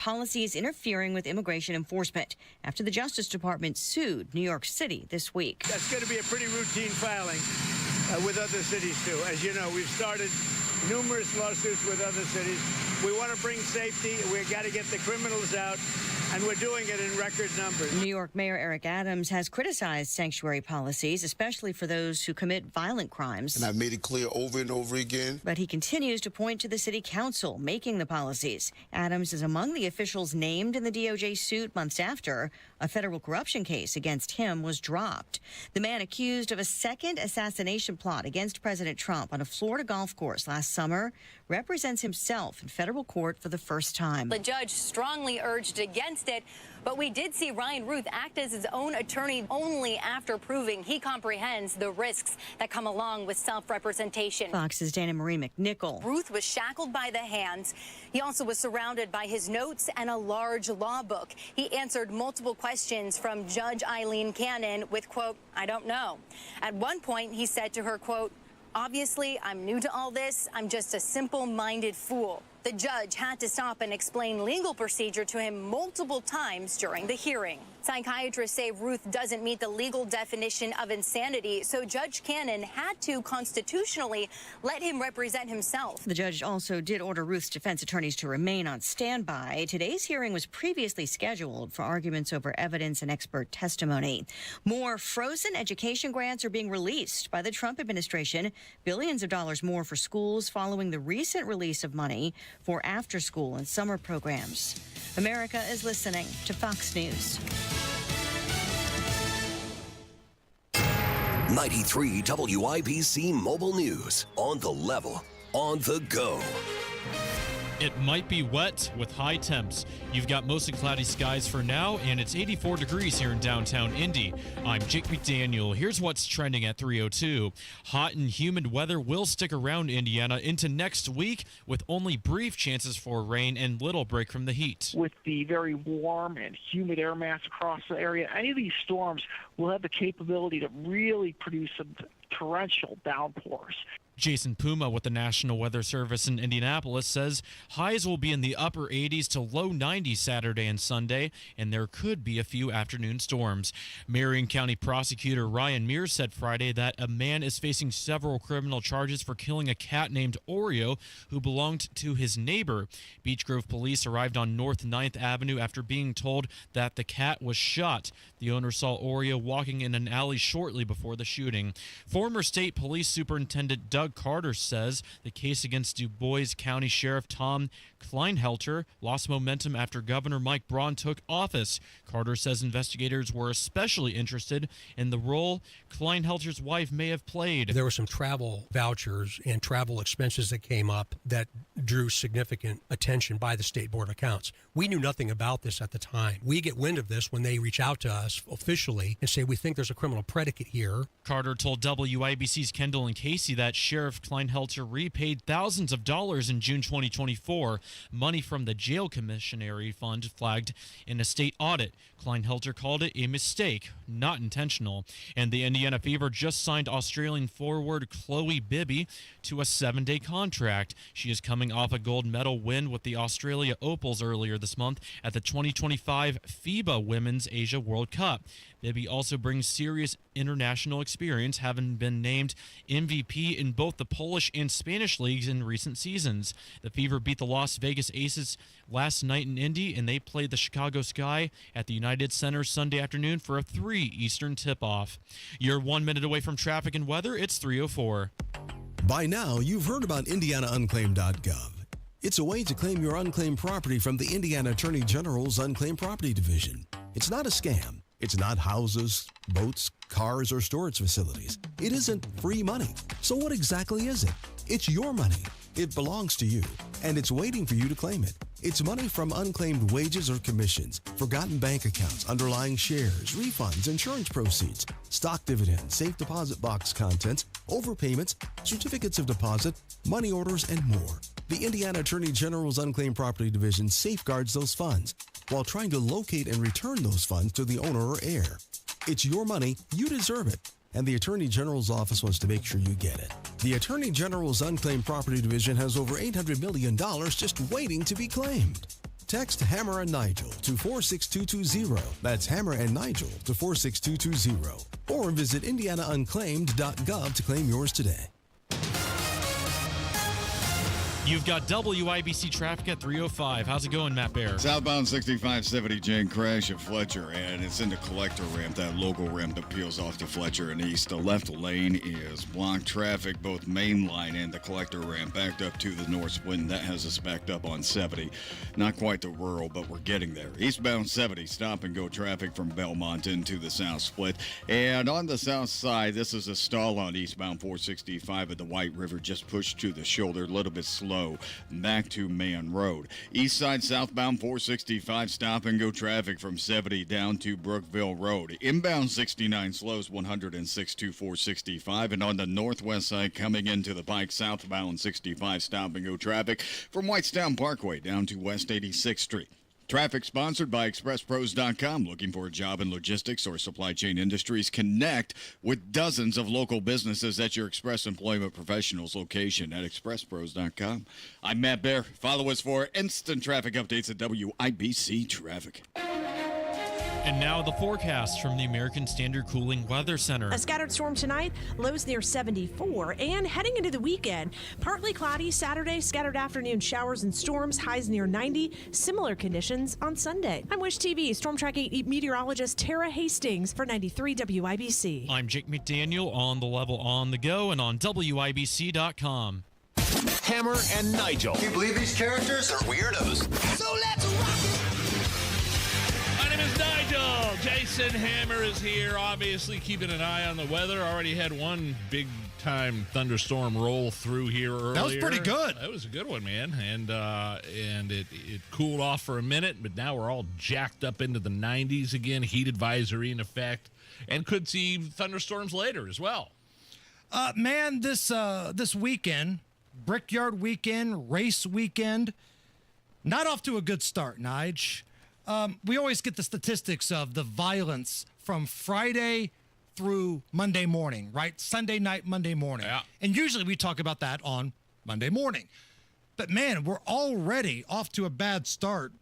policies interfering with immigration enforcement after the Justice Department sued New York City this week. That's going to be a pretty routine filing with other cities, too. As you know, we've started numerous lawsuits with other cities. We want to bring safety. We've got to get the criminals out, and we're doing it in record numbers. New York Mayor Eric Adams has criticized sanctuary policies, especially for those who commit violent crimes. And I've made it clear over and over again. But he continues to point to the city council making the policies. Adams is among the officials named in the DOJ suit months after a federal corruption case against him was dropped. The man accused of a second assassination plot against President Trump on a Florida golf course last summer represents himself in federal court for the first time. The judge strongly urged against it, but we did see Ryan Ruth act as his own attorney only after proving he comprehends the risks that come along with self-representation. Fox's Dana Marie McNichol. Ruth was shackled by the hands. He also was surrounded by his notes and a large law book. He answered multiple questions from Judge Eileen Cannon with, quote, "I don't know." At one point, he said to her, quote, "Obviously, I'm new to all this. I'm just a simple-minded fool." The judge had to stop and explain legal procedure to him multiple times during the hearing. Psychiatrists say Ruth doesn't meet the legal definition of insanity, so Judge Cannon had to constitutionally let him represent himself. The judge also did order Ruth's defense attorneys to remain on standby. Today's hearing was previously scheduled for arguments over evidence and expert testimony. More frozen education grants are being released by the Trump administration. Billions of dollars more for schools following the recent release of money for after-school and summer programs. America is listening to Fox News. 93 WIBC Mobile News. On the level, on the go. It might be wet with high temps. You've got mostly cloudy skies for now, and it's 84 degrees here in downtown Indy. I'm Jake McDaniel. Here's what's trending at 3:02. Hot and humid weather will stick around Indiana into next week, with only brief chances for rain and little break from the heat. With the very warm and humid air mass across the area, any of these storms will have the capability to really produce some torrential downpours. Jason Puma with the National Weather Service in Indianapolis says highs will be in the upper 80s to low 90s Saturday and Sunday, and there could be a few afternoon storms. Marion County Prosecutor Ryan Mears said Friday that a man is facing several criminal charges for killing a cat named Oreo who belonged to his neighbor. Beech Grove police arrived on North 9th Avenue after being told that the cat was shot. The owner saw Oreo walking in an alley shortly before the shooting. Former State Police Superintendent Doug Carter says the case against Du Bois County Sheriff Tom Kleinhelter lost momentum after Governor Mike Braun took office. Carter says investigators were especially interested in the role Kleinhelter's wife may have played. There were some travel vouchers and travel expenses that came up that drew significant attention by the State Board of Accounts. We knew nothing about this at the time. We get wind of this when they reach out to us officially and say, we think there's a criminal predicate here. Carter told WIBC's Kendall and Casey that Sheriff Kleinhelter repaid thousands of dollars in June 2024, money from the jail commissionary fund flagged in a state audit. Kleinhelter called it a mistake, not intentional. And the Indiana Fever just signed Australian forward Chloe Bibby to a 7-day contract. She is coming off a gold medal win with the Australia Opals earlier this month at the 2025 FIBA Women's Asia World Cup. Bibby also brings serious international experience, having been named MVP in both the Polish and Spanish leagues in recent seasons. The Fever beat the Las Vegas Aces last night in Indy, and they played the Chicago Sky at the United Center Sunday afternoon for a 3 Eastern tip-off. You're 1 minute away from traffic and weather. It's 3:04. By now, you've heard about IndianaUnclaimed.gov. It's a way to claim your unclaimed property from the Indiana Attorney General's Unclaimed Property Division. It's not a scam. It's not houses, boats, cars, or storage facilities. It isn't free money. So what exactly is it? It's your money. It belongs to you, and it's waiting for you to claim it. It's money from unclaimed wages or commissions, forgotten bank accounts, underlying shares, refunds, insurance proceeds, stock dividends, safe deposit box contents, overpayments, certificates of deposit, money orders, and more. The Indiana Attorney General's Unclaimed Property Division safeguards those funds while trying to locate and return those funds to the owner or heir. It's your money, you deserve it, and the Attorney General's office wants to make sure you get it. The Attorney General's Unclaimed Property Division has over $800 million just waiting to be claimed. Text Hammer and Nigel to 46220. That's Hammer and Nigel to 46220. Or visit IndianaUnclaimed.gov to claim yours today. You've got WIBC traffic at 305. How's it going, Matt Bear? Southbound 6570 Jane crash at Fletcher, and it's in the collector ramp, that local ramp that peels off to Fletcher and east. The left lane is blocked traffic, both main line and the collector ramp, backed up to the north split, and that has us backed up on 70. Not quite the rural, but we're getting there. Eastbound 70, stop and go traffic from Belmont into the south split. And on the south side, this is a stall on eastbound 465 at the White River, just pushed to the shoulder, a little bit slow. Back to Man Road. East side southbound 465 stop and go traffic from 70 down to Brookville Road. Inbound 69 slows 106 to 465, and on the northwest side coming into the Pike southbound 65 stop and go traffic from Whitestown Parkway down to West 86th Street. Traffic sponsored by ExpressPros.com. Looking for a job in logistics or supply chain industries? Connect with dozens of local businesses at your Express Employment Professionals location at ExpressPros.com. I'm Matt Bear. Follow us for instant traffic updates at WIBC Traffic. And now the forecast from the American Standard Cooling Weather Center. A scattered storm tonight, lows near 74, and heading into the weekend, partly cloudy Saturday, scattered afternoon showers and storms, highs near 90, similar conditions on Sunday. I'm Wish TV Storm Track 8 meteorologist Tara Hastings for 93 WIBC. I'm Jake McDaniel on the level on the go and on WIBC.com. Hammer and Nigel. Can you believe these characters are weirdos? So let's rock it! My name is Nigel. Jason Hammer is here, obviously keeping an eye on the weather. Already had one big-time thunderstorm roll through here earlier. That was pretty good. That was a good one, man. And it cooled off for a minute, but now we're all jacked up into the 90s again. Heat advisory in effect, and could see thunderstorms later as well. Man, this weekend, Brickyard weekend, race weekend, not off to a good start, Nige. We always get the statistics of the violence from Friday through Monday morning, right? Sunday night, Monday morning. Yeah. And usually we talk about that on Monday morning. But, man, we're already off to a bad start.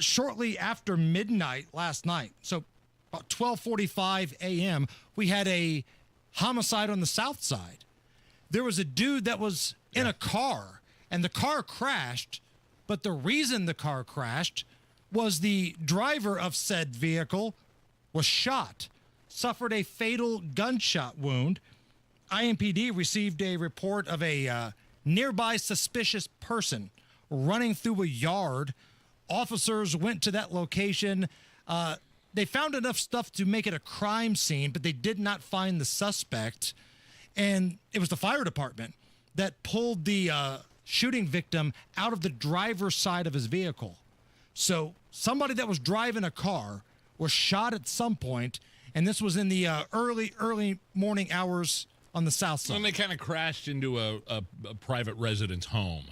Shortly after midnight last night, so about 12:45 a.m., we had a homicide on the south side. There was a dude that was in a car, and the car crashed, but the reason the car crashed was the driver of said vehicle was shot, suffered a fatal gunshot wound. IMPD received a report of a nearby suspicious person running through a yard. Officers went to that location. They found enough stuff to make it a crime scene, but they did not find the suspect. And it was the fire department that pulled the shooting victim out of the driver's side of his vehicle. So somebody that was driving a car was shot at some point, and this was in the early morning hours on the south side. And they kind of crashed into a private resident's home.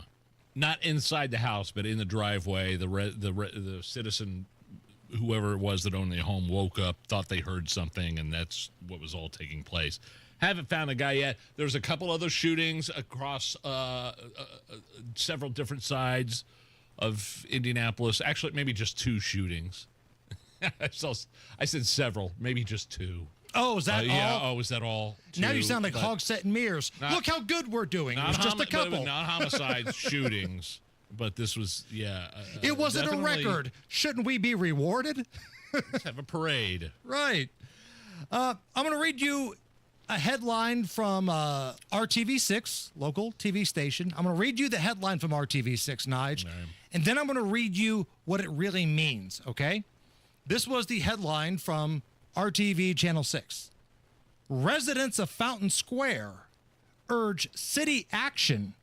Not inside the house, but in the driveway. The citizen, whoever it was that owned the home, woke up, thought they heard something, and that's what was all taking place. Haven't found the guy yet. There's a couple other shootings across several different sides of Indianapolis. Actually, maybe just two shootings. I said several, maybe just two. Oh, is that all? Yeah, oh, is that all? Two, now you sound like Hogsett and Mears. Look how good we're doing. It was just a couple. Not homicides, shootings. But this was, it wasn't a record. Shouldn't we be rewarded? Let's have a parade. Right. I'm going to read you a headline from RTV6, local TV station. I'm going to read you the headline from RTV6, Nige. Right. And then I'm going to read you what it really means, okay? This was the headline from RTV Channel 6. Residents of Fountain Square urge city action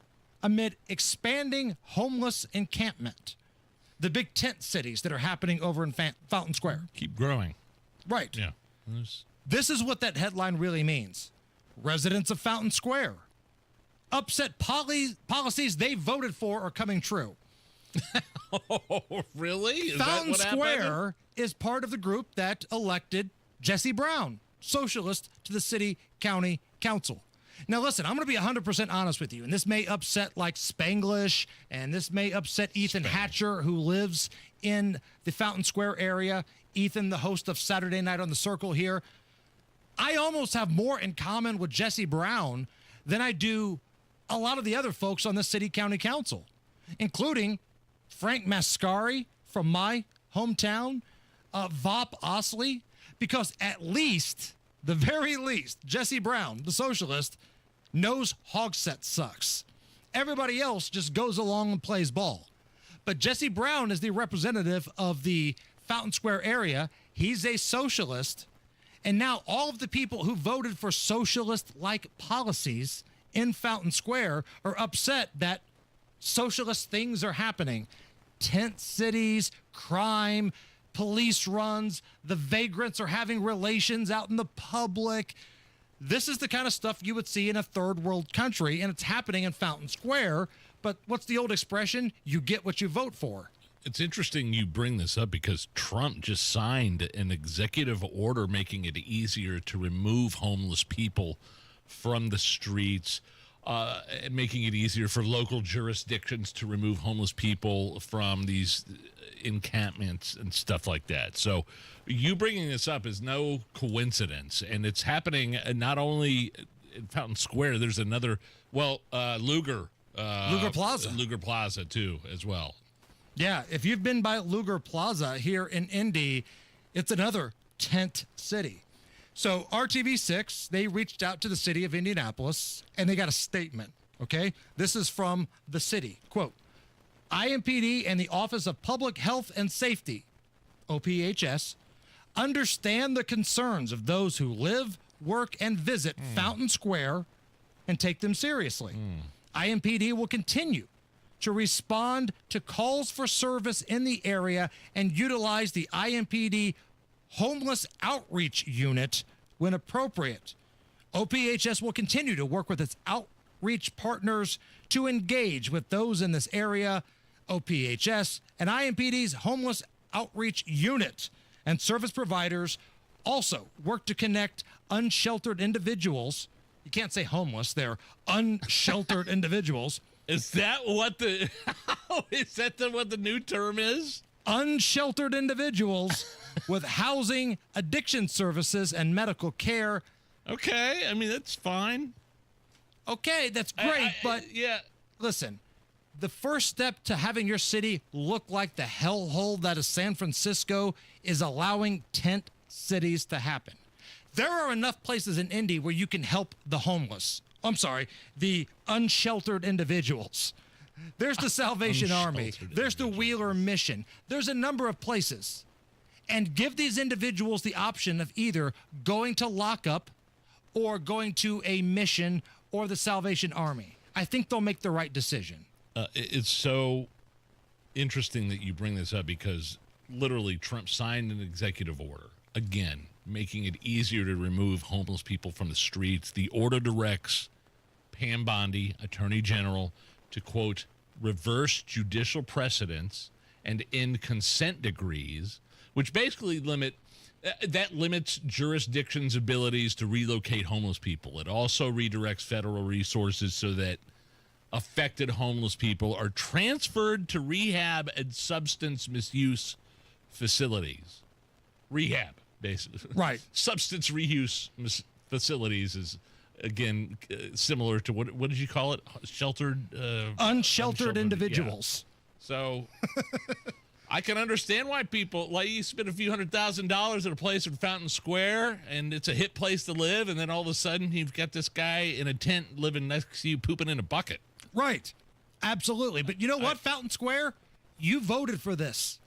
amid expanding homeless encampment. The big tent cities that are happening over in Fountain Square. Keep growing. Right. Yeah. This is what that headline really means. Residents of Fountain Square. Upset policies they voted for are coming true. Oh, really? Is Fountain that what Square happened? is part of the group that elected Jesse Brown, socialist, to the city county council. Now, listen, I'm going to be 100% honest with you, and this may upset like Spanglish, and this may upset Ethan Hatcher, who lives in the Fountain Square area. Ethan, the host of Saturday Night on the Circle here. I almost have more in common with Jesse Brown than I do a lot of the other folks on the city county council, including Frank Mascari from my hometown, Vop Osley, because at least, the very least, Jesse Brown, the socialist, knows Hogsett sucks. Everybody else just goes along and plays ball. But Jesse Brown is the representative of the Fountain Square area. He's a socialist. And now all of the people who voted for socialist-like policies in Fountain Square are upset that socialist things are happening. Tent cities, crime, police runs, the vagrants are having relations out in the public. This is the kind of stuff you would see in a third world country, and it's happening in Fountain Square. But what's the old expression? You get what you vote for. It's interesting you bring this up because Trump just signed an executive order making it easier to remove homeless people from the streets, and making it easier for local jurisdictions to remove homeless people from these encampments and stuff like that. So you bringing this up is no coincidence, and it's happening not only in Fountain Square. There's another, Lugar Plaza too, as well. Yeah, if you've been by Lugar Plaza here in Indy, it's another tent city. So RTV6, they reached out to the city of Indianapolis, and they got a statement, okay? This is from the city. Quote, IMPD and the Office of Public Health and Safety, OPHS, understand the concerns of those who live, work, and visit Fountain Square and take them seriously. IMPD will continue to respond to calls for service in the area and utilize the IMPD Homeless Outreach Unit when appropriate. OPHS will continue to work with its outreach partners to engage with those in this area. OPHS and IMPD's Homeless Outreach Unit and service providers also work to connect unsheltered individuals. You can't say homeless, they're unsheltered individuals. Is that what the what the new term is? Unsheltered individuals with housing, addiction services, and medical care. Okay, I mean, that's fine. Okay, that's great, but yeah. Listen, the first step to having your city look like the hellhole that is San Francisco is allowing tent cities to happen. There are enough places in Indy where you can help the homeless. I'm sorry, the unsheltered individuals. There's the Salvation Army. There's the Wheeler Mission. There's a number of places. And give these individuals the option of either going to lockup or going to a mission or the Salvation Army. I think they'll make the right decision. It's so interesting that you bring this up because literally Trump signed an executive order, again, making it easier to remove homeless people from the streets. The order directs Pam Bondi, Attorney General, to, quote, reverse judicial precedents and end consent decrees, which basically limits jurisdictions' abilities to relocate homeless people. It also redirects federal resources so that affected homeless people are transferred to rehab and substance misuse facilities. Rehab, basically. Right. Substance reuse facilities is, again, similar to what did you call it? Sheltered? Unsheltered individuals. Yeah. So I can understand why people, like, you spend a few $100,000 at a place in Fountain Square and it's a hip place to live, and then all of a sudden you've got this guy in a tent living next to you pooping in a bucket. Right. Absolutely. But you know what, Fountain Square? You voted for this.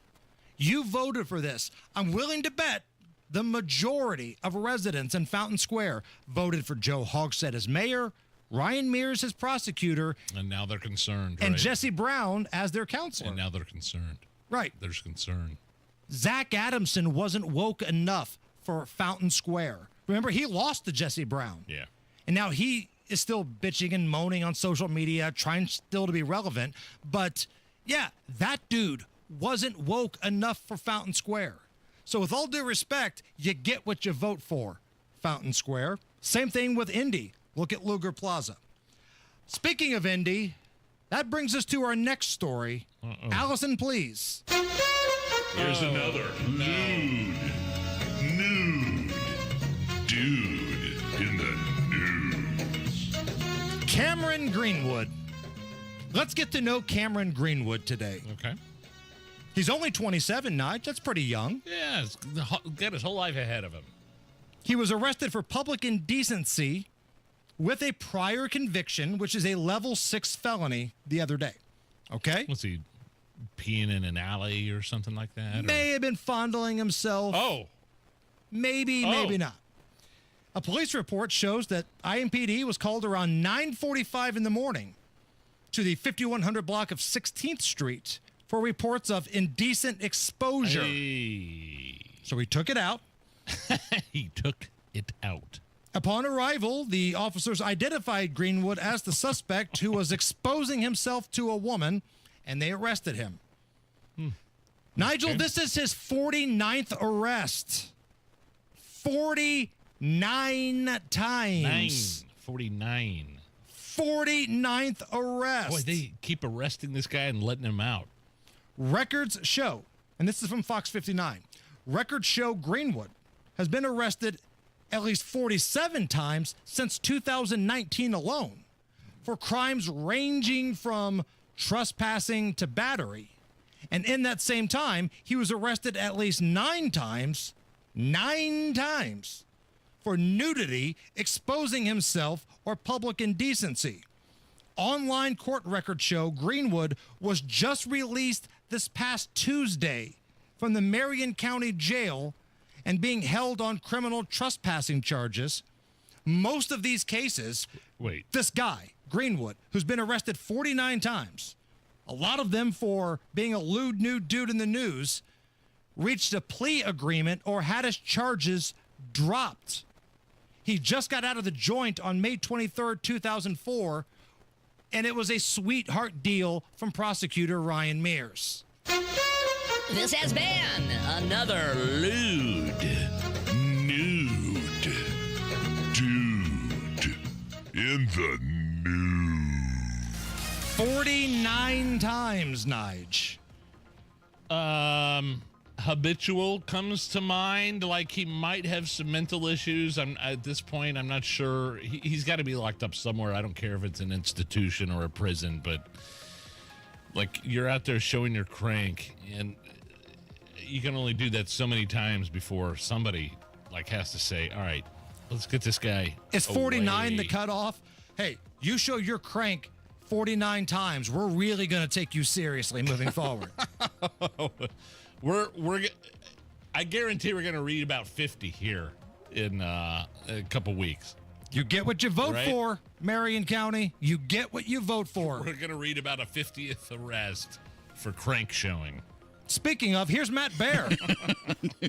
You voted for this. I'm willing to bet the majority of residents in Fountain Square voted for Joe Hogsett as mayor, Ryan Mears as prosecutor. And now they're concerned, and right? Jesse Brown as their counselor. And now they're concerned. Right. There's concern. Zach Adamson wasn't woke enough for Fountain Square. Remember, he lost to Jesse Brown. Yeah. And now he is still bitching and moaning on social media, trying still to be relevant. But, yeah, that dude wasn't woke enough for Fountain Square. So with all due respect, you get what you vote for, Fountain Square. Same thing with Indy. Look at Luger Plaza. Speaking of Indy, that brings us to our next story. Allison, please. Here's another nude dude in the news. Cameron Greenwood. Let's get to know Cameron Greenwood today. Okay. He's only 27, Nige. That's pretty young. Yeah, he's got his whole life ahead of him. He was arrested for public indecency with a prior conviction, which is a level 6 felony, the other day. Okay? Was he peeing in an alley or something like that? May have been fondling himself. Oh. Maybe not. A police report shows that IMPD was called around 9:45 in the morning to the 5100 block of 16th Street for reports of indecent exposure. Hey. So he took it out. He took it out. Upon arrival, the officers identified Greenwood as the suspect who was exposing himself to a woman, and they arrested him. Nigel, this is his 49th arrest. 49 times. 49. 49th arrest. Boy, they keep arresting this guy and letting him out. Records show, and this is from Fox 59, records show Greenwood has been arrested at least 47 times since 2019 alone for crimes ranging from trespassing to battery. And in that same time, he was arrested at least 9 times for nudity, exposing himself, or public indecency. Online court records show Greenwood was just released this past Tuesday from the Marion County Jail and being held on criminal trespassing charges. Most of these cases, this guy, Greenwood, who's been arrested 49 times, a lot of them for being a lewd nude dude in the news, reached a plea agreement or had his charges dropped. He just got out of the joint on May 23rd, 2004, and it was a sweetheart deal from prosecutor Ryan Mears. This has been another lewd nude dude in the news. 49 times, Nige. Habitual comes to mind, like he might have some mental issues. At this point, I'm not sure. He's got to be locked up somewhere. I don't care if it's an institution or a prison, but like you're out there showing your crank, and you can only do that so many times before somebody like has to say, all right, let's get this guy. Is 49 away. the cutoff? Hey, you show your crank 49 times, we're really going to take you seriously moving forward. I guarantee we're going to read about 50 here in a couple weeks. You get what you vote for, Marion County. You get what you vote for. We're going to read about a 50th arrest for crank showing. Speaking of, here's Matt Bear.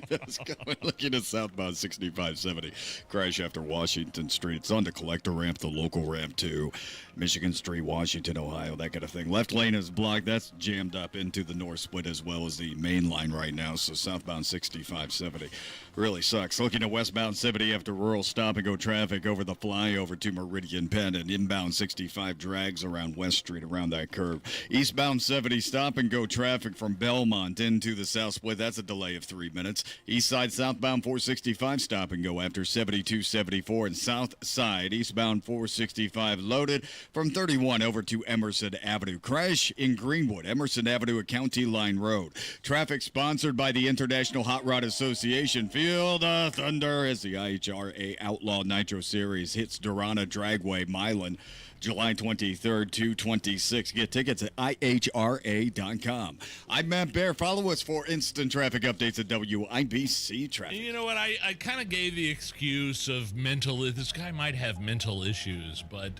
That's going looking at southbound 6570. Crash after Washington Street. It's on the collector ramp, the local ramp too. Michigan Street, Washington, Ohio, that kind of thing. Left lane is blocked. That's jammed up into the north split as well as the main line right now. So southbound 6570 really sucks. Looking at westbound 70 after rural stop and go traffic over the flyover to Meridian Penn, and inbound 65 drags around West Street around that curve. Eastbound 70 stop and go traffic from Belmont into the south split. That's a delay of 3 minutes. East side southbound 465 stop and go after 7274 and south side eastbound 465 loaded from 31 over to Emerson Avenue. Crash in Greenwood, Emerson Avenue at County Line Road. Traffic sponsored by the International Hot Rod Association. Feel the thunder as the IHRA Outlaw Nitro Series hits Durana Dragway, Milan, July 23rd to 26th. Get tickets at IHRA.com. I'm Matt Bear. Follow us for instant traffic updates at WIBC Traffic. You know what? I kind of gave the excuse of this guy might have mental issues, but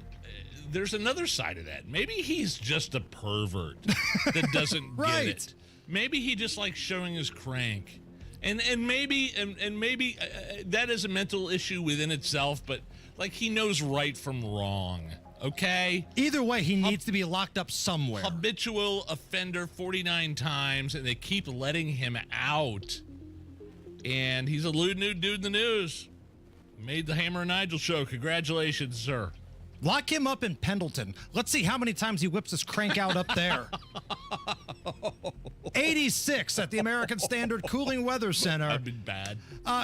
there's another side of that. Maybe he's just a pervert that doesn't get it. Maybe he just likes showing his crank. And maybe that is a mental issue within itself, but like he knows right from wrong. Okay? Either way, he needs to be locked up somewhere. Habitual offender 49 times, and they keep letting him out. And he's a lewd nude dude in the news. Made the Hammer and Nigel show. Congratulations, sir. Lock him up in Pendleton. Let's see how many times he whips his crank out up there. 86 at the American Standard Cooling Weather Center. That'd be bad.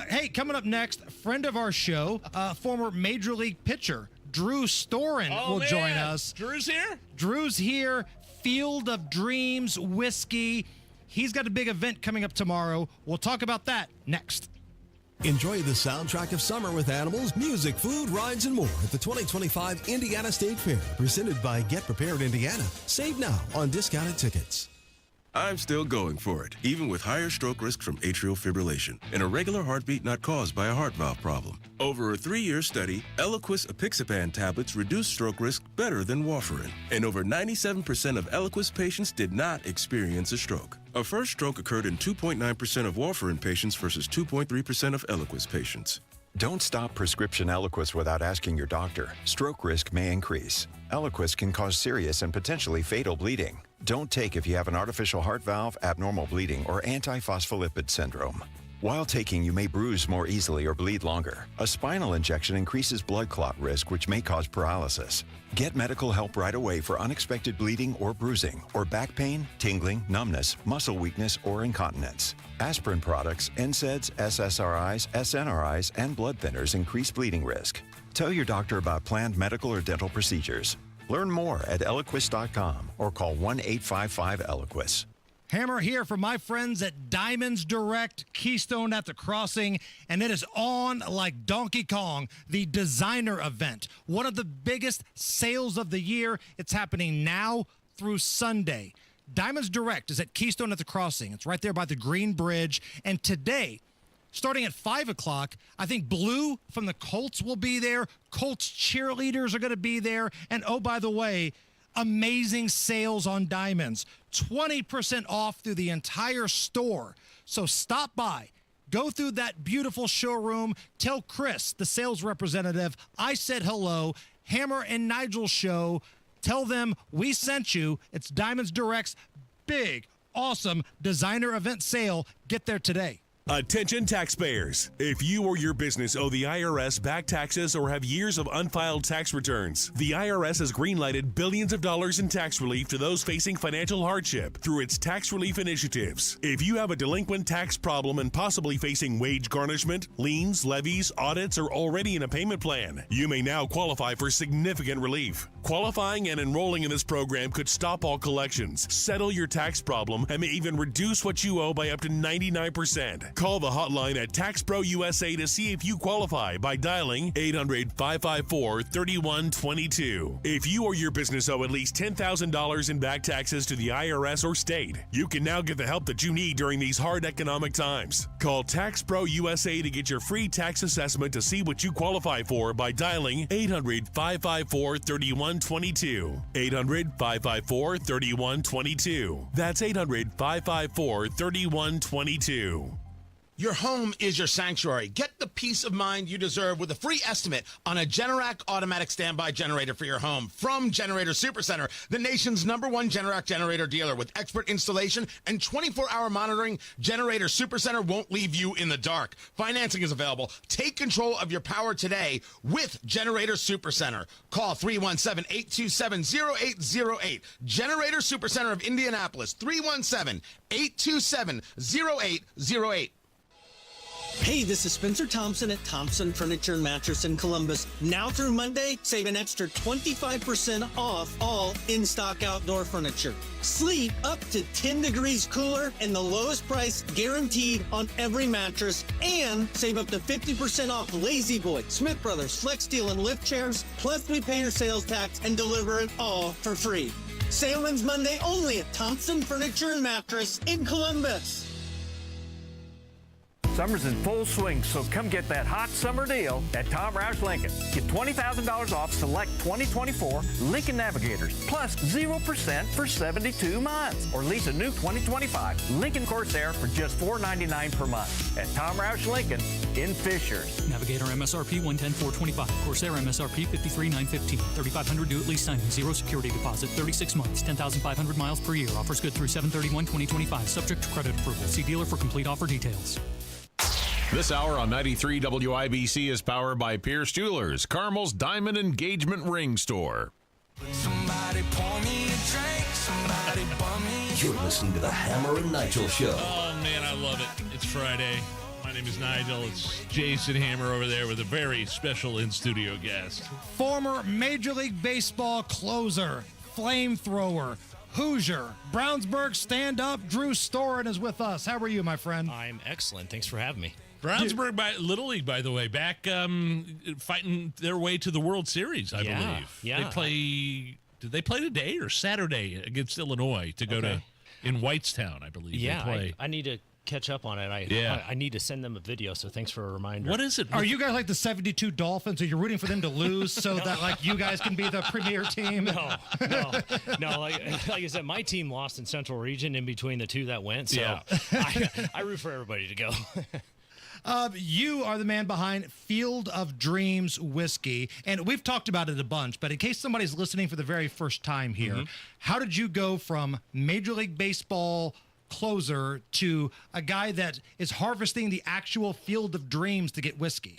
Hey, coming up next, friend of our show, former Major League pitcher, Drew Storin will join us. Drew's here? Drew's here. Field of Dreams Whiskey. He's got a big event coming up tomorrow. We'll talk about that next. Enjoy the soundtrack of summer with animals, music, food, rides, and more at the 2025 Indiana State Fair, presented by Get Prepared Indiana. Save now on discounted tickets. I'm still going for it, even with higher stroke risk from atrial fibrillation, an irregular heartbeat not caused by a heart valve problem. Over a 3-year study, Eliquis apixaban tablets reduced stroke risk better than warfarin, and over 97% of Eliquis patients did not experience a stroke. A first stroke occurred in 2.9% of warfarin patients versus 2.3% of Eliquis patients. Don't stop prescription Eliquis without asking your doctor. Stroke risk may increase. Eliquis can cause serious and potentially fatal bleeding. Don't take if you have an artificial heart valve, abnormal bleeding, or antiphospholipid syndrome. While taking, you may bruise more easily or bleed longer. A spinal injection increases blood clot risk, which may cause paralysis. Get medical help right away for unexpected bleeding or bruising, or back pain, tingling, numbness, muscle weakness, or incontinence. Aspirin products, NSAIDs, SSRIs, SNRIs, and blood thinners increase bleeding risk. Tell your doctor about planned medical or dental procedures. Learn more at Eliquis.com or call 1-855-ELIQUIS. Hammer here for my friends at Diamonds Direct, Keystone at the Crossing, and it is on like Donkey Kong, the designer event. One of the biggest sales of the year. It's happening now through Sunday. Diamonds Direct is at Keystone at the Crossing. It's right there by the Green Bridge. And today, starting at 5 o'clock, I think Blue from the Colts will be there. Colts cheerleaders are going to be there. And oh, by the way, amazing sales on diamonds. 20% off through the entire store. So stop by. Go through that beautiful showroom. Tell Chris, the sales representative, I said hello. Hammer and Nigel show. Tell them we sent you. It's Diamonds Direct's big, awesome designer event sale. Get there today. Attention taxpayers. If you or your business owe the IRS back taxes or have years of unfiled tax returns, the IRS has greenlighted billions of dollars in tax relief to those facing financial hardship through its tax relief initiatives. If you have a delinquent tax problem and possibly facing wage garnishment, liens, levies, audits, or already in a payment plan, you may now qualify for significant relief. Qualifying and enrolling in this program could stop all collections, settle your tax problem, and may even reduce what you owe by up to 99%. Call the hotline at TaxPro USA to see if you qualify by dialing 800-554-3122. If you or your business owe at least $10,000 in back taxes to the IRS or state, you can now get the help that you need during these hard economic times. Call TaxPro USA to get your free tax assessment to see what you qualify for by dialing 800-554-3122. 800-554-3122. That's 800-554-3122. Your home is your sanctuary. Get the peace of mind you deserve with a free estimate on a Generac automatic standby generator for your home from Generator Supercenter, the nation's #1 Generac generator dealer. With expert installation and 24-hour monitoring, Generator Supercenter won't leave you in the dark. Financing is available. Take control of your power today with Generator Supercenter. Call 317-827-0808. Generator Supercenter of Indianapolis, 317-827-0808. Hey, this is Spencer Thompson at Thompson Furniture and Mattress in Columbus. Now through Monday, save an extra 25% off all in-stock outdoor furniture. Sleep up to 10 degrees cooler and the lowest price guaranteed on every mattress. And save up to 50% off Lazy Boy, Smith Brothers, Flex Steel, and lift chairs. Plus, we pay your sales tax and deliver it all for free. Sale ends Monday only at Thompson Furniture and Mattress in Columbus. Summer's in full swing, so come get that hot summer deal at Tom Roush Lincoln. Get $20,000 off select 2024 Lincoln Navigators, plus 0% for 72 months. Or lease a new 2025 Lincoln Corsair for just $499 per month at Tom Roush Lincoln in Fishers. Navigator MSRP $110,425. Corsair MSRP $53,915. 3,500 due at lease signing. 0 security deposit. 36 months. 10,500 miles per year. Offers good through 7/31/2025. Subject to credit approval. See dealer for complete offer details. This hour on 93 WIBC is powered by Pierce Jewelers, Carmel's Diamond Engagement Ring Store. Somebody pour me a drink, somebody bum me. You're listening to the Hammer and Nigel Show. Oh, man, I love it. It's Friday. My name is Nigel. It's Jason Hammer over there with a very special in-studio guest. Former Major League Baseball closer, flamethrower, Hoosier, Brownsburg stand-up, Drew Storin is with us. How are you, my friend? I'm excellent. Thanks for having me. Brownsburg, Little League, by the way, back fighting their way to the World Series, I believe. Yeah. Did they play today or Saturday against Illinois to go to in Whitestown, I believe? Yeah, they play. I need to catch up on it. I need to send them a video, so thanks for a reminder. What is it? Are you guys like the 72 Dolphins? Are you rooting for them to lose so that like you guys can be the premier team? No. Like I said, my team lost in Central Region in between the two that went, so I root for everybody to go. You are the man behind Field of Dreams Whiskey, and we've talked about it a bunch, but in case somebody's listening for the very first time here, how did you go from Major League Baseball closer to a guy that is harvesting the actual Field of Dreams to get whiskey?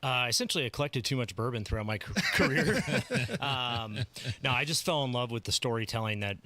Essentially, I collected too much bourbon throughout my career. No, I just fell in love with the storytelling that,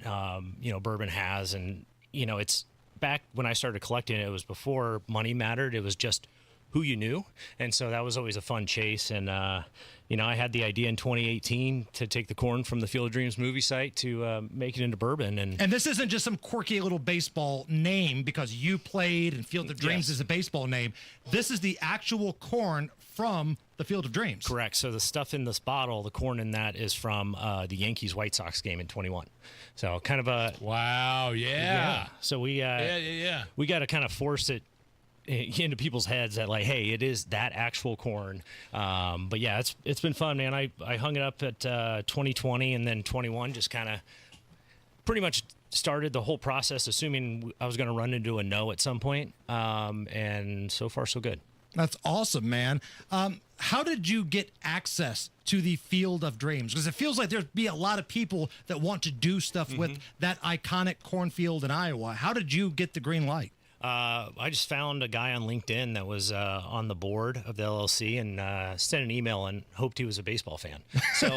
bourbon has. And, it's back when I started collecting it was before money mattered. It was just who you knew. And so that was always a fun chase. And, I had the idea in 2018 to take the corn from the Field of Dreams movie site to make it into bourbon. And this isn't just some quirky little baseball name because you played and Field of Dreams is a baseball name. This is the actual corn from the Field of Dreams. Correct. So the stuff in this bottle, the corn in that is from the Yankees-White Sox game in 21. So kind of a... Wow, yeah. So we... We got to kind of force it into people's heads that like, hey, it is that actual corn. But yeah, it's been fun, man. I hung it up at 2020 and then 21, just kind of pretty much started the whole process assuming I was going to run into a no at some point. And so far, so good. That's awesome, man. How did you get access to the Field of Dreams? Because it feels like there'd be a lot of people that want to do stuff with that iconic cornfield in Iowa. How did you get the green light? I just found a guy on LinkedIn that was on the board of the LLC and sent an email and hoped he was a baseball fan. So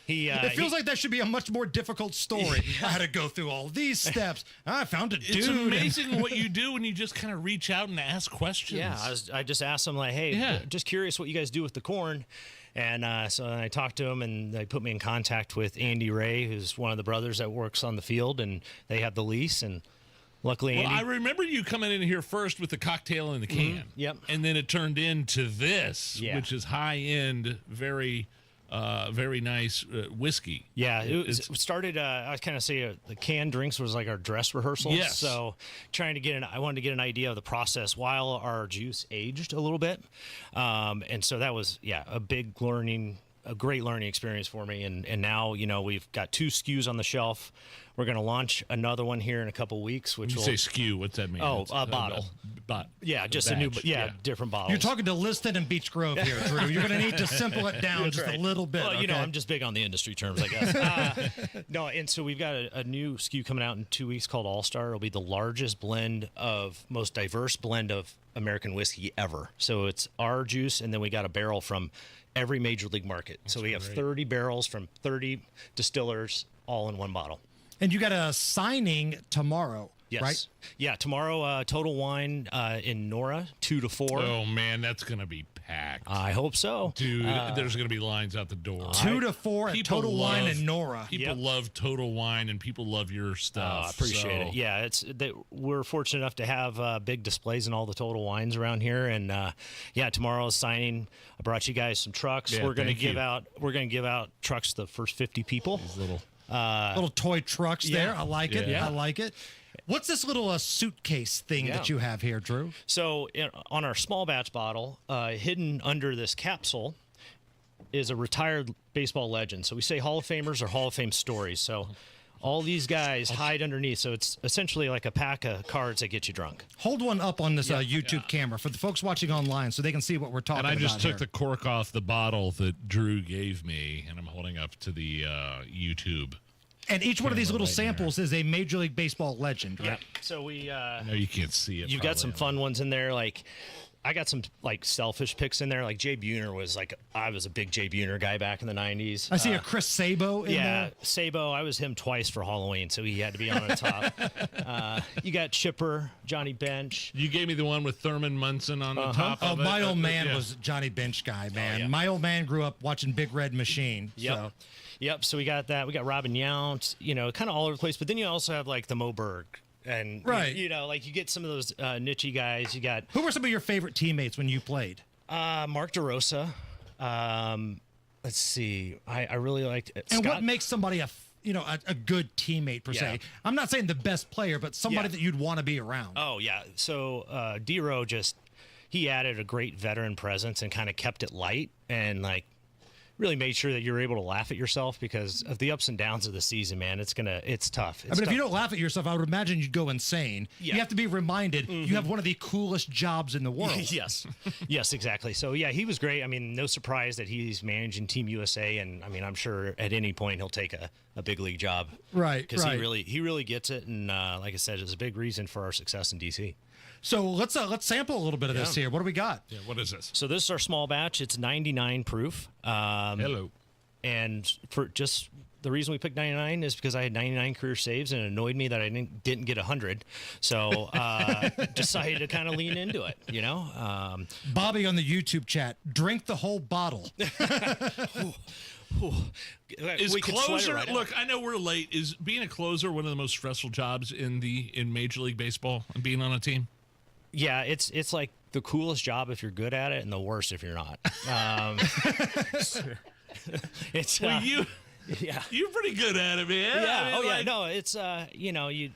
it feels like that should be a much more difficult story. I had to go through all these steps. I found a dude. It's amazing what you do when you just kind of reach out and ask questions. Yeah, I just asked him like, hey, just curious what you guys do with the corn. And so I talked to him, and they put me in contact with Andy Ray, who's one of the brothers that works on the field, and they have the lease. And luckily, Andy... I remember you coming in here first with the cocktail in the can. Yep. And then it turned into this, which is high-end, very nice whiskey. Yeah, it started, I kind of say the canned drinks was like our dress rehearsal. Yes. So I wanted to get an idea of the process while our juice aged a little bit. And so that was, a great learning experience for me. And now, we've got 2 SKUs on the shelf. We're going to launch another one here in a couple weeks. Which when you say SKU, what's that mean? Oh, a bottle. Yeah, just a new, different bottles. You're talking to Liston and Beech Grove here, Drew. You're going to need to simple it down just a little bit. Well, I'm just big on the industry terms, I guess. No, and so we've got a new SKU coming out in 2 weeks called All-Star. It'll be the largest most diverse blend of American whiskey ever. So it's our juice, and then we got a barrel from every major league market. So we have 30 barrels from 30 distillers all in one bottle. And you got a signing tomorrow, right? Yeah, tomorrow, Total Wine in Nora, 2 to 4. Oh, man, that's going to be packed. I hope so. Dude, there's going to be lines out the door. 2 to 4 at Total Wine in Nora. People love Total Wine, and people love your stuff. I appreciate it. Yeah, we're fortunate enough to have big displays in all the Total Wines around here. And, tomorrow's signing. I brought you guys some trucks. Yeah, we're going to give out trucks to the first 50 people. These little toy trucks there. I like it. I like it. What's this little suitcase thing that you have here, Drew? So on our small batch bottle, hidden under this capsule is a retired baseball legend. So we say Hall of Famers or Hall of Fame stories. So all these guys hide underneath. So it's essentially like a pack of cards that get you drunk. Hold one up on this YouTube camera for the folks watching online so they can see what we're talking about. And I just took the cork off the bottle that Drew gave me, and I'm holding up to the YouTube. And each one of these little samples is a Major League Baseball legend, right? Yeah. So I know you can't see it. You've got some fun ones in there, like I got some like selfish picks in there. Like Jay Buhner was like, I was a big Jay Buhner guy back in the 90s. I see a Chris Sabo in there. Yeah, Sabo. I was him twice for Halloween, so he had to be on the top. You got Chipper, Johnny Bench. You gave me the one with Thurman Munson on the top of it. My old man was Johnny Bench guy, man. My old man grew up watching Big Red Machine. Yep. So. Yep. So we got that. We got Robin Yount, kind of all over the place. But then you also have like the Mo Berg. And, right. Like you get some of those niche guys. You got. Who were some of your favorite teammates when you played? Mark DeRosa. Let's see. I really liked it. And what makes somebody a good teammate per se? I'm not saying the best player, but somebody that you'd want to be around. Oh, yeah. So D-Row he added a great veteran presence and kind of kept it light and like really made sure that you're able to laugh at yourself because of the ups and downs of the season, man. It's tough. If you don't laugh at yourself, I would imagine you'd go insane. Yeah. You have to be reminded you have one of the coolest jobs in the world. Yes. Yes, exactly. So, yeah, he was great. I mean, no surprise that he's managing Team USA, and, I mean, I'm sure at any point he'll take a big league job. Right, because he really gets it, and like I said, it's a big reason for our success in D.C. So let's sample a little bit of this here. What do we got? Yeah, what is this? So this is our small batch. It's 99 proof. Hello. And for just the reason we picked 99 is because I had 99 career saves, and it annoyed me that I didn't get 100. So decided to kind of lean into it, Bobby on the YouTube chat, drink the whole bottle. Is closer? Look, I know we're late. Is being a closer one of the most stressful jobs in Major League Baseball and being on a team? Yeah, it's like the coolest job if you're good at it, and the worst if you're not. It's you're pretty good at it, man. Yeah, no, it's it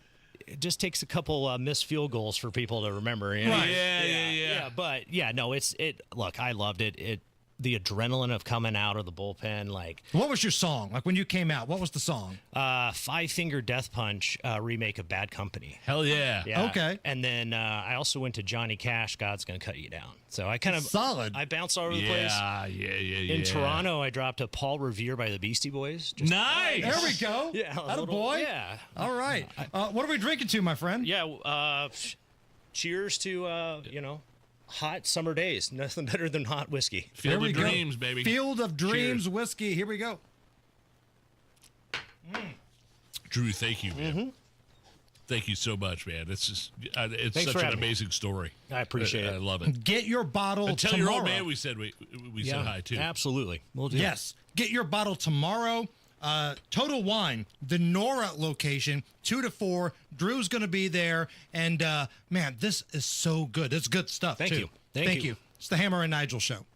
just takes a couple missed field goals for people to remember. Right. Yeah. But look, I loved it. The adrenaline of coming out of the bullpen, like. What was your song? Like when you came out, what was the song? Five Finger Death Punch remake of Bad Company. Hell yeah. Okay. And then I also went to Johnny Cash, God's Gonna Cut You Down. So I kind of solid. I bounced all over the place. Yeah. In Toronto, I dropped a Paul Revere by the Beastie Boys. Nice. There we go. Yeah. Boy. Yeah. All right. What are we drinking to, my friend? Yeah. Cheers to hot summer days. Nothing better than hot whiskey. Field of Dreams, baby. Field of Dreams whiskey. Here we go. Drew, thank you, man. Mm-hmm. Thank you so much, man. It's just it's Thanks such an me. amazing story. I appreciate it. I love it. Get your bottle and tell tomorrow. your old man we said hi too. Absolutely. We'll do. Yes. Get your bottle tomorrow. Total Wine, the Nora location, 2 to 4. Drew's going to be there. And, man, this is so good. It's good stuff, Thank too. you. Thank you. It's the Hammer and Nigel Show.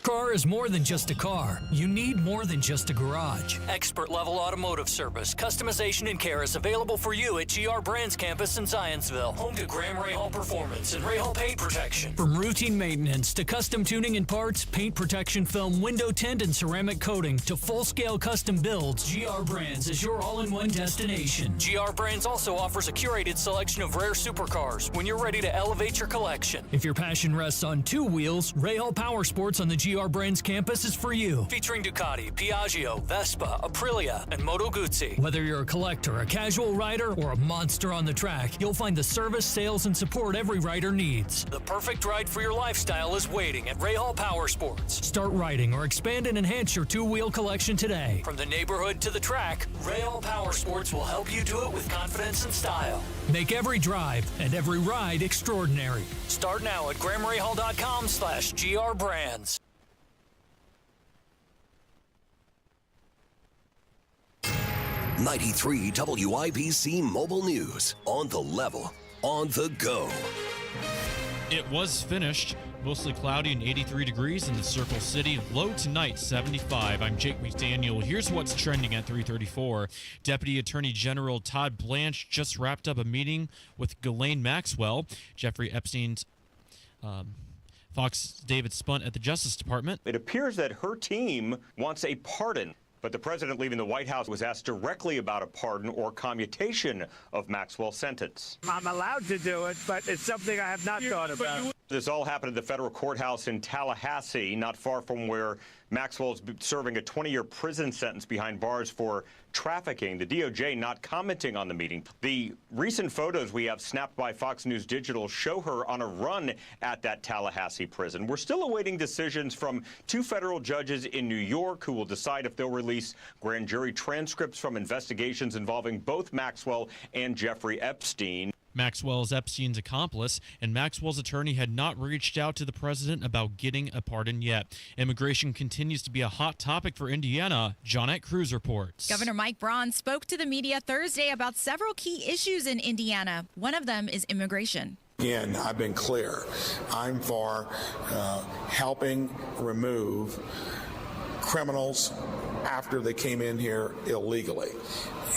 Car is more than just a car. You need more than just a garage. Expert-level automotive service, customization, and care is available for you at GR Brands campus in Zionsville. Home to Graham Rahal Performance and Rahal Paint Protection. From routine maintenance to custom tuning and parts, paint protection film, window tint, and ceramic coating to full-scale custom builds, GR Brands is your all-in-one destination. GR Brands also offers a curated selection of rare supercars when you're ready to elevate your collection. If your passion rests on two wheels, Rahal Power Sports on the GR Brands campus is for you. Featuring Ducati, Piaggio, Vespa, Aprilia, and Moto Guzzi. Whether you're a collector, a casual rider, or a monster on the track, you'll find the service, sales, and support every rider needs. The perfect ride for your lifestyle is waiting at Rahal Power Sports. Start riding or expand and enhance your two-wheel collection today. From the neighborhood to the track, Rahal Power Sports will help you do it with confidence and style. Make every drive and every ride extraordinary. Start now at GrahamRahal.com/GRBrands. 93 WIBC Mobile News. On the level, on the go. It was finished. Mostly cloudy and 83 degrees in the Circle City. Low tonight, 75. I'm Jake McDaniel. Here's what's trending at 3:34. Deputy Attorney General Todd Blanche just wrapped up a meeting with Ghislaine Maxwell, Jeffrey Epstein's Fox David Spunt at the Justice Department. It appears that her team wants a pardon. But the president leaving the White House was asked directly about a pardon or commutation of Maxwell's sentence. I'm allowed to do it, but it's something I have not thought about. This all happened at the federal courthouse in Tallahassee, not far from where Maxwell's serving a 20-year prison sentence behind bars for trafficking. The DOJ not commenting on the meeting. The recent photos we have snapped by Fox News Digital show her on a run at that Tallahassee prison. We're still awaiting decisions from 2 federal judges in New York who will decide if they'll release grand jury transcripts from investigations involving both Maxwell and Jeffrey Epstein. Maxwell is Epstein's accomplice, and Maxwell's attorney had not reached out to the president about getting a pardon yet. Immigration continues to be a hot topic for Indiana. Johnette Cruz reports. Governor Mike Braun spoke to the media Thursday about several key issues in Indiana. One of them is immigration. Again, I've been clear. I'm for helping remove criminals after they came in here illegally.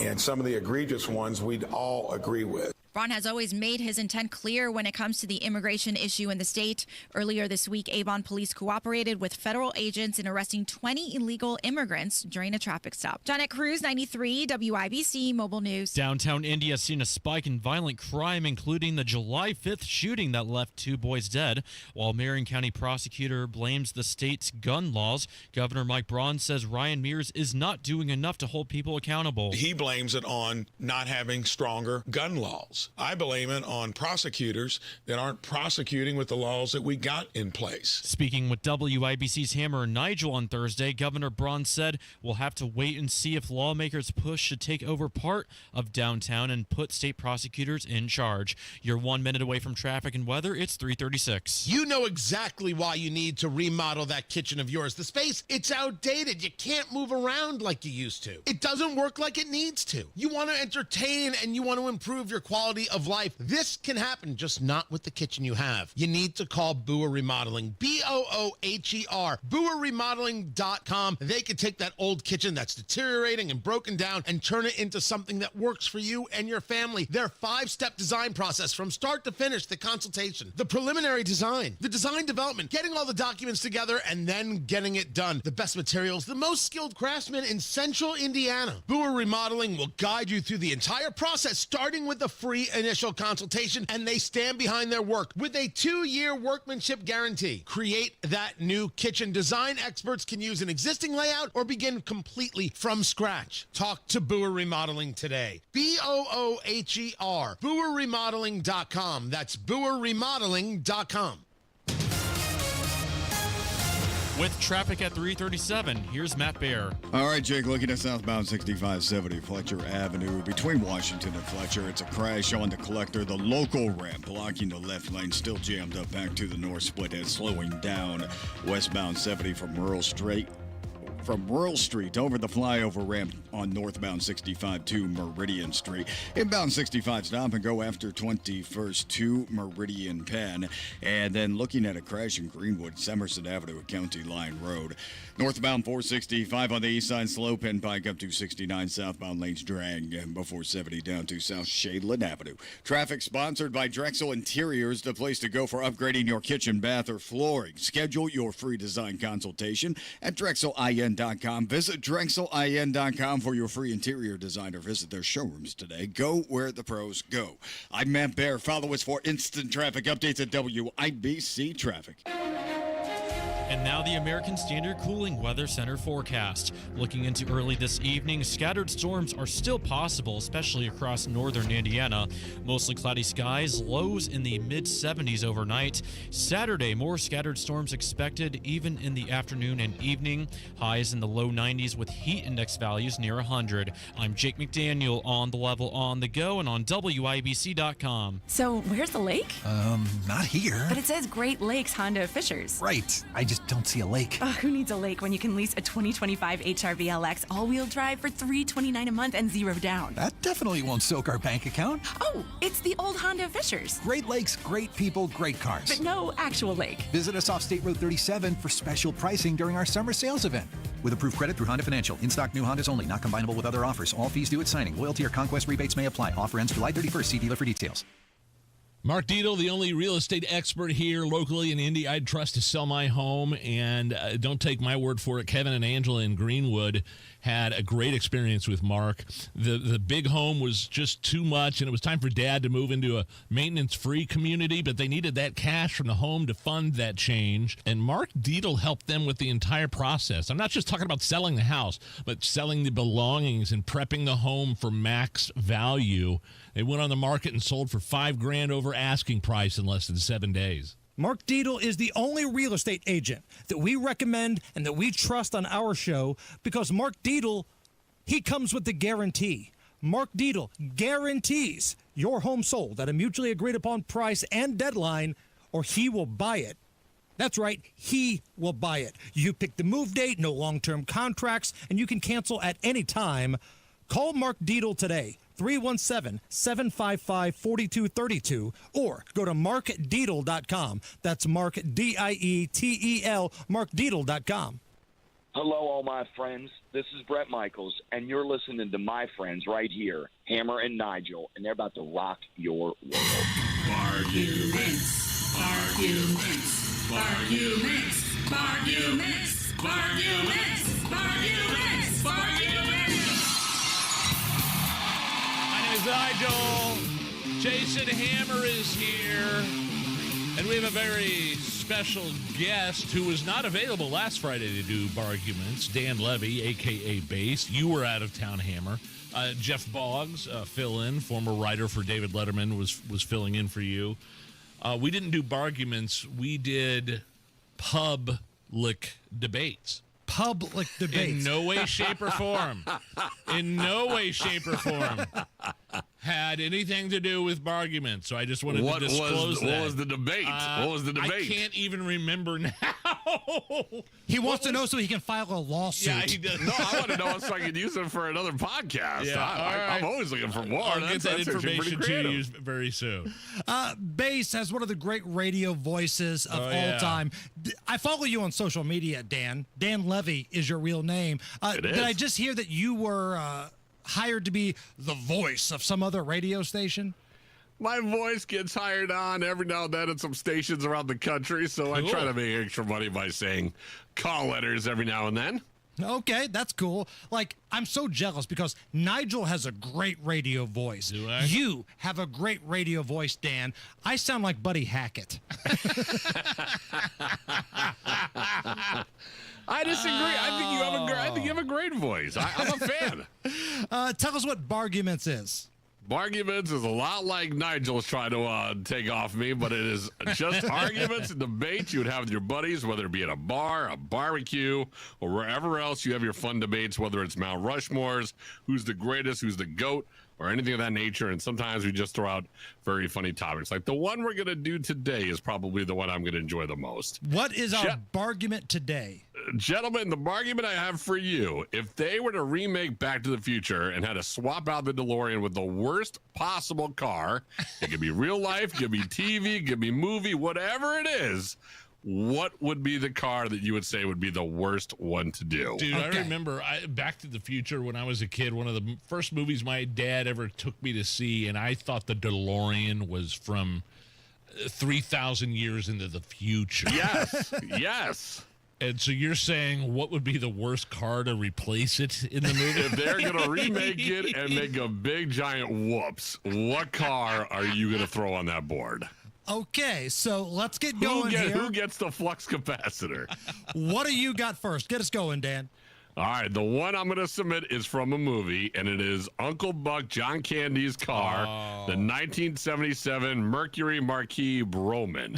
And some of the egregious ones we'd all agree with. Braun has always made his intent clear when it comes to the immigration issue in the state. Earlier this week, Avon police cooperated with federal agents in arresting 20 illegal immigrants during a traffic stop. Johnette Cruz, 93 WIBC Mobile News. Downtown India has seen a spike in violent crime, including the July 5th shooting that left 2 boys dead. While Marion County prosecutor blames the state's gun laws, Governor Mike Braun says Ryan Mears is not doing enough to hold people accountable. He blames it on not having stronger gun laws. I blame it on prosecutors that aren't prosecuting with the laws that we got in place. Speaking with WIBC's Hammer and Nigel on Thursday, Governor Braun said we'll have to wait and see if lawmakers push to take over part of downtown and put state prosecutors in charge. You're 1 minute away from traffic and weather. It's 3:36. You know exactly why you need to remodel that kitchen of yours. The space, it's outdated. You can't move around like you used to. It doesn't work like it needs to. You want to entertain and you want to improve your quality of life. This can happen, just not with the kitchen you have. You need to call Booher Remodeling. BOOHER. BooherRemodeling.com. They can take that old kitchen that's deteriorating and broken down and turn it into something that works for you and your family. Their 5-step design process from start to finish, the consultation, the preliminary design, the design development, getting all the documents together, and then getting it done. The best materials, the most skilled craftsmen in Central Indiana. Booher Remodeling will guide you through the entire process, starting with the free initial consultation, and they stand behind their work with a 2-year workmanship guarantee. Create that new kitchen. Design experts can use an existing layout or begin completely from scratch. Talk to Booher Remodeling today. BOOHER. BooherRemodeling.com. That's BooherRemodeling.com. With traffic at 3:37, here's Matt Baer. All right, Jake, looking at southbound 6570 Fletcher Avenue between Washington and Fletcher. It's a crash on the collector. The local ramp blocking the left lane, still jammed up back to the north split and slowing down westbound 70 from Rural Street over the flyover ramp on northbound 65 to Meridian Street. Inbound 65 stop and go after 21st to Meridian Penn. And then looking at a crash in Greenwood, Semerson Avenue at County Line Road. Northbound 465 on the east side, slow Penn Pike up to 69. Southbound lanes drag before 70 down to South Shadeland Avenue. Traffic sponsored by Drexel Interiors, the place to go for upgrading your kitchen, bath, or flooring. Schedule your free design consultation at DrexelIN.com. Visit DrexelIN.com for your free interior design or visit their showrooms today. Go where the pros go. I'm Matt Baer. Follow us for instant traffic updates at WIBC Traffic. And now the American Standard Cooling Weather Center forecast. Looking into early this evening, scattered storms are still possible, especially across northern Indiana. Mostly cloudy skies, lows in the mid-70s overnight. Saturday, more scattered storms expected even in the afternoon and evening. Highs in the low 90s with heat index values near 100. I'm Jake McDaniel on The Level on the Go and on WIBC.com. So, where's the lake? Not here. But it says Great Lakes Honda Fishers. Right. I just don't see a lake. Who needs a lake when you can lease a 2025 HRV LX all-wheel drive for $329 a month and 0 down? That definitely won't soak our bank account. Oh, it's the old Honda Fishers. Great Lakes, great people, great cars. But no actual lake. Visit us off State Road 37 for special pricing during our summer sales event. With approved credit through Honda Financial. In-stock new Hondas only, not combinable with other offers. All fees due at signing. Loyalty or conquest rebates may apply. Offer ends July 31st. See dealer for details. Mark Dietel, the only real estate expert here locally in Indy I'd trust to sell my home, and don't take my word for it. Kevin and Angela in Greenwood had a great experience with Mark. The big home was just too much, and it was time for Dad to move into a maintenance-free community, but they needed that cash from the home to fund that change, and Mark Dietel helped them with the entire process. I'm not just talking about selling the house, but selling the belongings and prepping the home for max value. They went on the market and sold for $5,000 over asking price in less than 7 days. Mark Dietel is the only real estate agent that we recommend and that we trust on our show because Mark Dietel, he comes with the guarantee. Mark Dietel guarantees your home sold at a mutually agreed upon price and deadline, or he will buy it. That's right, he will buy it. You pick the move date, no long-term contracts, and you can cancel at any time. Call Mark Dietel today, 317-755-4232, or go to markdietel.com. That's Mark, D-I-E-T-E-L, markdietel.com. Hello, all my friends. This is Brett Michaels, and you're listening to my friends right here, Hammer and Nigel, and they're about to rock your world. Barguments, barguments, barguments, barguments, barguments, barguments, barguments. My name is Nigel. Jason Hammer is here. And we have a very special guest who was not available last Friday to do Barguments, Dan Levy, a.k.a. Bass. You were out of town, Hammer. Jeff Boggs, fill-in, former writer for David Letterman, was filling in for you. We didn't do Barguments. We did public debates. Public debates. In no way, shape, or form. In no way, shape, or form had anything to do with Barguments. So I just wanted to disclose that. What was the debate? What was the debate? I can't even remember now. He wants to know so he can file a lawsuit. Yeah, he does. No, I want to know so I can use it for another podcast. Yeah, I'm always looking for more. I'll get that information to you very soon. Bass has one of the great radio voices of all time. I follow you on social media, Dan. Dan Levy is your real name. It is. Did I just hear that you were hired to be the voice of some other radio station? My voice gets hired on every now and then at some stations around the country, so I try to make extra money by saying call letters every now and then. Okay, that's cool. Like, I'm so jealous because Nigel has a great radio voice. Do I? You have a great radio voice, Dan. I sound like Buddy Hackett. I disagree. I think you have a great voice. I'm a fan. Tell us what Barguments is. Barguments is a lot like Nigel's trying to take off me, but it is just arguments and debates you would have with your buddies, whether it be at a bar, a barbecue, or wherever else you have your fun debates, whether it's Mount Rushmore's, who's the greatest, who's the GOAT, or anything of that nature. And sometimes we just throw out very funny topics. Like the one we're going to do today is probably the one I'm going to enjoy the most. What is our Bargument today? Gentlemen, the Bargument I have for you, if they were to remake Back to the Future and had to swap out the DeLorean with the worst possible car, it could be real life, it could be TV, it could be movie, whatever it is, what would be the car that you would say would be the worst one to do? Dude, I remember Back to the Future when I was a kid, one of the first movies my dad ever took me to see, and I thought the DeLorean was from 3,000 years into the future. Yes, yes. And so you're saying what would be the worst car to replace it in the movie? If they're going to remake it and make a big giant whoops, what car are you going to throw on that board? Okay, so let's get going here. Who gets the flux capacitor? What do you got first? Get us going, Dan. All right, the one I'm going to submit is from a movie, and it is Uncle Buck, John Candy's car, the 1977 Mercury Marquis Broman.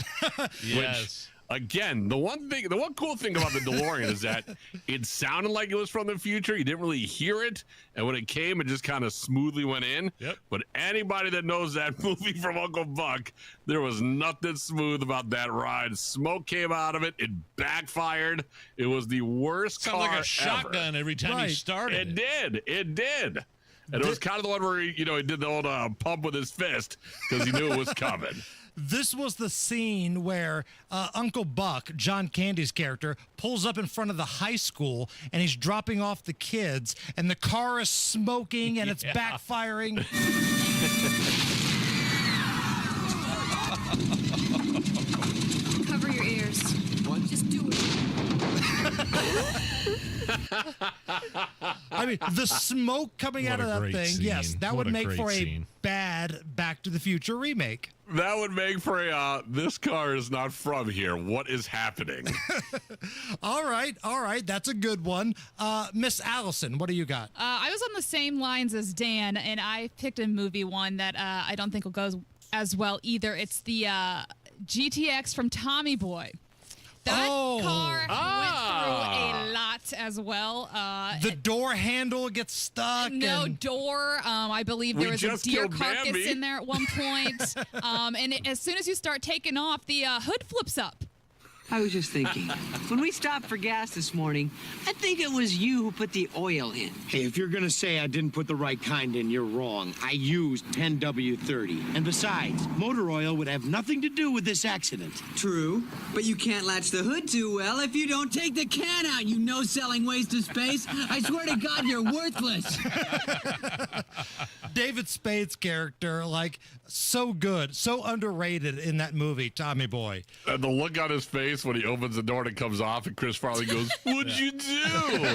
Yes. Again, the one cool thing about the DeLorean is that it sounded like it was from the future. You didn't really hear it, and when it came, it just kind of smoothly went in. Yep. But anybody that knows that movie from Uncle Buck, there was nothing smooth about that ride. Smoke came out of it. It backfired. It was the worst car Sounded like a ever. shotgun every time he started. It did. And it was kind of the one where he did the old pump with his fist because he knew it was coming. This was the scene where Uncle Buck, John Candy's character, pulls up in front of the high school and he's dropping off the kids and the car is smoking and it's backfiring. Cover your ears. What? Just do it. I mean, the smoke coming What out of a that great thing, scene. yes, that What would a make great for a scene. bad Back to the Future remake. That would make for a, this car is not from here. What is happening? All right. That's a good one. Miss Allison, what do you got? I was on the same lines as Dan, and I picked a movie one that I don't think will go as well either. It's the GTX from Tommy Boy. That car went through a lot as well. The door handle gets stuck. No door. I believe there was a deer carcass in there at one point. And as soon as you start taking off, the hood flips up. I was just thinking, when we stopped for gas this morning, I think it was you who put the oil in. Hey, if you're gonna say I didn't put the right kind in, you're wrong. I used 10W30. And besides, motor oil would have nothing to do with this accident. True, but you can't latch the hood too well if you don't take the can out, you no-selling waste of space. I swear to God, you're worthless. David Spade's character, like, so good, so underrated in that movie, Tommy Boy. And the look on his face when he opens the door and it comes off and Chris Farley goes, "What'd you do?"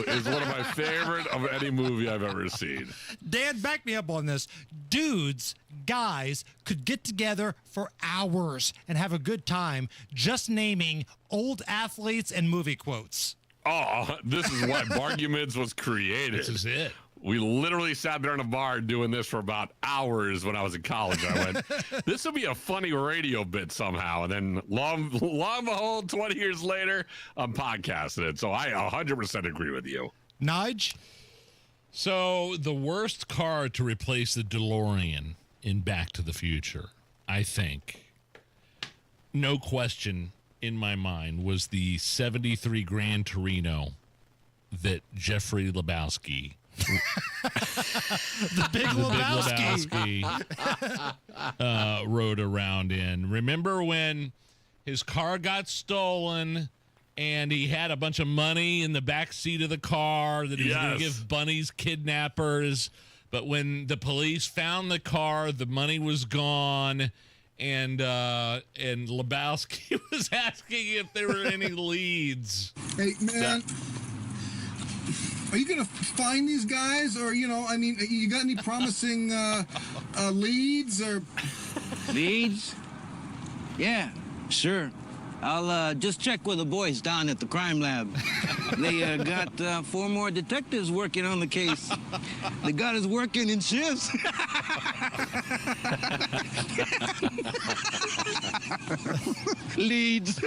is one of my favorite of any movie I've ever seen. Dan, back me up on this. Guys could get together for hours and have a good time just naming old athletes and movie quotes. Oh, this is why Barguments was created. This is it. We literally sat there in a bar doing this for about hours when I was in college. I went, this will be a funny radio bit somehow. And then long behold, 20 years later, I'm podcasting it. So I 100% agree with you. Nige? So the worst car to replace the DeLorean in Back to the Future, I think, no question in my mind, was the 73 Gran Torino that Jeffrey Lebowski the Big Lebowski rode around in. Remember when his car got stolen and he had a bunch of money in the back seat of the car that he was going to give Bunny's kidnappers, but when the police found the car, the money was gone, and Lebowski was asking if there were any leads. Hey, man. Are you going to find these guys? Or, you got any promising leads or... Leads? Yeah, sure. I'll just check with the boys down at the crime lab. They got 4 more detectives working on the case. They got us working in shifts. Leads.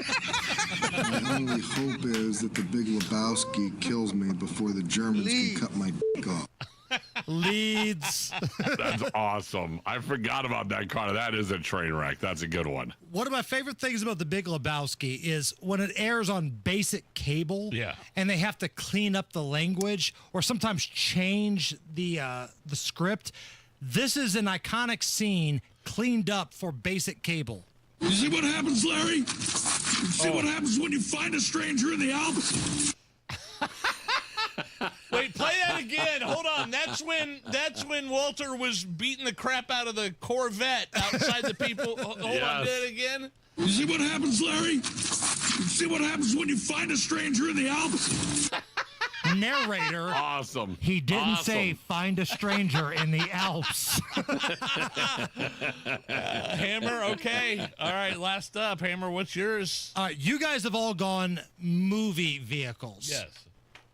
My only hope is that the Big Lebowski kills me before the Germans can cut my dick off. Leads. That's awesome. I forgot about that car. That is a train wreck. That's a good one. One of my favorite things about the Big Lebowski is when it airs on basic cable, and they have to clean up the language or sometimes change the script. This is an iconic scene cleaned up for basic cable. You see what happens, Larry? You see what happens when you find a stranger in the Alps? Wait, play that again. Hold on. That's when Walter was beating the crap out of the Corvette outside the people. Hold on, do it again. You see what happens, Larry? You see what happens when you find a stranger in the Alps? Narrator. Awesome. He didn't say find a stranger in the Alps. Hammer, okay. All right, last up. Hammer, what's yours? You guys have all gone movie vehicles. Yes.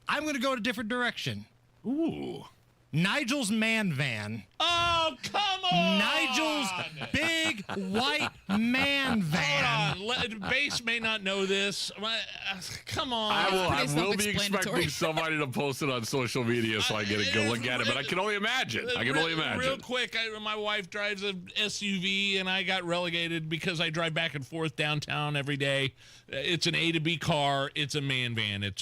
I'm going to go a different direction. Ooh. Nigel's man van. Oh, come on! Nigel's big white man van. Hold on. Base may not know this. Come on. I will be expecting somebody to post it on social media so I get a good look at it, but I can only imagine. Real quick, my wife drives a SUV, and I got relegated because I drive back and forth downtown every day. It's an A to B car. It's a man van.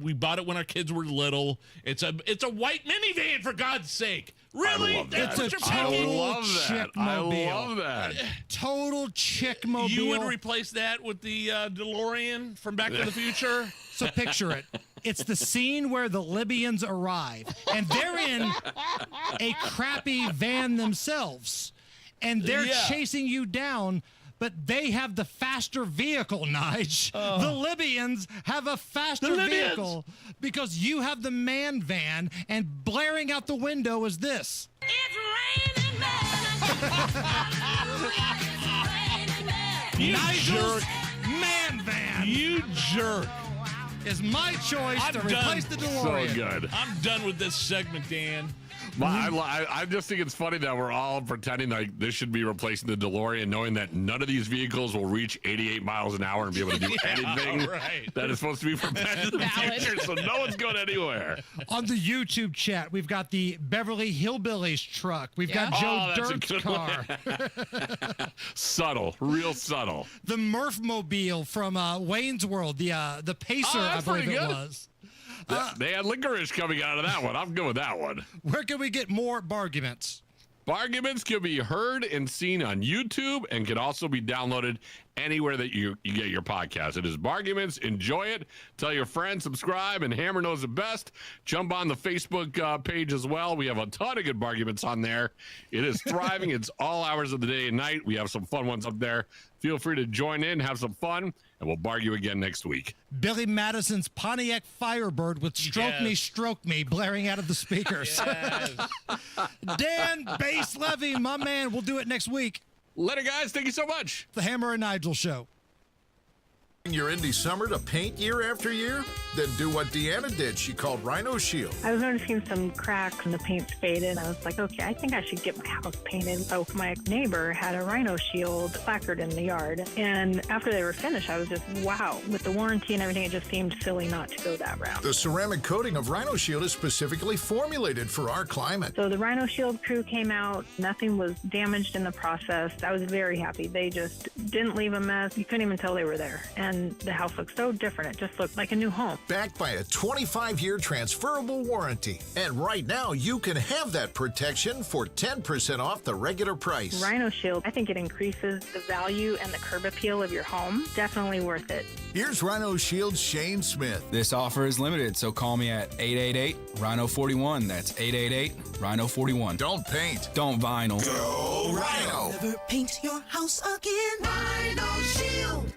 We bought it when our kids were little. It's a white minivan, for God's sake. Really? It's a total chick mobile. I love that. Total chick mobile. You would replace that with the DeLorean from Back to the Future? So picture it. It's the scene where the Libyans arrive, and they're in a crappy van themselves, and they're chasing you down. but they have the faster vehicle, Nige. The Libyans have a faster vehicle because you have the man van, and blaring out the window is this. Nigel's man van. You jerk. Is my choice to replace the DeLorean. So good. I'm done with this segment, Dan. I just think it's funny that we're all pretending like this should be replacing the DeLorean, knowing that none of these vehicles will reach 88 miles an hour and be able to do anything that is supposed to be for Back to the Future, so no one's going anywhere. On the YouTube chat, we've got the Beverly Hillbillies truck. We've got Joe Dirt's car. Subtle, real subtle. The Murph-mobile from Wayne's World, the Pacer, I believe it was. They had licorice coming out of that one. I'm good with that one. Where can we get more Barguments? Barguments can be heard and seen on YouTube and can also be downloaded anywhere that you get your podcast. It is Barguments. Enjoy it. Tell your friends, subscribe, and Hammer knows it best. Jump on the Facebook page as well. We have a ton of good Barguments on there. It is thriving. It's all hours of the day and night. We have some fun ones up there. Feel free to join in, have some fun, and we'll bargue again next week. Billy Madison's Pontiac Firebird with Stroke Me, blaring out of the speakers. Dan Bass Levy, my man. We'll do it next week. Later, guys. Thank you so much. The Hammer and Nigel Show. Your indie summer to paint year after year? Then do what Deanna did. She called Rhino Shield. I was noticing some cracks and the paint's faded. I was like, okay, I think I should get my house painted. So my neighbor had a Rhino Shield placard in the yard. And after they were finished, I was just, wow. With the warranty and everything, it just seemed silly not to go that route. The ceramic coating of Rhino Shield is specifically formulated for our climate. So the Rhino Shield crew came out. Nothing was damaged in the process. I was very happy. They just didn't leave a mess. You couldn't even tell they were there. And the house looked so different. It just looked like a new home. Backed by a 25-year transferable warranty. And right now, you can have that protection for 10% off the regular price. Rhino Shield, I think it increases the value and the curb appeal of your home. Definitely worth it. Here's Rhino Shield's Shane Smith. This offer is limited, so call me at 888-RHINO-41. That's 888-RHINO-41. Don't paint. Don't vinyl. Go Rhino. Never paint your house again. Rhino Shield.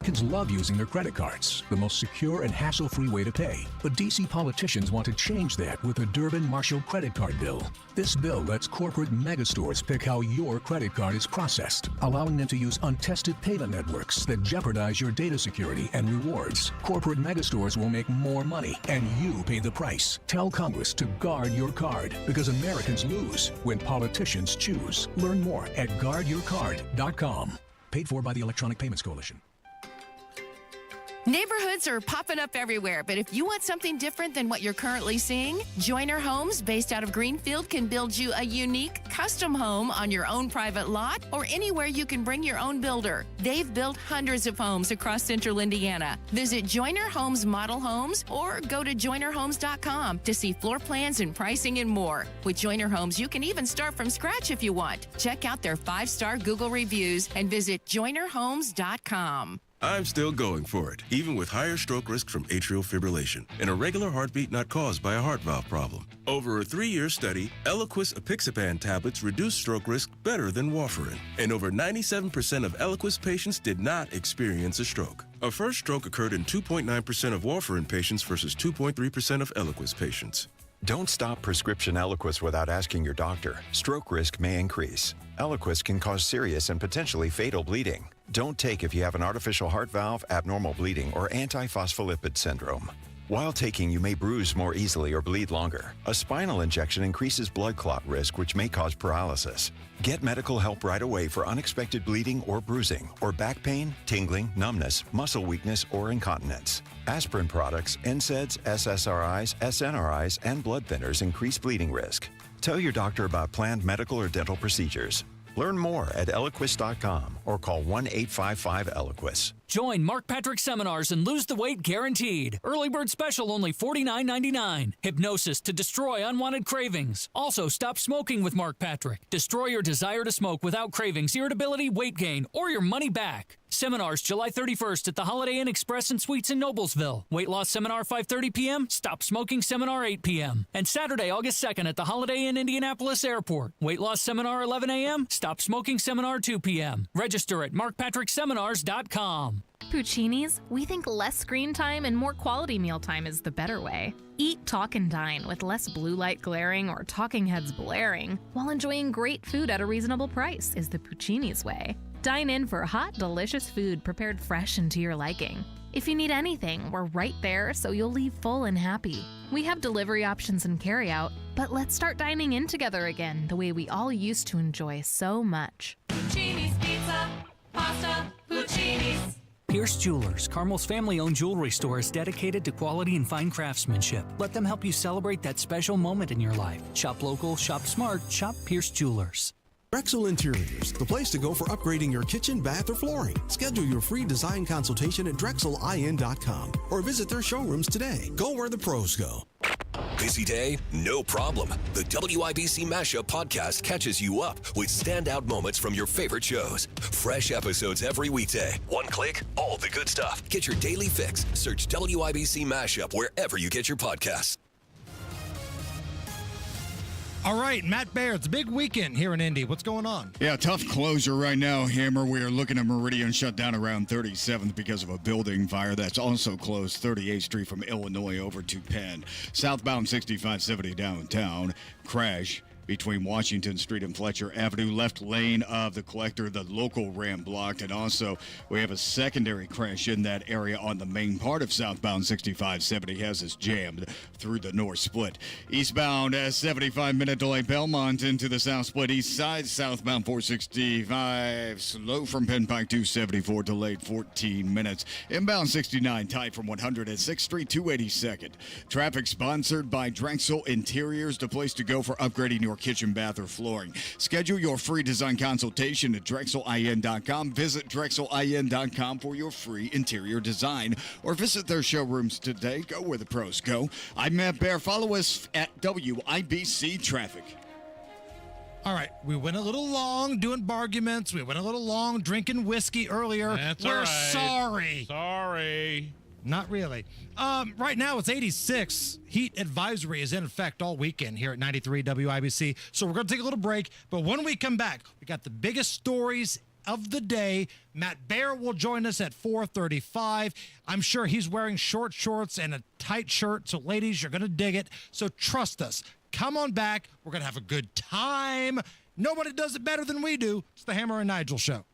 Kids love using their credit cards, the most secure and hassle-free way to pay. But D.C. politicians want to change that with the Durbin-Marshall credit card bill. This bill lets corporate megastores pick how your credit card is processed, allowing them to use untested payment networks that jeopardize your data security and rewards. Corporate megastores will make more money, and you pay the price. Tell Congress to guard your card, because Americans lose when politicians choose. Learn more at guardyourcard.com. Paid for by the Electronic Payments Coalition. Neighborhoods are popping up everywhere, but if you want something different than what you're currently seeing, Joyner Homes, based out of Greenfield, can build you a unique, custom home on your own private lot or anywhere you can bring your own builder. They've built hundreds of homes across central Indiana. Visit Joyner Homes Model Homes or go to joynerhomes.com to see floor plans and pricing and more. With Joyner Homes, you can even start from scratch if you want. Check out their 5-star Google reviews and visit joynerhomes.com. I'm still going for it, even with higher stroke risk from atrial fibrillation and a regular heartbeat not caused by a heart valve problem. Over a 3-year study, Eliquis apixaban tablets reduced stroke risk better than warfarin, and over 97% of Eliquis patients did not experience a stroke. A first stroke occurred in 2.9% of warfarin patients versus 2.3% of Eliquis patients. Don't stop prescription Eliquis without asking your doctor. Stroke risk may increase. Eliquis can cause serious and potentially fatal bleeding. Don't take if you have an artificial heart valve, abnormal bleeding, or antiphospholipid syndrome. While taking, you may bruise more easily or bleed longer. A spinal injection increases blood clot risk, which may cause paralysis. Get medical help right away for unexpected bleeding or bruising, or back pain, tingling, numbness, muscle weakness, or incontinence. Aspirin products, NSAIDs, SSRIs, SNRIs, and blood thinners increase bleeding risk. Tell your doctor about planned medical or dental procedures. Learn more at Eliquis.com or call 1-855-ELIQUIS. Join Mark Patrick seminars and lose the weight guaranteed. Early bird special only $49.99. Hypnosis to destroy unwanted cravings. Also, stop smoking with Mark Patrick. Destroy your desire to smoke without cravings, irritability, weight gain, or your money back. Seminars July 31st at the Holiday Inn Express and Suites in Noblesville. Weight loss seminar 5:30 p.m. Stop smoking seminar 8 p.m. And Saturday, August 2nd at the Holiday Inn Indianapolis Airport. Weight loss seminar 11 a.m. Stop smoking seminar 2 p.m. Register at markpatrickseminars.com. Puccini's, we think less screen time and more quality mealtime is the better way. Eat, talk, and dine with less blue light glaring or talking heads blaring while enjoying great food at a reasonable price is the Puccini's way. Dine in for hot, delicious food prepared fresh and to your liking. If you need anything, we're right there so you'll leave full and happy. We have delivery options and carryout, but let's start dining in together again the way we all used to enjoy so much. Puccini's Pizza, Pasta, Puccini's. Pierce Jewelers, Carmel's family-owned jewelry store, is dedicated to quality and fine craftsmanship. Let them help you celebrate that special moment in your life. Shop local, shop smart, shop Pierce Jewelers. Drexel Interiors, the place to go for upgrading your kitchen, bath, or flooring. Schedule your free design consultation at drexelin.com or visit their showrooms today. Go where the pros go. Busy day? No problem. The WIBC Mashup podcast catches you up with standout moments from your favorite shows. Fresh episodes every weekday. One click, all the good stuff. Get your daily fix. Search WIBC Mashup wherever you get your podcasts. All right, Matt Baer, it's a big weekend here in Indy. What's going on? Yeah, tough closure right now, Hammer. We are looking at Meridian shut down around 37th because of a building fire. That's also closed 38th Street from Illinois over to Penn. Southbound 6570 downtown. Crash between Washington Street and Fletcher Avenue. Left lane of the collector, the local ramp blocked. And also, we have a secondary crash in that area on the main part of southbound 6570 has us jammed through the north split. Eastbound 75-minute delay Belmont into the south split east side. Southbound 465 slow from Penn Pike 274 delayed 14 minutes. Inbound 69 tight from 106th Street 282nd. Traffic sponsored by Drexel Interiors, the place to go for upgrading your kitchen, bath, or flooring. Schedule your free design consultation at drexelin.com. Visit drexelin.com for your free interior design or visit their showrooms today. Go where the pros go. I'm Matt Baer. Follow us at WIBC Traffic. All right, we went a little long doing Barguments. We went a little long drinking whiskey earlier. That's We're all right. sorry. Sorry. Not really. Right now it's 86. Heat advisory is in effect all weekend here at 93 WIBC. So we're going to take a little break. But when we come back, we got the biggest stories of the day. Matt Baer will join us at 4:35. I'm sure he's wearing short shorts and a tight shirt. So ladies, you're going to dig it. So trust us. Come on back. We're going to have a good time. Nobody does it better than we do. It's the Hammer and Nigel Show.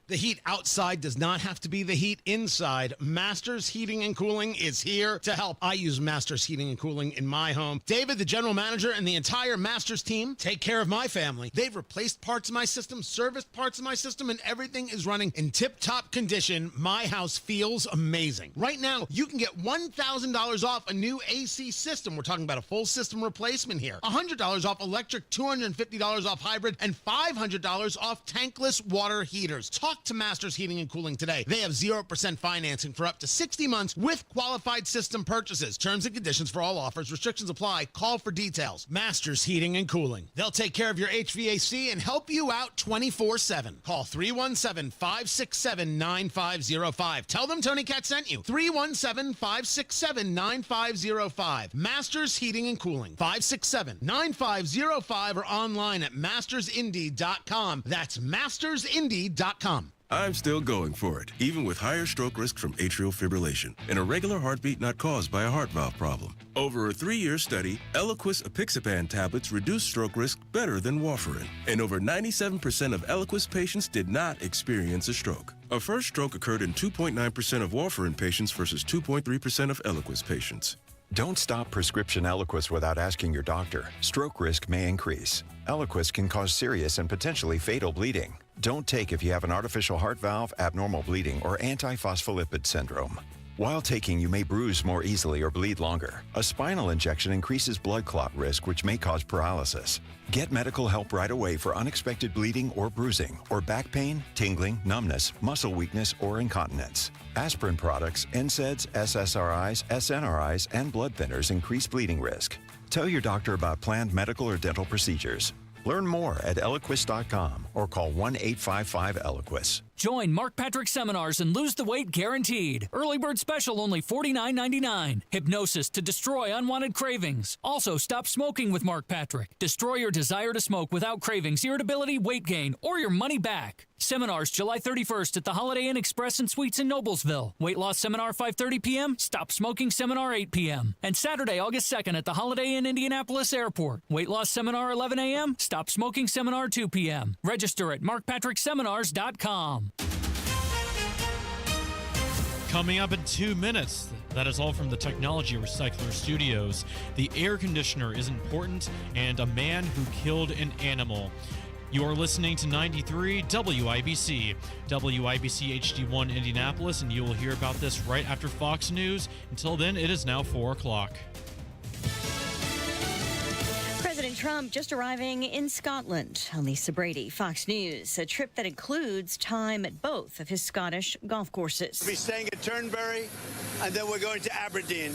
The heat outside does not have to be the heat inside. Masters Heating and Cooling is here to help. I use Masters Heating and Cooling in my home. David, the general manager, and the entire Masters team take care of my family. They've replaced parts of my system, serviced parts of my system, and everything is running in tip-top condition. My house feels amazing. Right now, you can get $1,000 off a new AC system. We're talking about a full system replacement here. $100 off electric, $250 off hybrid, and $500 off tankless water heaters. Talk to Masters Heating and Cooling today. They have 0% financing for up to 60 months with qualified system purchases. Terms and conditions for all offers. Restrictions apply. Call for details. Masters Heating and Cooling. They'll take care of your HVAC and help you out 24/7. Call 317-567-9505. Tell them Tony Cat sent you. 317-567-9505. Masters Heating and Cooling. 567-9505 or online at mastersindy.com. That's mastersindy.com. I'm still going for it, even with higher stroke risk from atrial fibrillation, an irregular heartbeat not caused by a heart valve problem. Over a 3-year study, Eliquis apixaban tablets reduced stroke risk better than warfarin, and over 97% of Eliquis patients did not experience a stroke. A first stroke occurred in 2.9% of warfarin patients versus 2.3% of Eliquis patients. Don't stop prescription Eliquis without asking your doctor. Stroke risk may increase. Eliquis can cause serious and potentially fatal bleeding. Don't take if you have an artificial heart valve, abnormal bleeding, or antiphospholipid syndrome. While taking, you may bruise more easily or bleed longer. A spinal injection increases blood clot risk, which may cause paralysis. Get medical help right away for unexpected bleeding or bruising, or back pain, tingling, numbness, muscle weakness, or incontinence. Aspirin products, NSAIDs, SSRIs, SNRIs, and blood thinners increase bleeding risk. Tell your doctor about planned medical or dental procedures. Learn more at Eliquis.com or call 1-855-ELIQUIS. Join Mark Patrick Seminars and lose the weight guaranteed. Early bird special only $49.99. Hypnosis to destroy unwanted cravings. Also, stop smoking with Mark Patrick. Destroy your desire to smoke without cravings, irritability, weight gain, or your money back. Seminars July 31st at the Holiday Inn Express and Suites in Noblesville. Weight loss seminar 5:30 p.m. Stop smoking seminar 8 p.m. And Saturday, August 2nd at the Holiday Inn Indianapolis Airport. Weight loss seminar 11 a.m. Stop smoking seminar 2 p.m. Register at markpatrickseminars.com. Coming up in 2 minutes. That is all from the Technology Recycler Studios. The air conditioner is important, and a man who killed an animal. You are listening to 93 WIBC, WIBC HD1 Indianapolis, and you will hear about this right after Fox News. Until then, it is now 4 o'clock. President Trump just arriving in Scotland. Lisa Brady, Fox News. A trip that includes time at both of his Scottish golf courses. We'll be staying at Turnberry, and then we're going to Aberdeen,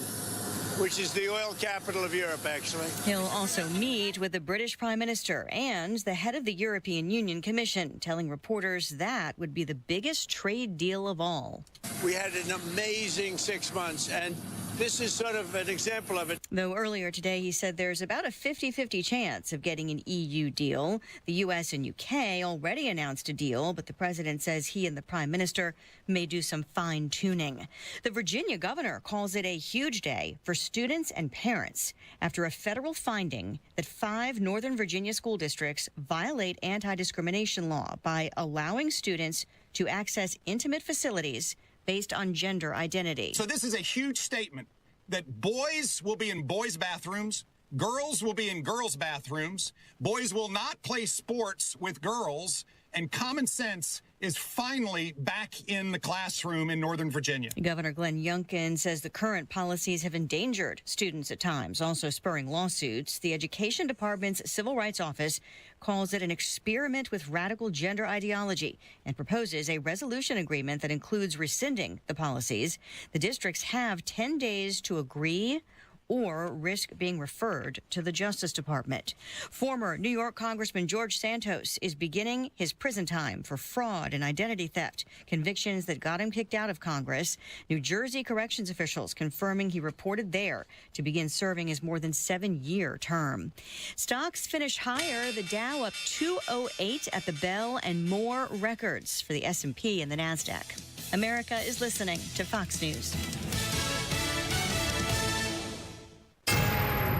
which is the oil capital of Europe, actually. He'll also meet with the British Prime Minister and the head of the European Union Commission, telling reporters that would be the biggest trade deal of all. We had an amazing 6 months, and this is sort of an example of it. Though earlier today he said there's about a 50-50 chance of getting an EU deal. The U.S. and U.K. already announced a deal, but the president says he and the prime minister may do some fine-tuning. The Virginia governor calls it a huge day for students and parents after a federal finding that 5 Northern Virginia school districts violate anti-discrimination law by allowing students to access intimate facilities based on gender identity. So this is a huge statement that boys will be in boys' bathrooms, girls will be in girls' bathrooms, boys will not play sports with girls, and common sense is finally back in the classroom in Northern Virginia. Governor Glenn Youngkin says the current policies have endangered students at times, also spurring lawsuits. The Education Department's Civil Rights Office calls it an experiment with radical gender ideology and proposes a resolution agreement that includes rescinding the policies. The districts have 10 days to agree or risk being referred to the Justice Department. Former New York Congressman George Santos is beginning his prison time for fraud and identity theft, convictions that got him kicked out of Congress. New Jersey corrections officials confirming he reported there to begin serving his more than 7-year term. Stocks finish higher, the Dow up 208 at the bell, and more records for the S&P and the NASDAQ. America is listening to Fox News.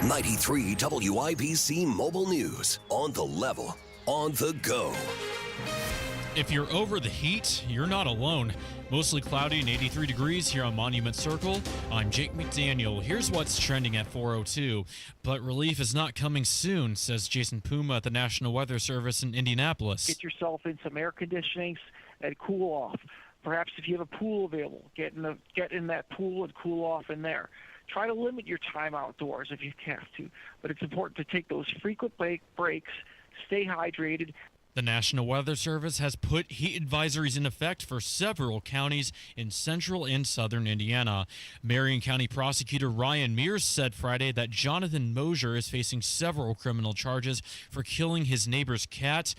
93 WIBC Mobile News. On the level, on the go. If you're over the heat, you're not alone. Mostly cloudy and 83 degrees here on Monument Circle. I'm Jake McDaniel. Here's what's trending at 4:02. But relief is not coming soon, says Jason Puma at the National Weather Service in Indianapolis. Get yourself in some air conditioning and cool off. Perhaps if you have a pool available, get in that pool and cool off in there. Try to limit your time outdoors if you have to, but it's important to take those frequent breaks, stay hydrated. The National Weather Service has put heat advisories in effect for several counties in central and southern Indiana. Marion County Prosecutor Ryan Mears said Friday that Jonathan Mosier is facing several criminal charges for killing his neighbor's cat.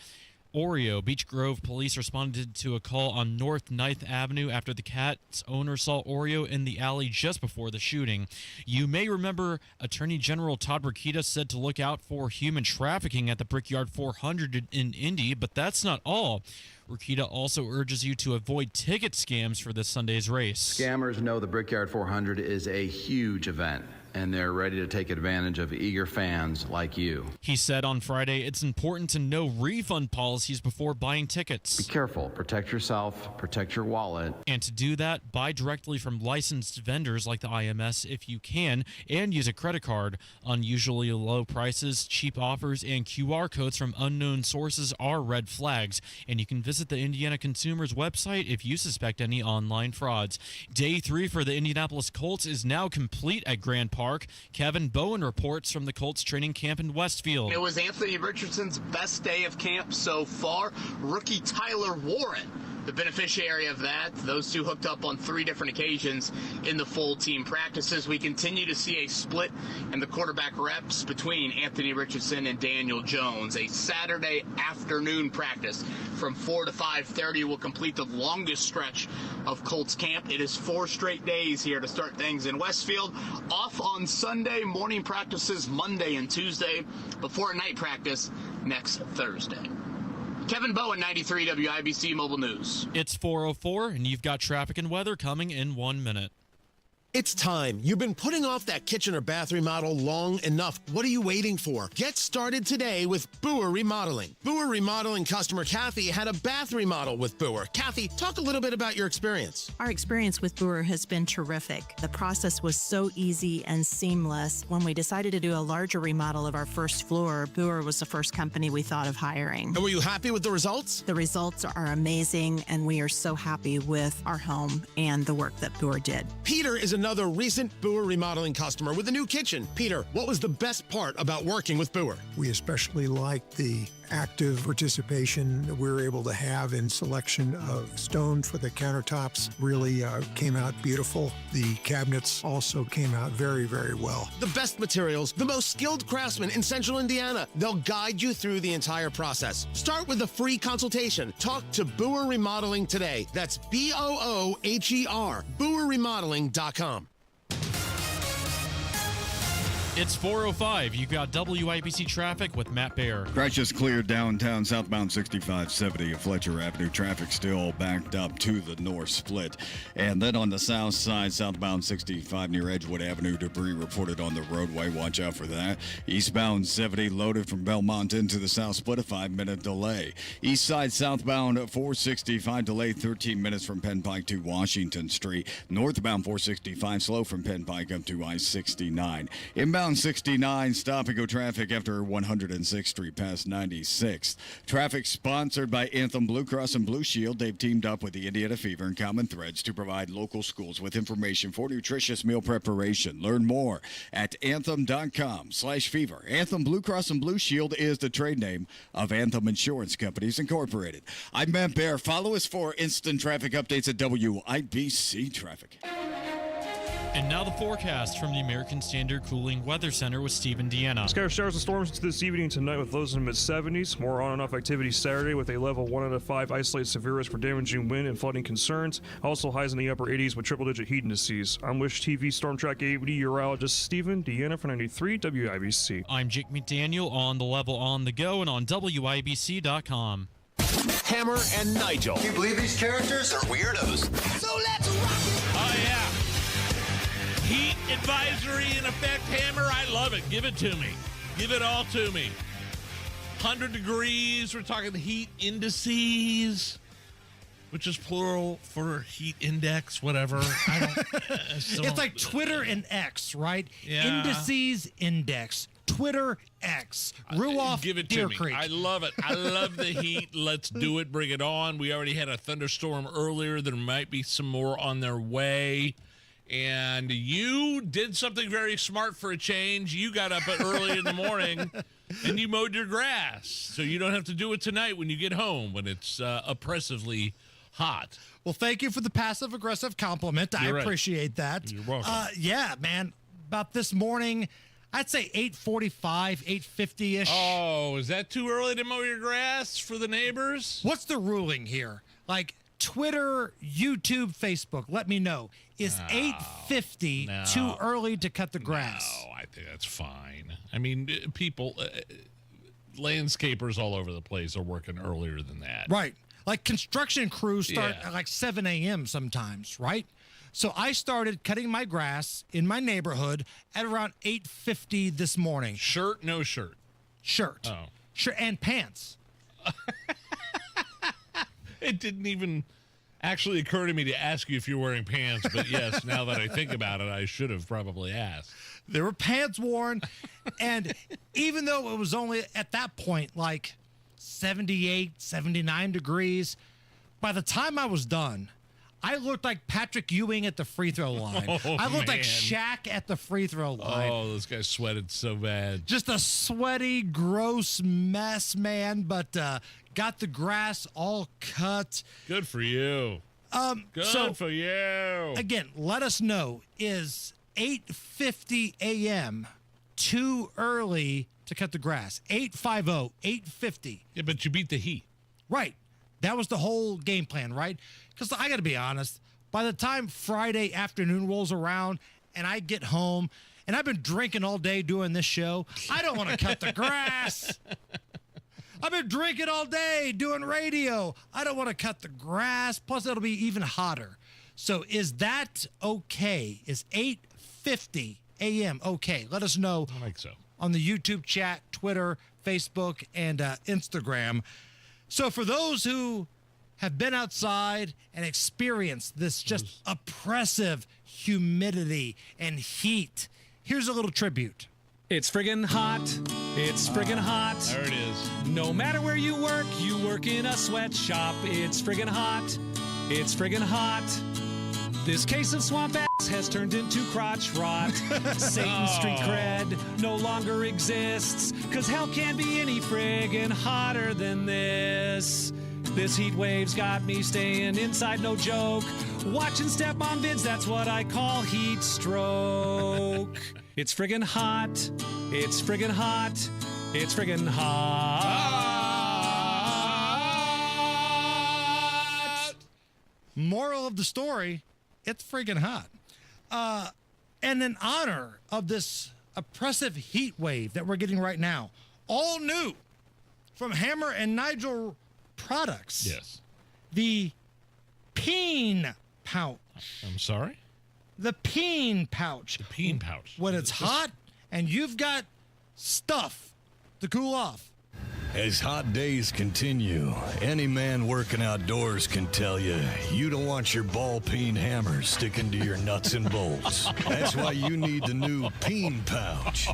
Oreo. Beech Grove police responded to a call on North 9th Avenue after the cat's owner saw Oreo in the alley just before the shooting. You may remember Attorney General Todd Rokita said to look out for human trafficking at the Brickyard 400 in Indy, but that's not all. Rokita also urges you to avoid ticket scams for this Sunday's race. Scammers know the Brickyard 400 is a huge event, and they're ready to take advantage of eager fans like you. He said on Friday it's important to know refund policies before buying tickets. Be careful. Protect yourself. Protect your wallet. And to do that, buy directly from licensed vendors like the IMS if you can, and use a credit card. Unusually low prices, cheap offers, and QR codes from unknown sources are red flags, and you can visit the Indiana Consumers website if you suspect any online frauds. Day 3 for the Indianapolis Colts is now complete at Grand Park. Kevin Bowen reports from the Colts training camp in Westfield. It was Anthony Richardson's best day of camp so far. Rookie Tyler Warren the beneficiary of that. Those two hooked up on 3 different occasions in the full team practices. We continue to see a split in the quarterback reps between Anthony Richardson and Daniel Jones. A Saturday afternoon practice from 4 to 5:30 will complete the longest stretch of Colts camp. It is 4 straight days here to start things in Westfield. Off on Sunday, morning practices Monday and Tuesday, before a night practice next Thursday. Kevin Bowen, 93 WIBC Mobile News. It's 4:04, and you've got traffic and weather coming in 1 minute. It's time. You've been putting off that kitchen or bath remodel long enough. What are you waiting for? Get started today with Boer Remodeling. Boer Remodeling customer Kathy had a bath remodel with Boer. Kathy, talk a little bit about your experience. Our experience with Boer has been terrific. The process was so easy and seamless. When we decided to do a larger remodel of our first floor, Boer was the first company we thought of hiring. And were you happy with the results? The results are amazing, and we are so happy with our home and the work that Boer did. Peter is another recent Boer Remodeling customer with a new kitchen. Peter, what was the best part about working with Boer? We especially liked the active participation that we were able to have in selection of stone for the countertops. Really came out beautiful. The cabinets also came out very, very well. The best materials, the most skilled craftsmen in Central Indiana. They'll guide you through the entire process. Start with a free consultation. Talk to Boer Remodeling today. That's BOOHER, BoerRemodeling.com. It's 4:05. You got WIBC traffic with Matt Baer. Crash is cleared downtown, southbound 6570 of Fletcher Avenue. Traffic still backed up to the north split. And then on the south side, southbound 65 near Edgewood Avenue, debris reported on the roadway. Watch out for that. Eastbound 70 loaded from Belmont into the south split, a 5-minute delay. East side southbound 465 delay 13 minutes from Penn Pike to Washington Street. Northbound 465 slow from Penn Pike up to I-69. Inbound 69 stop-and-go traffic after 106th Street past 96th. Traffic sponsored by Anthem Blue Cross and Blue Shield. They've teamed up with the Indiana Fever and Common Threads to provide local schools with information for nutritious meal preparation. Learn more at anthem.com/fever. Anthem Blue Cross and Blue Shield is the trade name of Anthem Insurance Companies Incorporated. I'm Matt Baer. Follow us for instant traffic updates at WIBC Traffic. And now the forecast from the American Standard Cooling Weather Center with Stephen Deanna. Scattered showers and storms into this evening tonight with lows in the mid-70s. More on and off activity Saturday with a level 1 out of 5 isolated severe risk for damaging wind and flooding concerns. Also highs in the upper 80s with triple-digit heat indices. I'm Wish TV Storm Track 8 meteorologist Stephen Deanna for 93 WIBC. I'm Jake McDaniel on the level on the go and on WIBC.com. Hammer and Nigel. Can you believe these characters are weirdos? So let's rock it! Oh, yeah. Heat advisory in effect, Hammer. I love it. Give it to me. Give it all to me. 100 degrees. We're talking heat indices, which is plural for heat index, whatever. It's like Twitter and X, right? Yeah. Indices index. Twitter X. Ruoff, Give it Deer to me. Creek. I love it. I love the heat. Let's do it. Bring it on. We already had a thunderstorm earlier. There might be some more on their way. And you did something very smart for a change. You got up early in the morning and you mowed your grass. So you don't have to do it tonight when you get home when it's oppressively hot. Well, thank you for the passive-aggressive compliment. You're right. I appreciate that. You're welcome. Yeah, man. About this morning, I'd say 8:45, 8:50-ish. Oh, is that too early to mow your grass for the neighbors? What's the ruling here? Like Twitter, YouTube, Facebook, let me know. Is 8:50 too early to cut the grass? No, I think that's fine. I mean, people, landscapers all over the place are working earlier than that. Right. Like construction crews start at like 7 a.m. sometimes, right? So I started cutting my grass in my neighborhood at around 8:50 this morning. Shirt, no shirt? Shirt. Oh. Shirt and pants. It didn't even actually occur to me to ask you if you're wearing pants, but yes, now that I think about it, I should have probably asked. There were pants worn, and even though it was only at that point like 78, 79 degrees, by the time I was done, I looked like Patrick Ewing at the free throw line. I looked like Shaq at the free throw line. Oh, this guy sweated so bad. Just a sweaty, gross mess, man, but got the grass all cut. Good for you. Good for you. Again, let us know, is 8:50 a.m. too early to cut the grass? 8:50. Yeah, but you beat the heat. Right. That was the whole game plan, right? Because I got to be honest, by the time Friday afternoon rolls around and I get home and I've been drinking all day doing this show, I don't want to cut the grass. I've been drinking all day doing radio. I don't want to cut the grass. Plus, it'll be even hotter. So is that okay? Is 8:50 a.m. okay? Let us know. I think so. On the YouTube chat, Twitter, Facebook, and Instagram. So for those who have been outside and experienced this just oppressive humidity and heat, here's a little tribute. It's friggin' hot. It's friggin' hot. There it is. No matter where you work in a sweatshop. It's friggin' hot. It's friggin' hot. This case of swamp ass has turned into crotch rot. Satan's street cred no longer exists, 'cause hell can't be any friggin' hotter than this. This heat wave's got me staying inside, no joke. Watching step-on vids, that's what I call heat stroke. It's friggin' hot. It's friggin' hot. It's friggin' hot. Moral of the story, it's friggin' hot. And in honor of this oppressive heat wave that we're getting right now, all new from Hammer and Nigel products. Yes. The peen pouch. I'm sorry? The peen pouch. The peen pouch. When it's hot and you've got stuff to cool off. As hot days continue, any man working outdoors can tell you, you don't want your ball peen hammer sticking to your nuts and bolts. That's why you need the new peen pouch.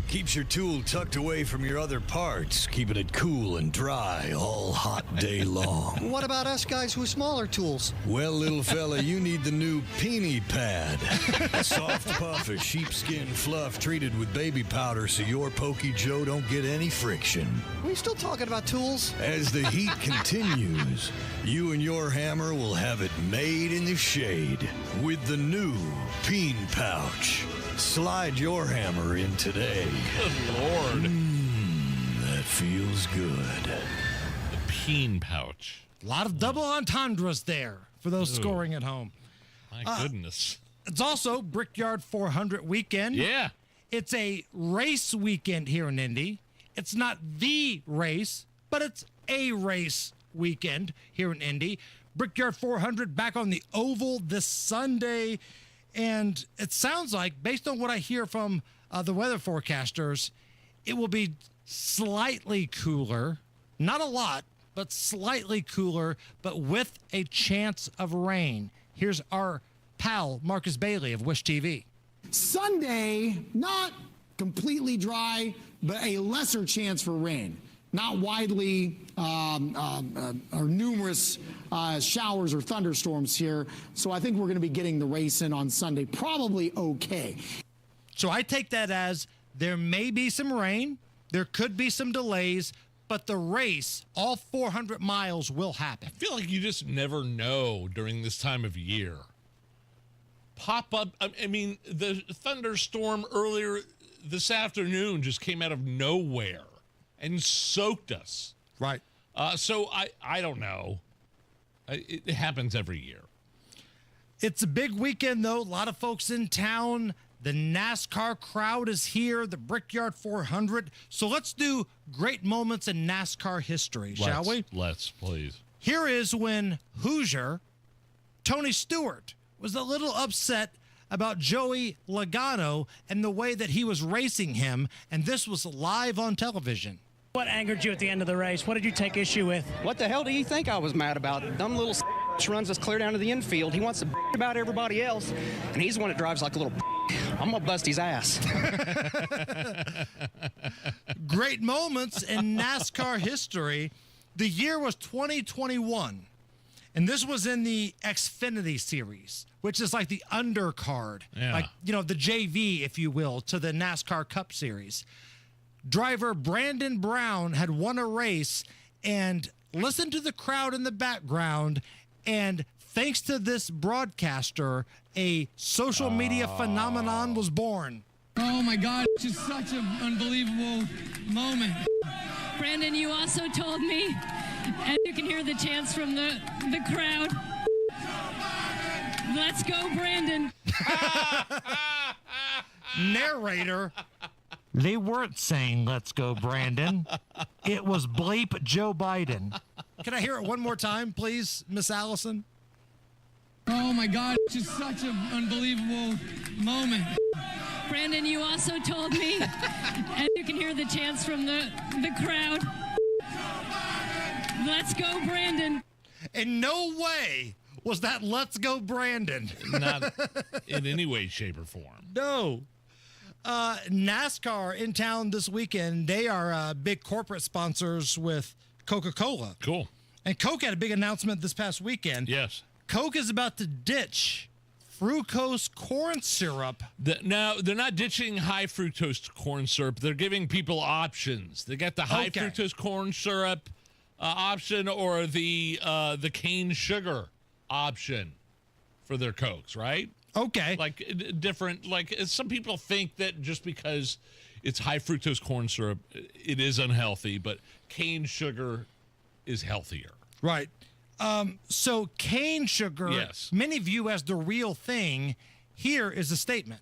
Keeps your tool tucked away from your other parts, keeping it cool and dry all hot day long. What about us guys with smaller tools? Well, little fella, you need the new Peenie Pad. A soft puff of sheepskin fluff treated with baby powder so your Pokey Joe don't get any friction. Are we still talking about tools? As the heat continues, you and your hammer will have it made in the shade with the new Peen Pouch. Slide your hammer in today. Good Lord. That feels good. The peen pouch. A lot of double entendres there for those scoring at home. My goodness. It's also Brickyard 400 weekend. Yeah. It's a race weekend here in Indy. It's not the race, but it's a race weekend here in Indy. Brickyard 400 back on the Oval this Sunday. And it sounds like, based on what I hear from the weather forecasters, it will be slightly cooler. Not a lot, but slightly cooler, but with a chance of rain. Here's our pal, Marcus Bailey of Wish TV. Sunday, not completely dry, but a lesser chance for rain. Not widely or numerous showers or thunderstorms here. So I think we're going to be getting the race in on Sunday. Probably okay. So I take that as there may be some rain, there could be some delays, but the race, all 400 miles, will happen. I feel like you just never know during this time of year. Pop up. I mean, the thunderstorm earlier this afternoon just came out of nowhere and soaked us. Right. So I don't know. It happens every year. It's a big weekend, though. A lot of folks in town. The NASCAR crowd is here, the Brickyard 400. So let's do great moments in NASCAR history, shall we? Let's, please. Here is when Hoosier Tony Stewart was a little upset about Joey Logano and the way that he was racing him, and this was live on television. What angered you at the end of the race? What did you take issue with? What the hell do you think I was mad about? Dumb little runs us clear down to the infield. He wants to about everybody else, and he's the one that drives like a little I'm going to bust his ass. Great moments in NASCAR history. The year was 2021, And this was in the Xfinity series, which is like the undercard, like, the JV, if you will, to the NASCAR Cup Series. Driver Brandon Brown had won a race, and listen to the crowd in the background, and thanks to this broadcaster, a social media phenomenon was born. Oh my God, it's just such an unbelievable moment. Brandon, you also told me, and you can hear the chants from the crowd. Let's go, Brandon. Narrator. They weren't saying, let's go, Brandon. It was bleep Joe Biden. Can I hear it one more time, please, Miss Allison? Oh my God, it's just such an unbelievable moment. Brandon, you also told me, and you can hear the chants from the crowd. Let's go, Brandon. In no way was that let's go, Brandon. Not in any way, shape, or form. No. NASCAR in town this weekend. They are big corporate sponsors with Coca-Cola. Cool. And Coke had a big announcement this past weekend. Yes. Coke is about to ditch fructose corn syrup. No, they're not ditching high fructose corn syrup. They're giving people options. They got the high fructose corn syrup option or the cane sugar option for their Cokes, right? Okay. Like different, like some people think that just because it's high fructose corn syrup, it is unhealthy, but cane sugar is healthier. Right. So cane sugar, yes, many view as the real thing. Here is the statement.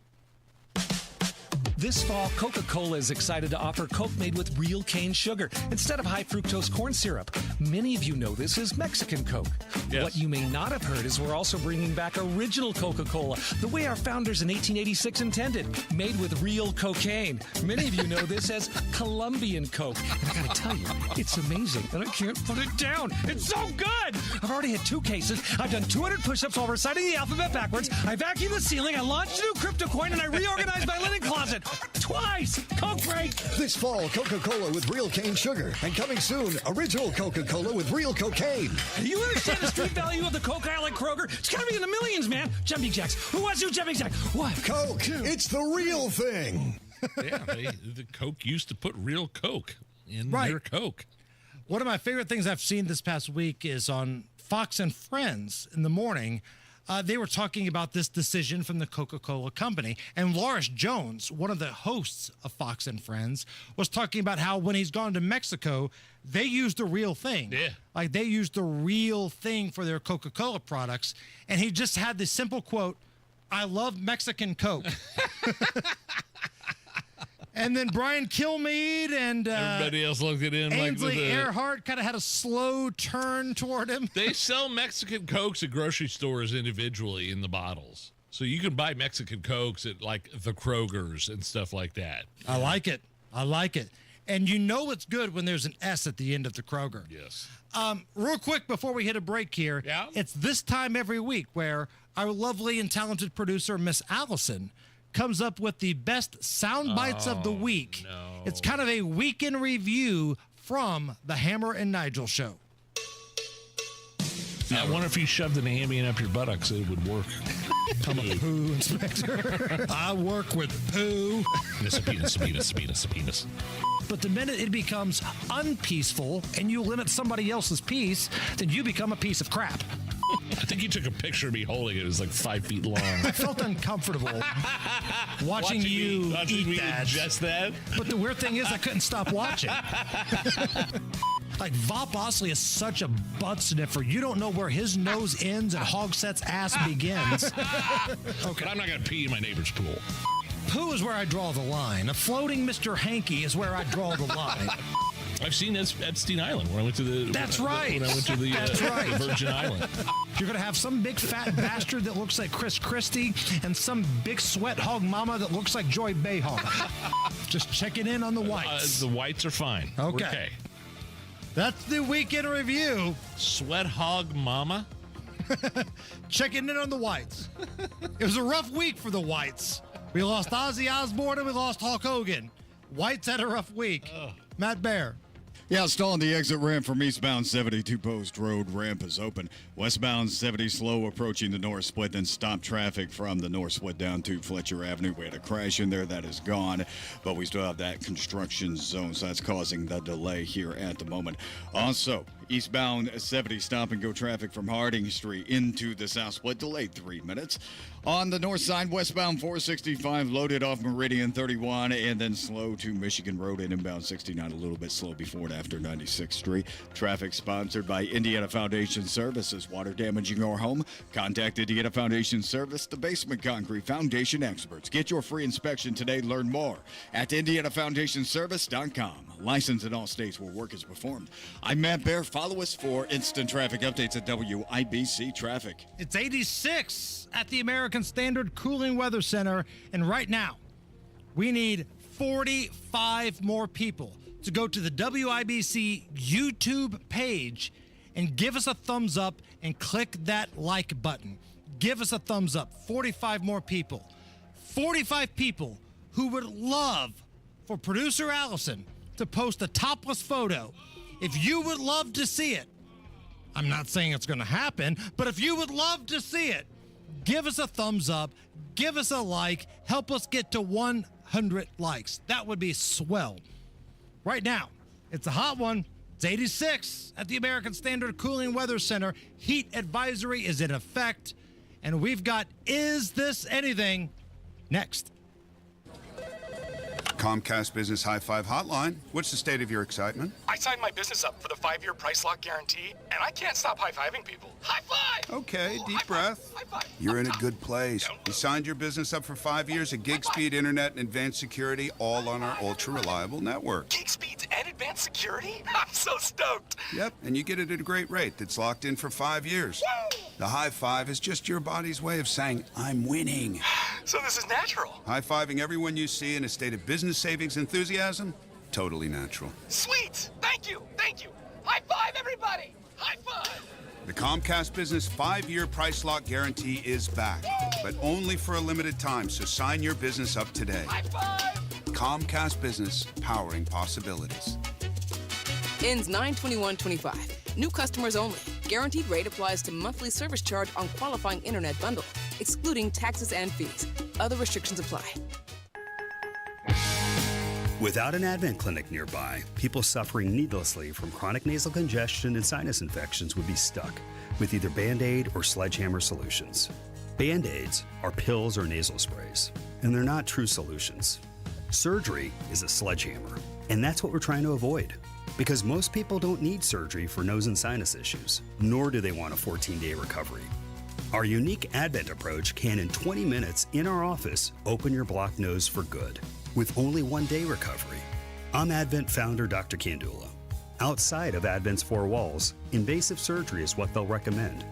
This fall, Coca-Cola is excited to offer Coke made with real cane sugar instead of high fructose corn syrup. Many of you know this as Mexican Coke. Yes. What you may not have heard is we're also bringing back original Coca-Cola, the way our founders in 1886 intended, made with real cocaine. Many of you know this as Colombian Coke. And I gotta tell you, it's amazing, and I can't put it down. It's so good! I've already had 2 cases. I've done 200 push-ups while reciting the alphabet backwards. I vacuumed the ceiling. I launched a new crypto coin, and I reorganized my linen closet. Twice! Coke break! This fall, Coca-Cola with real cane sugar. And coming soon, original Coca-Cola with real cocaine. Do you understand the street value of the Coke aisle at Kroger? It's gotta be in the millions, man. Jumping jacks. Who wants to do jumping jacks? What? Coke. It's the real thing. Yeah, the Coke used to put real Coke in their Coke. One of my favorite things I've seen this past week is on Fox and Friends in the morning. They were talking about this decision from the Coca-Cola company. And Lawrence Jones, one of the hosts of Fox and Friends, was talking about how when he's gone to Mexico, they use the real thing. Yeah. Like they use the real thing for their Coca-Cola products. And he just had this simple quote, "I love Mexican Coke." And then Brian Kilmeade and everybody else looked at him Ainsley like Earhart kind of had a slow turn toward him. They sell Mexican Cokes at grocery stores individually in the bottles. So you can buy Mexican Cokes at like the Kroger's and stuff like that. I like it. I like it. And you know it's good when there's an S at the end of the Kroger. Yes. Real quick before we hit a break here. Yeah. It's this time every week where our lovely and talented producer, Miss Allison, comes up with the best sound bites of the week. No. It's kind of a week in review from the Hammer and Nigel show. I wonder if you shoved an Ambien up your buttocks, it would work. I'm a poo inspector. I work with poo. Penis. But the minute it becomes unpeaceful and you limit somebody else's peace, then you become a piece of crap. I think you took a picture of me holding it. It was like 5 feet long. I felt uncomfortable watching you eat me that. Just that. But the weird thing is I couldn't stop watching. Like, Vop Osley is such a butt sniffer. You don't know where his nose ends and Hogset's ass begins. Okay, I'm not going to pee in my neighbor's pool. Poo is where I draw the line. A floating Mr. Hanky is where I draw the line. I've seen Epstein Island when I went to the. That's right. When I went to the, the Virgin Island. You're going to have some big fat bastard that looks like Chris Christie and some big sweat hog mama that looks like Joy Behar. Just checking in on the whites. The whites are fine. Okay. That's the weekend review. Sweat hog mama. Checking in on the whites. It was a rough week for the whites. We lost Ozzy Osbourne and we lost Hulk Hogan. Whites had a rough week. Matt Bear. Yeah, stall on the exit ramp from eastbound 72 Post Road. Ramp is open. Westbound 70 slow approaching the north split, then stop traffic from the north split down to Fletcher Avenue. We had a crash in there that is gone, but we still have that construction zone, so that's causing the delay here at the moment. Also, eastbound 70 stop and go traffic from Harding Street into the south split, delayed 3 minutes. On the north side, westbound 465 loaded off Meridian 31 and then slow to Michigan Road and inbound 69, a little bit slow before and after 96th Street. Traffic sponsored by Indiana Foundation Services. Water damaging your home? Contact Indiana Foundation Service, the basement concrete foundation experts. Get your free inspection today. Learn more at IndianaFoundationService.com. Licensed in all states where work is performed. I'm Matt Bear. Follow us for instant traffic updates at WIBC Traffic. It's 86 at the American Standard Cooling Weather Center, and right now, we need 45 more people to go to the WIBC YouTube page and give us a thumbs up and click that like button. Give us a thumbs up. 45 more people. 45 people who would love for producer Allison to post a topless photo. If you would love to see it, I'm not saying it's going to happen, but if you would love to see it, give us a thumbs up, give us a like, help us get to 100 likes. That would be swell. Right now, it's a hot one. It's 86 at the American Standard Cooling Weather Center. Heat advisory is in effect, and we've got Is This Anything next. Comcast Business High Five Hotline. What's the state of your excitement? I signed my business up for the 5-year price lock guarantee, and I can't stop high-fiving people. High five! Okay, Oh, deep high breath. Five, high five. You're in a good place. You signed your business up for 5 years of gig speed internet and advanced security, all on our ultra-reliable network. Gig speeds and advanced security? I'm so stoked. Yep, and you get it at a great rate that's locked in for 5 years. Woo! The high five is just your body's way of saying, I'm winning. So this is natural. High-fiving everyone you see in a state of business savings enthusiasm? Totally natural. Sweet! Thank you! Thank you! High five, everybody! High five! The Comcast Business 5-year price lock guarantee is back, but only for a limited time, so sign your business up today. High five! Comcast Business, powering possibilities. Ends 9/21/25. New customers only. Guaranteed rate applies to monthly service charge on qualifying internet bundle, excluding taxes and fees. Other restrictions apply. Without an Advent clinic nearby, people suffering needlessly from chronic nasal congestion and sinus infections would be stuck with either Band-Aid or sledgehammer solutions. Band-Aids are pills or nasal sprays, and they're not true solutions. Surgery is a sledgehammer, and that's what we're trying to avoid. Because most people don't need surgery for nose and sinus issues, nor do they want a 14-day recovery. Our unique Advent approach can, in 20 minutes in our office, open your blocked nose for good, with only 1-day recovery. I'm Advent founder Dr. Kandula. Outside of Advent's 4 walls, invasive surgery is what they'll recommend.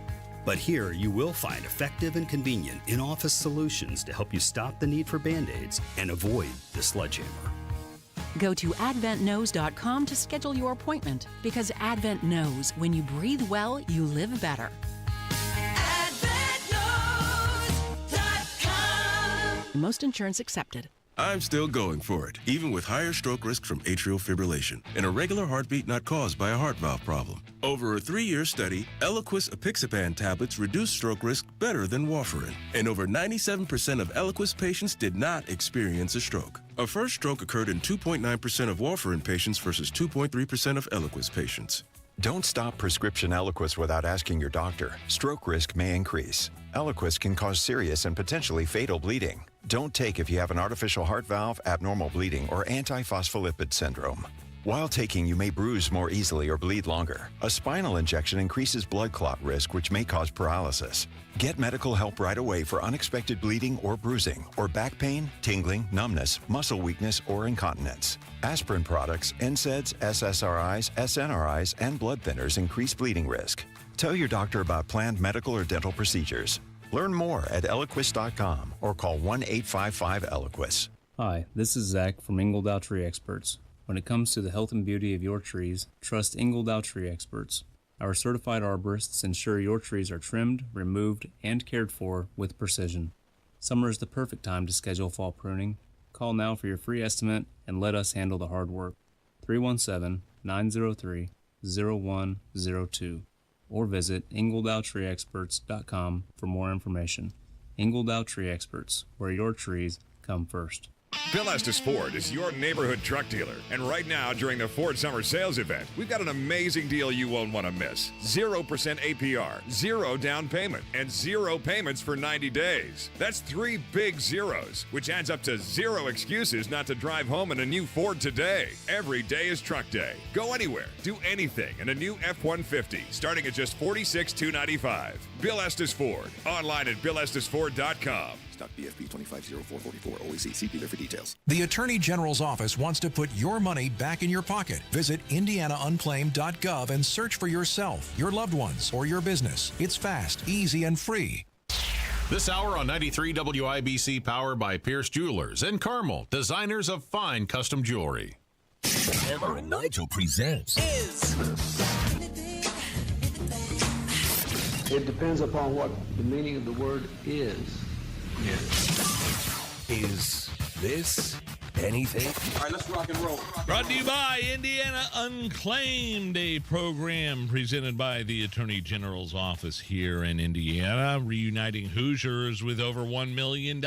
But here you will find effective and convenient in-office solutions to help you stop the need for Band-Aids and avoid the sledgehammer. Go to adventknows.com to schedule your appointment, because Advent knows when you breathe well, you live better. Most insurance accepted. I'm still going for it, even with higher stroke risk from atrial fibrillation and a regular heartbeat not caused by a heart valve problem. Over a 3-year study, Eliquis apixaban tablets reduced stroke risk better than warfarin, and over 97% of Eliquis patients did not experience a stroke. A first stroke occurred in 2.9% of warfarin patients versus 2.3% of Eliquis patients. Don't stop prescription Eliquis without asking your doctor. Stroke risk may increase. Eliquis can cause serious and potentially fatal bleeding. Don't take if you have an artificial heart valve, abnormal bleeding, or antiphospholipid syndrome. While taking, you may bruise more easily or bleed longer. A spinal injection increases blood clot risk, which may cause paralysis. Get medical help right away for unexpected bleeding or bruising, or back pain, tingling, numbness, muscle weakness, or incontinence. Aspirin products, NSAIDs, SSRIs, SNRIs, and blood thinners increase bleeding risk. Tell your doctor about planned medical or dental procedures. Learn more at Eliquis.com or call 1-855-ELIQUIS. Hi, this is Zach from Ingledow Tree Experts. When it comes to the health and beauty of your trees, trust Ingledow Tree Experts. Our certified arborists ensure your trees are trimmed, removed, and cared for with precision. Summer is the perfect time to schedule fall pruning. Call now for your free estimate and let us handle the hard work. 903-0102 or visit ingledowtreeexperts.com for more information. Ingledow Tree Experts, where your trees come first. Bill Estes Ford is your neighborhood truck dealer. And right now, during the Ford Summer Sales Event, we've got an amazing deal you won't want to miss. 0% APR, 0 down payment, and 0 payments for 90 days. That's 3 big zeros, which adds up to 0 excuses not to drive home in a new Ford today. Every day is truck day. Go anywhere, do anything in a new F-150, starting at just $46,295. Bill Estes Ford. Online at BillEstesFord.com. Stock BFP 250444. OEC. See dealer for details. The Attorney General's office wants to put your money back in your pocket. Visit IndianaUnclaimed.gov and search for yourself, your loved ones, or your business. It's fast, easy, and free. This hour on 93 WIBC, powered by Pierce Jewelers and Carmel, designers of fine custom jewelry. Hammer and Nigel presents It depends upon what the meaning of the word is. Is this anything? All right, let's rock and roll. Brought to you by Indiana Unclaimed, a program presented by the Attorney General's office here in Indiana, reuniting Hoosiers with over $1 million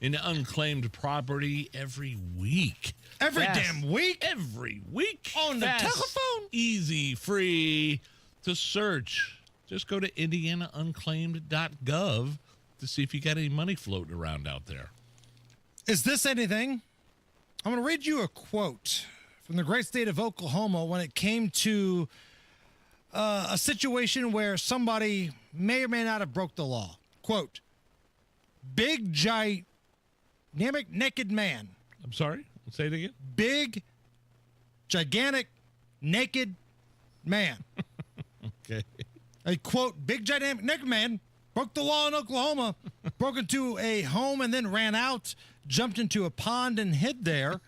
in unclaimed property every week. Every damn week? Every week. On the telephone? Easy, free to search. Just go to indianaunclaimed.gov to see if you got any money floating around out there. Is this anything? I'm going to read you a quote from the great state of Oklahoma when it came to a situation where somebody may or may not have broke the law. Quote, big, dynamic, naked man. I'm sorry? Say it again. Big, gigantic, naked man. Okay. A quote, big, gigantic, naked man broke the law in Oklahoma, broke into a home and then ran out, jumped into a pond and hid there.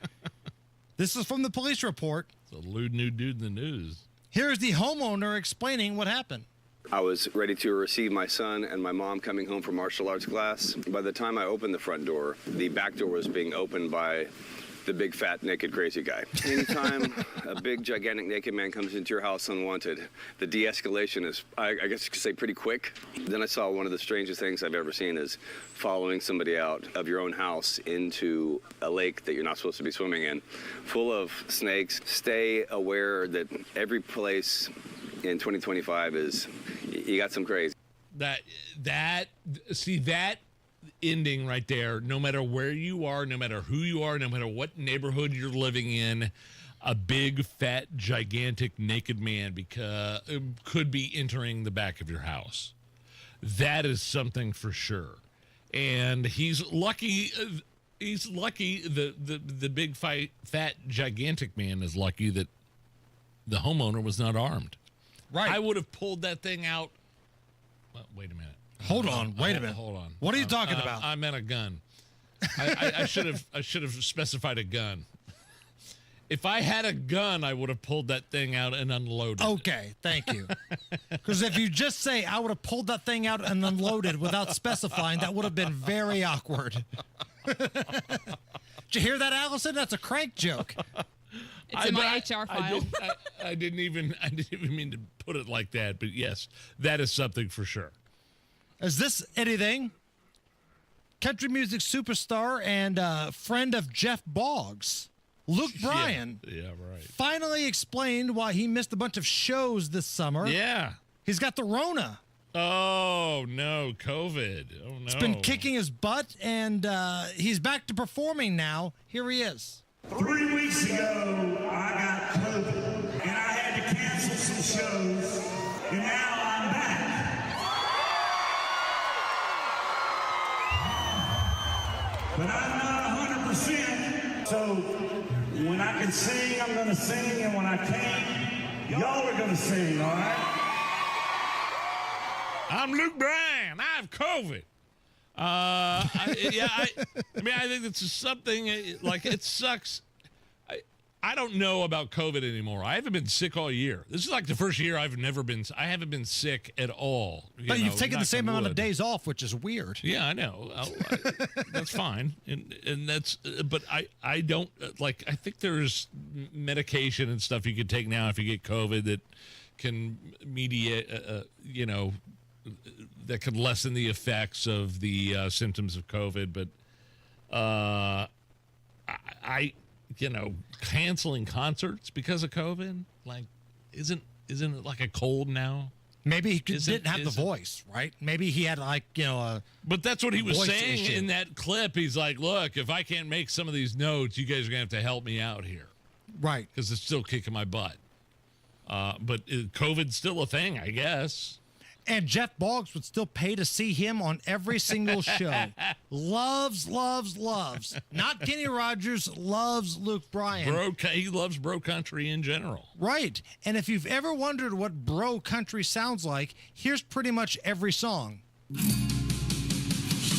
This is from the police report. It's a lewd new dude in the news. Here's the homeowner explaining what happened. I was ready to receive my son and my mom coming home from martial arts class. By the time I opened the front door, the back door was being opened by the big, fat, naked, crazy guy. Anytime a big, gigantic, naked man comes into your house unwanted, the de-escalation is, I guess you could say, pretty quick. Then I saw one of the strangest things I've ever seen is following somebody out of your own house into a lake that you're not supposed to be swimming in, full of snakes. Stay aware that every place in 2025 is, you got some crazy. That ending right there, no matter where you are, no matter who you are, no matter what neighborhood you're living in, a big, fat, gigantic, naked man could be entering the back of your house. That is something for sure. And he's lucky. He's lucky. The big, fat, gigantic man is lucky that the homeowner was not armed. Right. I would have pulled that thing out. Well, wait a minute. Hold on. Wait a minute. Hold on. What are you talking about? I meant a gun. I should have specified a gun. If I had a gun, I would have pulled that thing out and unloaded. Okay, thank you. Because if you just say I would have pulled that thing out and unloaded without specifying, that would have been very awkward. Did you hear that, Allison? That's a crank joke. It's in my HR file. I didn't even mean to put it like that, but yes, that is something for sure. Is this anything? Country music superstar and friend of Jeff Boggs, Luke Bryan, yeah, right, finally explained why he missed a bunch of shows this summer. Yeah. He's got the Rona. Oh, no, COVID. Oh, no. It's been kicking his butt, and he's back to performing now. Here he is. 3 weeks ago, I got COVID, and I had to cancel some shows, and now I'm back. But I'm not 100%, so when I can sing, I'm going to sing, and when I can't, y'all are going to sing, all right? I'm Luke Bryan. I have COVID. I think it's something like it sucks. I don't know about COVID anymore. I haven't been sick all year. This is like the first year I haven't been sick at all. But you've taken the same amount of days off, which is weird. Yeah, I know. That's fine. And that's, but I don't, like, I think there's medication and stuff you can take now if you get COVID that can mediate, that can lessen the effects of the symptoms of COVID. But canceling concerts because of COVID, like, isn't it like a cold now? Maybe he didn't have the voice, right? Maybe he had But that's what he was saying issue. in that clip. He's like, look, if I can't make some of these notes, you guys are going to have to help me out here. Right. Because it's still kicking my butt. But COVID's still a thing, I guess. And Jeff Boggs would still pay to see him on every single show. Loves. Not Kenny Rogers, loves Luke Bryan. He loves bro country in general. Right. And if you've ever wondered what bro country sounds like, here's pretty much every song.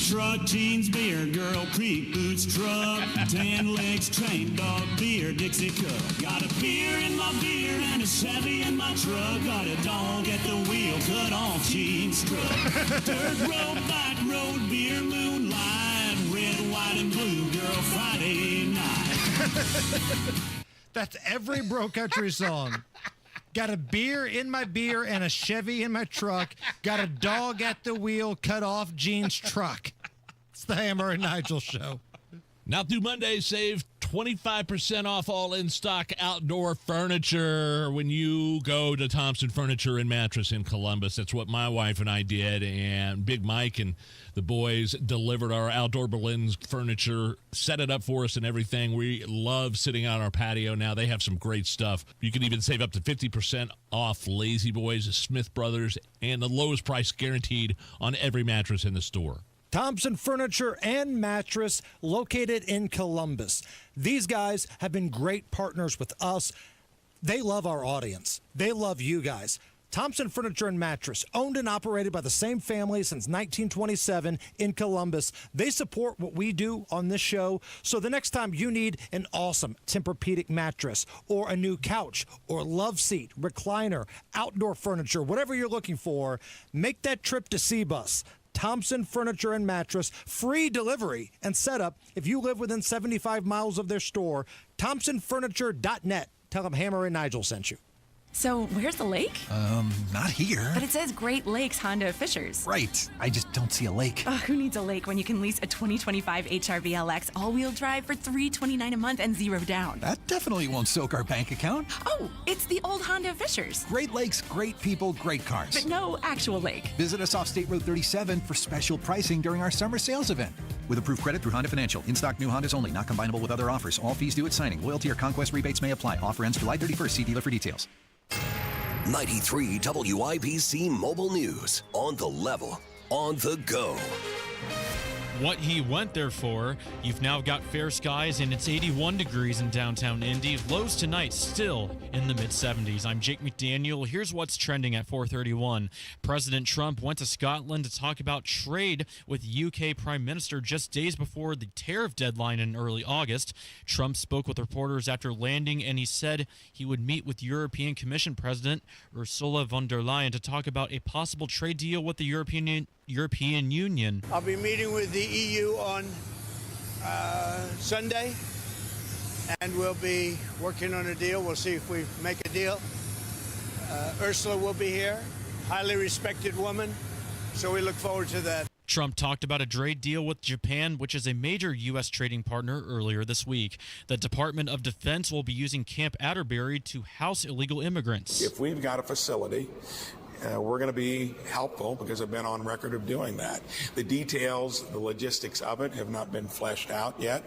Truck, jeans, beer, girl, creek, boots, truck, tan legs, train, dog, beer, Dixie cup. Got a beer in my beer and a Chevy in my truck. Got a dog at the wheel, cut off jeans, truck. Dirt road, back road, beer, moonlight, red, white, and blue, girl, Friday night. That's every bro country song. Got a beer in my beer and a Chevy in my truck. Got a dog at the wheel, cut off jeans truck. It's the Hammer and Nigel Show. Now through Monday, save 25% off all in-stock outdoor furniture when you go to Thompson Furniture and Mattress in Columbus. That's what my wife and I did, and Big Mike and the boys delivered our outdoor Berlin's furniture, set it up for us and everything. We love sitting on our patio now. They have some great stuff. You can even save up to 50% off Lazy Boys, Smith Brothers, and the lowest price guaranteed on every mattress in the store. Thompson Furniture and Mattress, located in Columbus. These guys have been great partners with us. They love our audience. They love you guys. Thompson Furniture and Mattress, owned and operated by the same family since 1927 in Columbus. They support what we do on this show. So the next time you need an awesome Tempur-Pedic mattress or a new couch or love seat, recliner, outdoor furniture, whatever you're looking for, make that trip to C-Bus. Thompson Furniture and Mattress, free delivery and setup if you live within 75 miles of their store. ThompsonFurniture.net. Tell them Hammer and Nigel sent you. So, where's the lake? Not here. But it says Great Lakes Honda Fishers. Right. I just don't see a lake. Who needs a lake when you can lease a 2025 HRV LX all-wheel drive for $329 a month and zero down? That definitely won't soak our bank account. Oh, it's the old Honda Fishers. Great Lakes, great people, great cars. But no actual lake. Visit us off State Road 37 for special pricing during our summer sales event. With approved credit through Honda Financial. In-stock new Hondas only, not combinable with other offers. All fees due at signing. Loyalty or conquest rebates may apply. Offer ends July 31st. See dealer for details. 93 WIBC Mobile News. On the level, on the go. What he went there for. You've now got fair skies, and it's 81 degrees in downtown Indy. Lows tonight still in the mid-70s. I'm Jake McDaniel. Here's what's trending at 4:31. President Trump went to Scotland to talk about trade with UK Prime Minister just days before the tariff deadline in early August. Trump spoke with reporters after landing, and he said he would meet with European Commission President Ursula von der Leyen to talk about a possible trade deal with the European Union. I'll be meeting with the EU on Sunday, and we'll be working on a deal. We'll see if we make a deal. Ursula will be here, highly respected woman, so we look forward to that. Trump talked about a trade deal with Japan, which is a major U.S. trading partner, earlier this week. The Department of Defense will be using Camp Atterbury to house illegal immigrants. If we've got a facility, we're going to be helpful because I've been on record of doing that. The details, the logistics of it have not been fleshed out yet.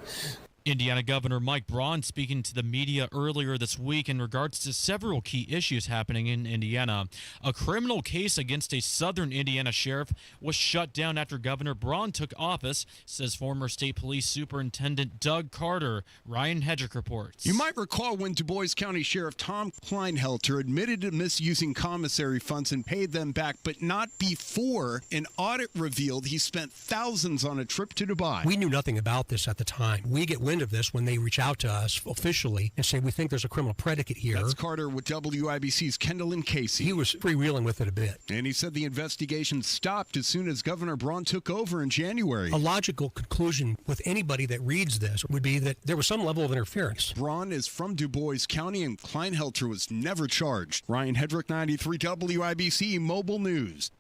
Indiana Governor Mike Braun speaking to the media earlier this week in regards to several key issues happening in Indiana. A criminal case against a southern Indiana sheriff was shut down after Governor Braun took office, says former state police superintendent Doug Carter. Ryan Hedrick reports. You might recall when Du Bois County Sheriff Tom Kleinhelter admitted to misusing commissary funds and paid them back, but not before an audit revealed he spent thousands on a trip to Dubai. We knew nothing about this at the time. We get wind of this when they reach out to us officially and say, we think there's a criminal predicate here. That's Carter with WIBC's Kendall and Casey. He was freewheeling with it a bit. And he said the investigation stopped as soon as Governor Braun took over in January. A logical conclusion with anybody that reads this would be that there was some level of interference. Braun is from Du Bois County, and Kleinhelter was never charged. Ryan Hedrick, 93 WIBC Mobile News.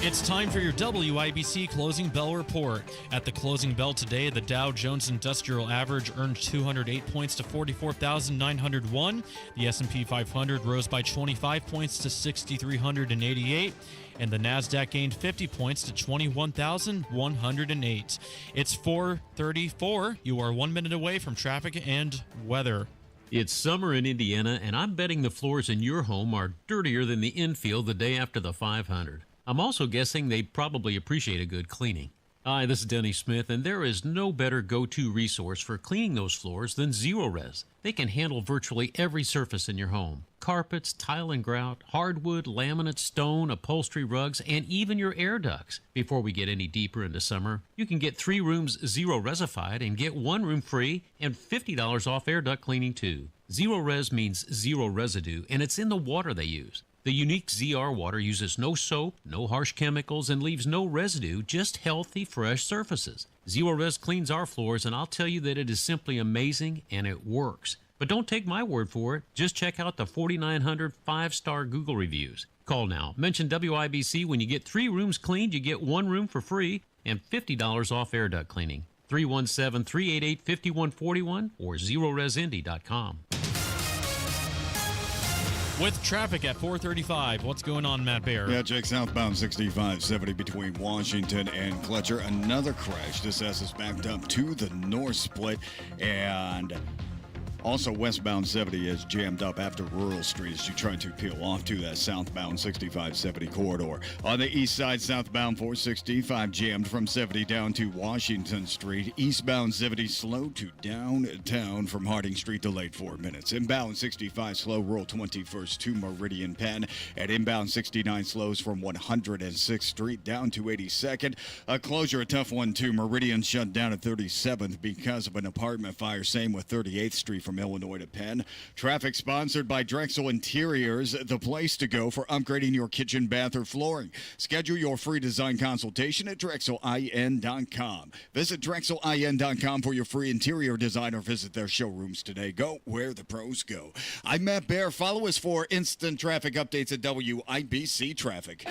It's time for your WIBC Closing Bell Report. At the closing bell today, the Dow Jones Industrial Average earned 208 points to 44,901. The S&P 500 rose by 25 points to 6,388. And the NASDAQ gained 50 points to 21,108. It's 4:34. You are 1 minute away from traffic and weather. It's summer in Indiana, and I'm betting the floors in your home are dirtier than the infield the day after the 500. I'm also guessing they probably appreciate a good cleaning. Hi, this is Denny Smith, and there is no better go-to resource for cleaning those floors than Zero-Res. They can handle virtually every surface in your home. Carpets, tile and grout, hardwood, laminate, stone, upholstery, rugs, and even your air ducts. Before we get any deeper into summer, you can get 3 rooms Zero-Resified and get 1 room free and $50 off air duct cleaning too. Zero-Res means zero residue, and it's in the water they use. The unique ZR water uses no soap, no harsh chemicals, and leaves no residue, just healthy, fresh surfaces. Zero-Res cleans our floors, and I'll tell you that it is simply amazing, and it works. But don't take my word for it. Just check out the 4,900 5-star Google reviews. Call now. Mention WIBC. When you get 3 rooms cleaned, you get 1 room for free and $50 off air duct cleaning. 317-388-5141 or ZeroResIndy.com. With traffic at 4:35, what's going on, Matt Bear? Yeah, Jake, southbound 6570 between Washington and Fletcher. Another crash. This S is backed up to the north split, and also westbound 70 is jammed up after Rural Street as you try to peel off to that southbound 6570 corridor. On the east side, southbound 465 jammed from 70 down to Washington Street. Eastbound 70 slow to downtown from Harding Street, delayed 4 minutes. Inbound 65 slow, Rural 21st to Meridian Penn. And inbound 69 slows from 106th Street down to 82nd. A closure, a tough one too. Meridian shut down at 37th because of an apartment fire. Same with 38th Street from Illinois to Penn. Traffic sponsored by Drexel Interiors, the place to go for upgrading your kitchen, bath, or flooring. Schedule your free design consultation at DrexelIN.com. Visit DrexelIN.com for your free interior design or visit their showrooms today. Go where the pros go. I'm Matt Bear. Follow us for instant traffic updates at WIBC Traffic.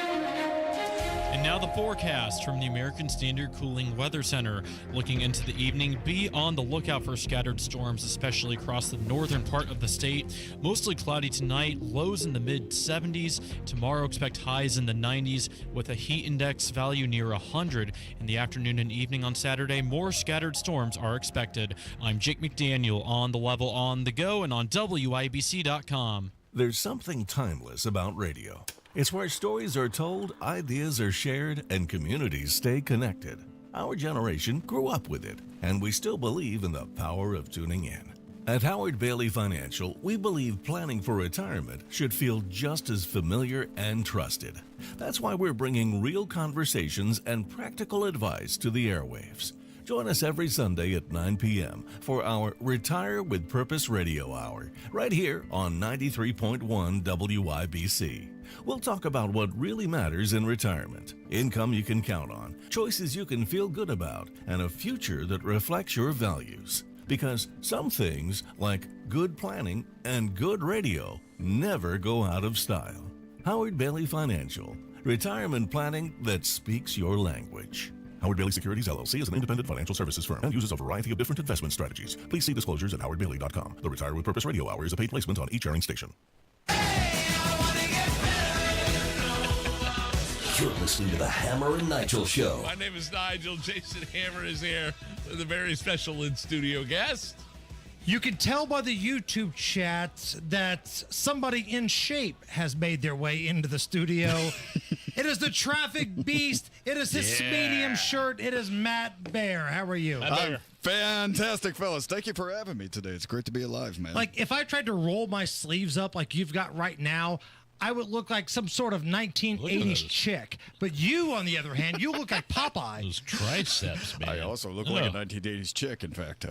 And now the forecast from the American Standard Cooling Weather Center. Looking into the evening, be on the lookout for scattered storms, especially across the northern part of the state. Mostly cloudy tonight, lows in the mid-70s. Tomorrow, expect highs in the 90s with a heat index value near 100. In the afternoon and evening on Saturday, more scattered storms are expected. I'm Jake McDaniel on The Level on the Go and on WIBC.com. There's something timeless about radio. It's where stories are told, ideas are shared, and communities stay connected. Our generation grew up with it, and we still believe in the power of tuning in. At Howard Bailey Financial, we believe planning for retirement should feel just as familiar and trusted. That's why we're bringing real conversations and practical advice to the airwaves. Join us every Sunday at 9 p.m. for our Retire with Purpose Radio Hour, right here on 93.1 WIBC. We'll talk about what really matters in retirement, income you can count on, choices you can feel good about, and a future that reflects your values. Because some things, like good planning and good radio, never go out of style. Howard Bailey Financial, retirement planning that speaks your language. Howard Bailey Securities, LLC is an independent financial services firm and uses a variety of different investment strategies. Please see disclosures at howardbailey.com. The Retire with Purpose Radio Hour is a paid placement on each airing station. You're listening to the Hammer and Nigel Show. My name is Nigel. Jason Hammer is here with a very special in-studio guest. You can tell by the YouTube chat that somebody in shape has made their way into the studio. It is the traffic beast. It is his medium shirt. It is Matt Bear. How are you? Fantastic, fellas. Thank you for having me today. It's great to be alive, man. Like, if I tried to roll my sleeves up like you've got right now, I would look like some sort of 1980s chick. But you, on the other hand, you look like Popeye. Those triceps, man. I also look like a 1980s chick, in fact.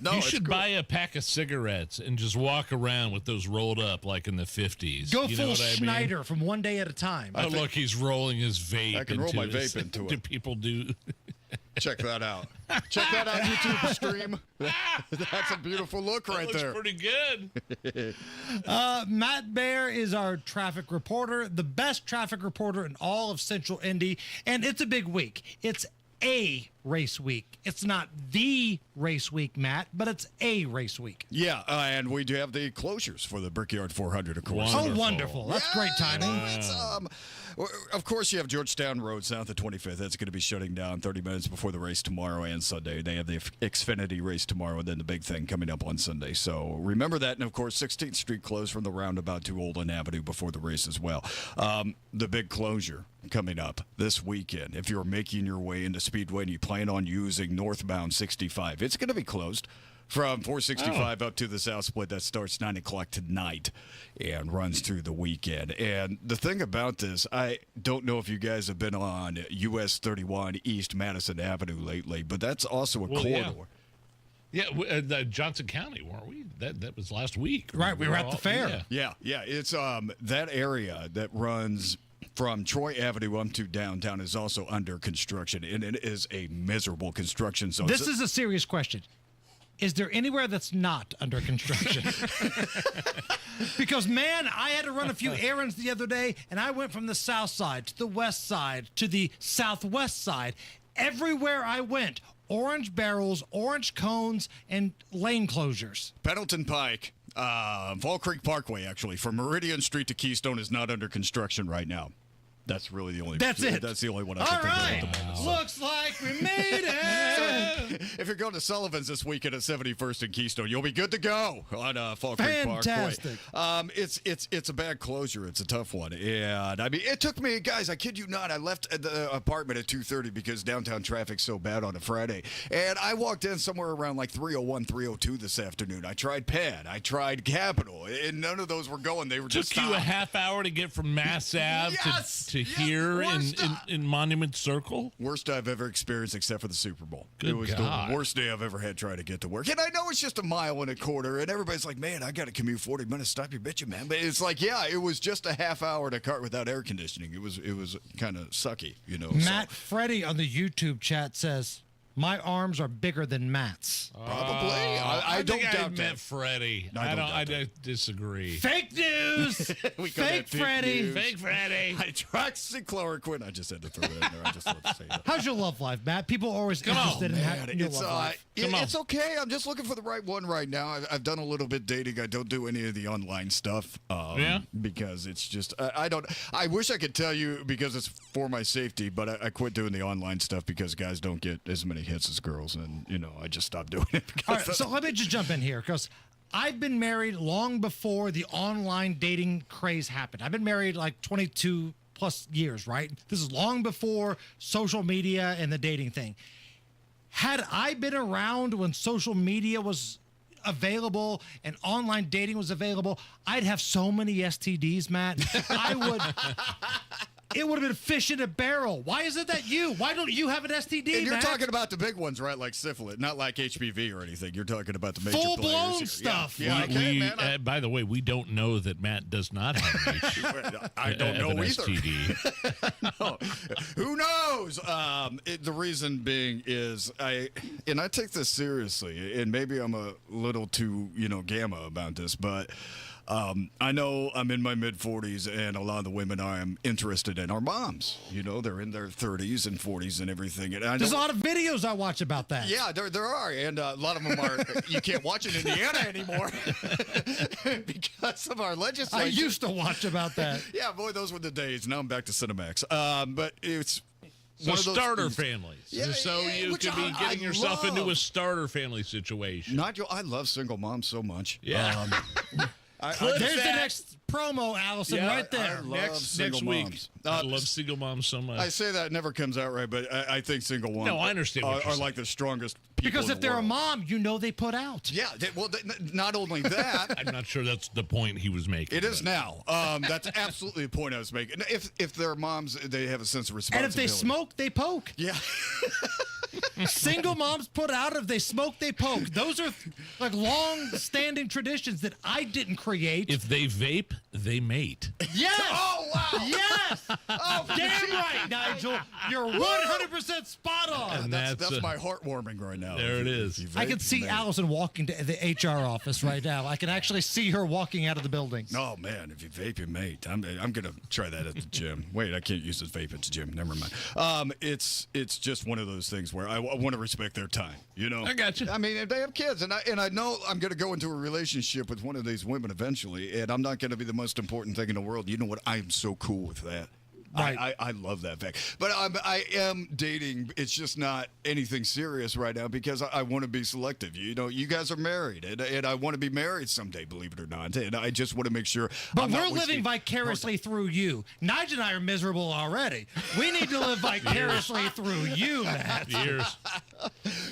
No, you should buy a pack of cigarettes and just walk around with those rolled up like in the 50s. Go you full know what Schneider I mean? from One Day at a Time. Oh, look, he's rolling his vape. I can roll my vape into Do it. people do? Check that out. Check that out, YouTube stream. That's a beautiful look right looks there. Pretty good. Matt Bear is our traffic reporter, the best traffic reporter in all of Central Indy, and it's a big week. It's a race week. It's not the race week, Matt, but it's a race week. Yeah, and we do have the closures for the Brickyard 400, of course. Oh, wonderful. That's great timing. Of course, you have Georgetown Road south of 25th. That's going to be shutting down 30 minutes before the race tomorrow and Sunday. They have the Xfinity race tomorrow and then the big thing coming up on Sunday. So remember that. And, of course, 16th Street closed from the roundabout to Olin Avenue before the race as well. The big closure coming up this weekend. If you're making your way into Speedway and you plan on using northbound 65, it's going to be closed from 465 up to the South Split. That starts 9 o'clock tonight and runs through the weekend. And the thing about this, I don't know if you guys have been on US 31 East Madison Avenue lately, but that's also a corridor. Yeah, Johnson County, weren't we? That was last week. Right, we were at the fair. Yeah. It's that area that runs from Troy Avenue up to downtown is also under construction, and it is a miserable construction zone. This is a serious question. Is there anywhere that's not under construction? Because, man, I had to run a few errands the other day, and I went from the south side to the west side to the southwest side. Everywhere I went, orange barrels, orange cones, and lane closures. Pendleton Pike, Fall Creek Parkway, actually, from Meridian Street to Keystone is not under construction right now. That's really the only. That's it. That's the only one I can think of at the moment. So. Looks like we made it. If you're going to Sullivan's this weekend at 71st and Keystone, you'll be good to go on Fall Creek Fantastic. Parkway. It's a bad closure. It's a tough one, and I mean, it took me, guys. I kid you not. I left the apartment at 2:30 because downtown traffic's so bad on a Friday, and I walked in somewhere around like 3:01, 3:02 this afternoon. I tried Penn, I tried Capitol, and none of those were going. They were just took you a half hour to get from Mass Ave to here in Monument Circle? Worst I've ever experienced except for the Super Bowl. Good it was God. the worst day I've ever had trying to get to work. And I know it's just a mile and a quarter, and everybody's like, man, I got to commute 40 minutes. Stop your bitching, man. But it's like, yeah, it was just a half hour in a car without air conditioning. It was kind of sucky, you know. Matt Freddy on the YouTube chat says, my arms are bigger than Matt's. Probably. I don't think doubt I meant that. Freddie. I disagree. Fake news. We call Fake that Freddy. news. Fake Freddie. Hydroxychloroquine. I just had to throw that in there. I just love to say that. How's your love life, Matt? People are always interested in your love life. It's okay. I'm just looking for the right one right now. I've done a little bit dating. I don't do any of the online stuff because it's just I don't. I wish I could tell you because it's for my safety, but I quit doing the online stuff because guys don't get as many hits as girls, and I just stopped doing it. All right, so let me just jump in here because I've been married long before the online dating craze happened. I've been married like 22 plus years, right? This is long before social media and the dating thing. Had I been around when social media was available and online dating was available, I'd have so many STDs, Matt. It would have been fish in a barrel. Why isn't that you? Why don't you have an STD, And you're Matt? talking about the big ones, right? Like syphilis, not like HPV or anything. You're talking about the major full-blown players here. stuff. Yeah, okay, man. By the way, we don't know that Matt does not have I don't know an either. STD. No. Who knows? The reason being is I take this seriously, and maybe I'm a little too gamma about this, but I know I'm in my mid-40s, and a lot of the women I'm interested in are moms. They're in their 30s and 40s and everything. And There's a lot of videos I watch about that. Yeah, there are, and a lot of them are. You can't watch in Indiana anymore because of our legislation. I used to watch about that. Yeah, boy, those were the days. Now I'm back to Cinemax. But it's So starter families. Yeah, so you which could be I getting yourself love. into a starter family situation. Nigel, I love single moms so much. Yeah. There's the next promo, Allison, right there. Next week. I love single moms so much. I say that never comes out right, but I think single moms I understand what you're are like the strongest people Because if in the they're world. a mom, they put out. Yeah, not only that. I'm not sure that's the point he was making. It is now. That's absolutely the point I was making. If they're moms, they have a sense of And responsibility. if they smoke, they poke. Yeah. Single moms put out. If they smoke, they poke. Those are like long-standing traditions that I didn't create. If they vape, they mate. Yes. Oh, wow. Yes. Oh, damn right, Nigel. You're 100% spot on. And that's my heartwarming right now. There it is. I can see Allison walking to the HR office right now. I can actually see her walking out of the building. Oh man, if you vape, you mate. I'm gonna try that at the gym. Wait, I can't use this vape at the gym. Never mind. It's just one of those things where I want to respect their time. You know. I got you. I mean, if they have kids, and I know I'm gonna go into a relationship with one of these women eventually, and I'm not gonna be the most important thing in the world. You know what? I am so cool with that. Right. I love that fact. But I am dating. It's just not anything serious right now because I want to be selective. You know, you guys are married, and I want to be married someday, believe it or not. And I just want to make sure. But we're living vicariously through you. Nigel and I are miserable already. We need to live vicariously through you, Matt. Years.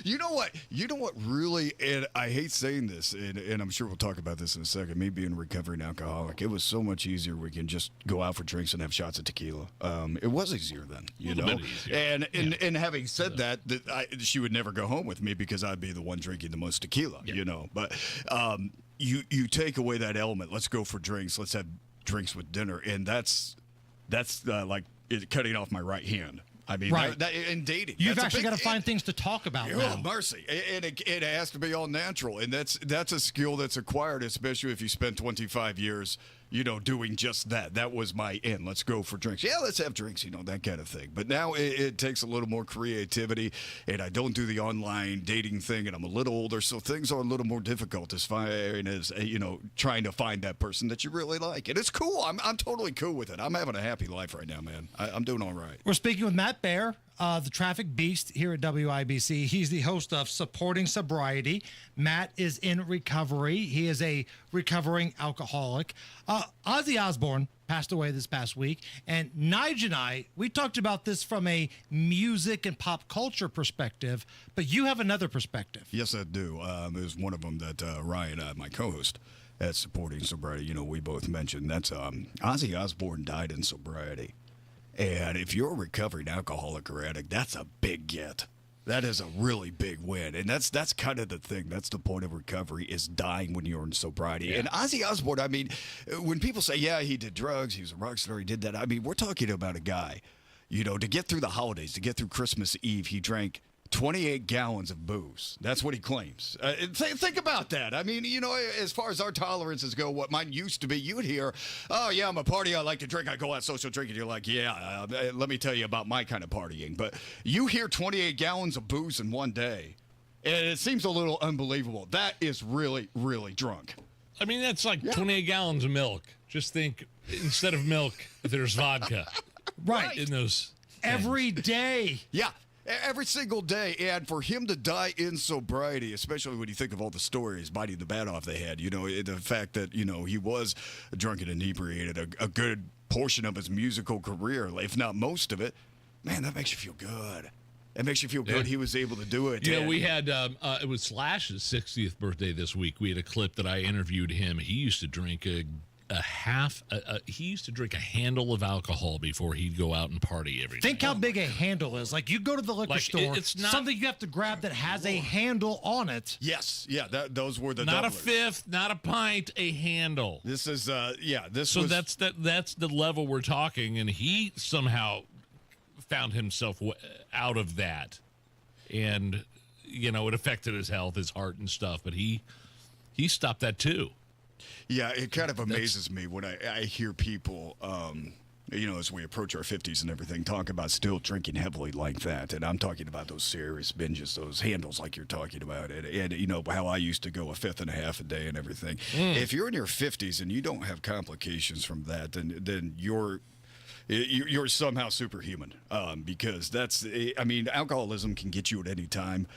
You know what? You know what really, and I hate saying this, and I'm sure we'll talk about this in a second, me being a recovering alcoholic, it was so much easier. We can just go out for drinks and have shots of tequila. It was easier then, you know. And having said that she would never go home with me because I'd be the one drinking the most tequila, you know. But you take away that element. Let's go for drinks. Let's have drinks with dinner, and that's like cutting off my right hand. I mean, right. In dating, you've actually got to find things to talk about. Oh, mercy! And it has to be all natural, and that's a skill that's acquired, especially if you spend 25 years, you know, doing just that. That was my end. Let's go for drinks. Yeah, let's have drinks, you know, that kind of thing. But now it takes a little more creativity, and I don't do the online dating thing, and I'm a little older, so things are a little more difficult as far as, you know, trying to find that person that you really like. And it's cool. I'm totally cool with it. I'm having a happy life right now, man. I'm doing all right. We're speaking with Matt Bear, the traffic beast here at WIBC. He's the host of Supporting Sobriety. Matt is in recovery. He is a recovering alcoholic. Ozzy Osbourne passed away this past week, and Nigel and I, we talked about this from a music and pop culture perspective, but you have another perspective. Yes, I do. There's one of them that Ryan, my co-host, at Supporting Sobriety, you know, we both mentioned. That's Ozzy Osbourne died in sobriety. And if you're a recovering alcoholic or addict, that's a big get. That is a really big win. And that's kind of the thing. That's the point of recovery, is dying when you're in sobriety. Yeah. And Ozzy Osbourne, I mean, when people say, yeah, he did drugs, he was a rock star, he did that. I mean, we're talking about a guy, you know, to get through the holidays, to get through Christmas Eve, he drank 28 gallons of booze. That's what he claims. Think about that. I mean, you know, as far as our tolerances go, what mine used to be, you would hear, oh, yeah, I'm a party. I like to drink. I go out social drinking. You're like, yeah, let me tell you about my kind of partying. But you hear 28 gallons of booze in one day, and it seems a little unbelievable. That is really, really drunk. I mean, that's like 28 gallons of milk. Just think, instead of milk, there's vodka. Right. In those. Every day. Yeah. Every single day, and for him to die in sobriety, especially when you think of all the stories, biting the bat off the head, you know, the fact that, you know, he was drunk and inebriated a good portion of his musical career, if not most of it, man, that makes you feel good. It makes you feel good he was able to do it. Yeah, we had, it was Slash's 60th birthday this week. We had a clip that I interviewed him. He used to drink he used to drink a handle of alcohol before he'd go out and party every day. Think how big a handle is. Like, you go to the liquor store, it's not something you have to grab that has a handle on it. Yes, yeah, those were the not doublers. A fifth, not a pint, a handle. This is that's the level we're talking, and he somehow found himself out of that, and you know, it affected his health, his heart, and stuff. But he stopped that too. Yeah, it kind of amazes me when I hear people, you know, as we approach our 50s and everything, talk about still drinking heavily like that. And I'm talking about those serious binges, those handles like you're talking about. And you know, how I used to go a fifth and a half a day and everything. If you're in your 50s and you don't have complications from that, then you're somehow superhuman, because I mean, alcoholism can get you at any time.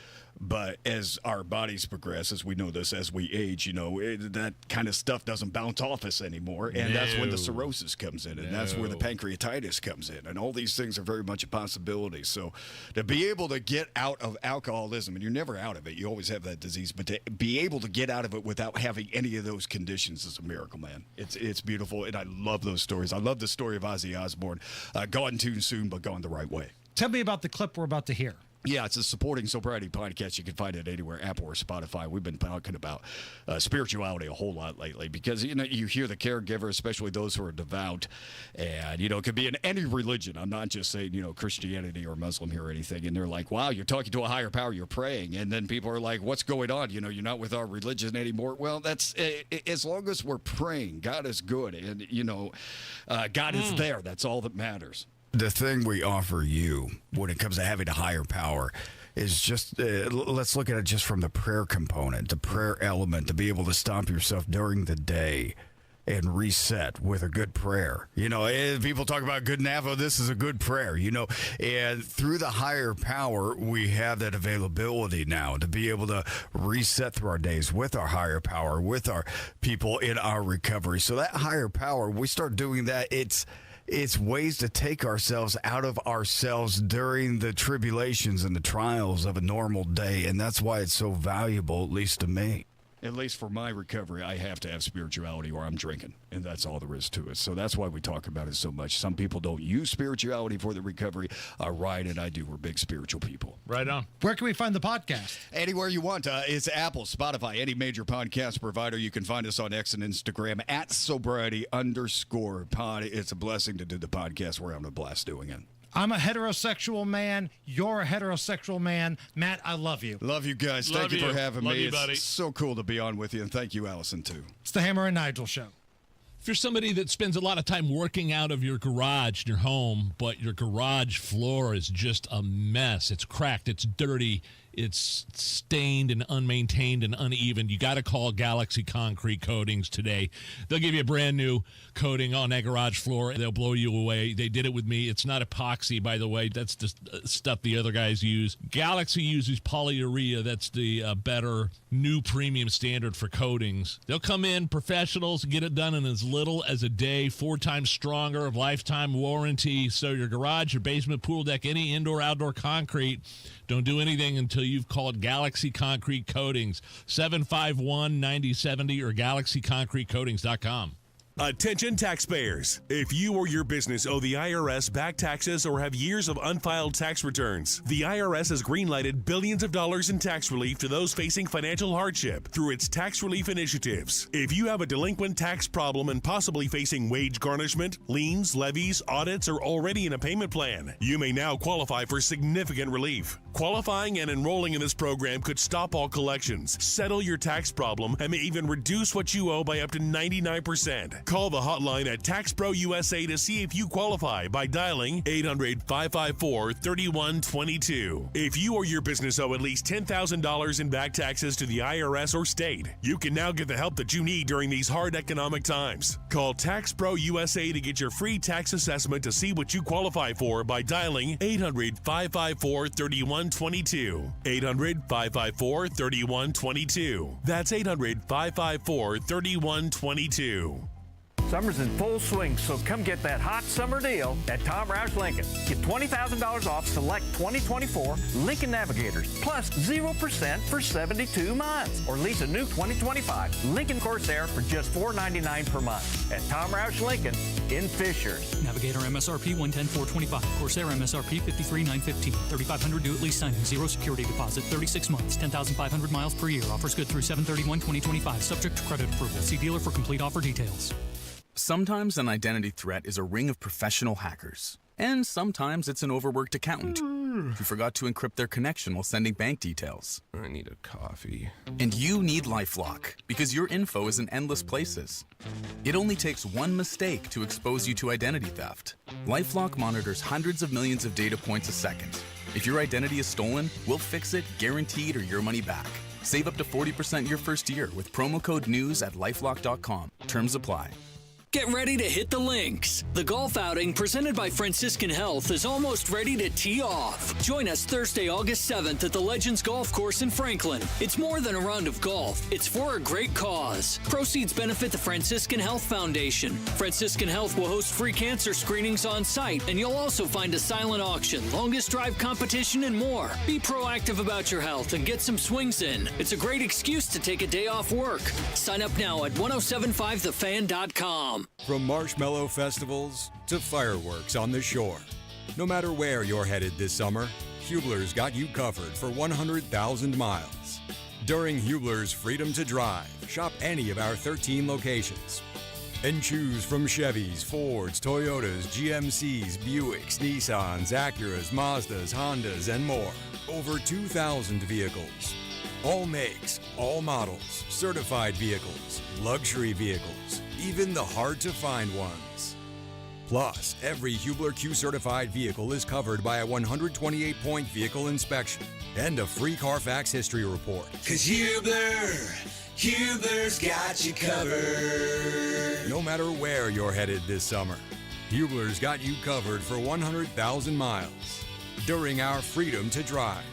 But as our bodies progress, as we know this, as we age, that kind of stuff doesn't bounce off us anymore. And that's when the cirrhosis comes in, and that's where the pancreatitis comes in. And all these things are very much a possibility. So to be able to get out of alcoholism, and you're never out of it, you always have that disease, but to be able to get out of it without having any of those conditions is a miracle, man. It's beautiful, and I love those stories. I love the story of Ozzy Osbourne. Gone too soon, but gone the right way. Tell me about the clip we're about to hear. Yeah, it's a Supporting Sobriety podcast. You can find it anywhere, Apple or Spotify. We've been talking about spirituality a whole lot lately because, you hear the caregiver, especially those who are devout, and, it could be in any religion. I'm not just saying, Christianity or Muslim here or anything. And they're like, wow, you're talking to a higher power, you're praying. And then people are like, what's going on? You're not with our religion anymore. Well, that's as long as we're praying, God is good. And, God is there. That's all that matters. The thing we offer you when it comes to having a higher power is just, let's look at it just from the prayer component, the prayer element, to be able to stop yourself during the day and reset with a good prayer. People talk about good NAVO. This is a good prayer, and through the higher power, we have that availability now to be able to reset through our days with our higher power, with our people in our recovery. So that higher power, we start doing that. It's ways to take ourselves out of ourselves during the tribulations and the trials of a normal day. And that's why it's so valuable, at least to me. At least for my recovery, I have to have spirituality or I'm drinking. And that's all there is to it. So that's why we talk about it so much. Some people don't use spirituality for the recovery. Ryan and I do. We're big spiritual people. Right on. Where can we find the podcast? Anywhere you want. It's Apple, Spotify, any major podcast provider. You can find us on X and Instagram at @sobriety_pod. It's a blessing to do the podcast. We're having a blast doing it. I'm a heterosexual man. You're a heterosexual man. Matt, I love you. Love you guys. Love Thank you for having love me. You, buddy. It's so cool to be on with you, and thank you, Allison, too. It's the Hammer and Nigel Show. If you're somebody that spends a lot of time working out of your garage in your home, but your garage floor is just a mess, it's cracked, it's dirty, it's stained and unmaintained and uneven, you got to call Galaxy Concrete Coatings today. They'll give you a brand new coating on that garage floor. They'll blow you away. They did it with me. It's not epoxy, by the way. That's the stuff the other guys use. Galaxy uses polyurea. That's the better new premium standard for coatings. They'll come in, professionals, get it done in as little as a day, 4 times stronger, lifetime warranty. So your garage, your basement, pool deck, any indoor, outdoor concrete, don't do anything until you've called Galaxy Concrete Coatings, 751-9070 or galaxyconcretecoatings.com. Attention taxpayers. If you or your business owe the IRS back taxes or have years of unfiled tax returns, the IRS has greenlighted billions of dollars in tax relief to those facing financial hardship through its tax relief initiatives. If you have a delinquent tax problem and possibly facing wage garnishment, liens, levies, audits, or already in a payment plan, you may now qualify for significant relief. Qualifying and enrolling in this program could stop all collections, settle your tax problem, and may even reduce what you owe by up to 99%. Call the hotline at TaxPro USA to see if you qualify by dialing 800-554-3122. If you or your business owe at least $10,000 in back taxes to the IRS or state, you can now get the help that you need during these hard economic times. Call TaxPro USA to get your free tax assessment to see what you qualify for by dialing 800-554-3122. 800-554-3122. That's 800-554-3122. Summer's in full swing, so come get that hot summer deal at Tom Roush Lincoln. Get $20,000 off select 2024 Lincoln Navigators, plus 0% for 72 months. Or lease a new 2025 Lincoln Corsair for just $499 per month at Tom Roush Lincoln in Fishers. Navigator MSRP $110,425. Corsair MSRP $53,915. $3,500 due at lease signing. 0 security deposit. 36 months. 10,500 miles per year. Offers good through 7/31/2025. Subject to credit approval. See dealer for complete offer details. Sometimes an identity threat is a ring of professional hackers. And sometimes it's an overworked accountant who forgot to encrypt their connection while sending bank details. I need a coffee. And you need LifeLock, because your info is in endless places. It only takes one mistake to expose you to identity theft. LifeLock monitors hundreds of millions of data points a second. If your identity is stolen, we'll fix it, guaranteed, or your money back. Save up to 40% your first year with promo code NEWS at LifeLock.com. Terms apply. Get ready to hit the links. The golf outing presented by Franciscan Health is almost ready to tee off. Join us Thursday, August 7th at the Legends Golf Course in Franklin. It's more than a round of golf. It's for a great cause. Proceeds benefit the Franciscan Health Foundation. Franciscan Health will host free cancer screenings on site, and you'll also find a silent auction, longest drive competition, and more. Be proactive about your health and get some swings in. It's a great excuse to take a day off work. Sign up now at 1075thefan.com. From marshmallow festivals to fireworks on the shore. No matter where you're headed this summer, Hubler's got you covered for 100,000 miles. During Hubler's Freedom to Drive, shop any of our 13 locations and choose from Chevys, Fords, Toyotas, GMCs, Buicks, Nissans, Acuras, Mazdas, Hondas, and more. Over 2,000 vehicles. All makes, all models, certified vehicles, luxury vehicles, even the hard-to-find ones. Plus, every Hubler Q-certified vehicle is covered by a 128-point vehicle inspection and a free Carfax history report. 'Cause Hubler's got you covered. No matter where you're headed this summer, Hubler's got you covered for 100,000 miles during our Freedom to Drive.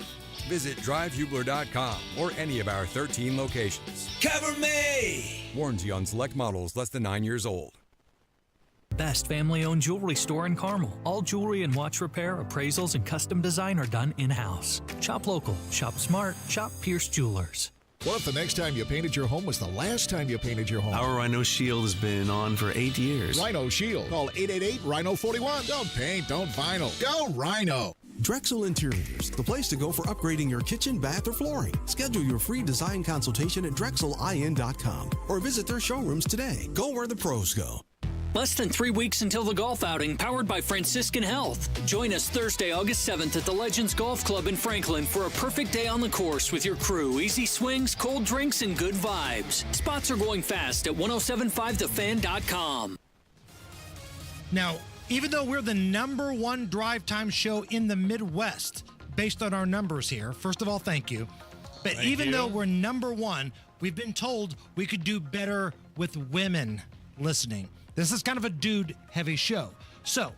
Visit drivehubler.com or any of our 13 locations. Cover me! Warranty on select models less than 9 years old. Best family-owned jewelry store in Carmel. All jewelry and watch repair, appraisals, and custom design are done in-house. Shop local, shop smart, shop Pierce Jewelers. What if the next time you painted your home was the last time you painted your home? Our Rhino Shield has been on for 8 years. Rhino Shield. Call 888-RHINO-41. Don't paint, don't vinyl. Go Rhino. Drexel Interiors, the place to go for upgrading your kitchen, bath, or flooring. Schedule your free design consultation at DrexelIN.com or visit their showrooms today. Go where the pros go. Less than 3 weeks until the golf outing, powered by Franciscan Health. Join us Thursday, August 7th at the Legends Golf Club in Franklin for a perfect day on the course with your crew. Easy swings, cold drinks, and good vibes. Spots are going fast at 1075thefan.com. Now, even though we're the number one drive time show in the Midwest, based on our numbers here, first of all, thank you. But even though we're number one, we've been told we could do better with women listening. This is kind of a dude-heavy show. So,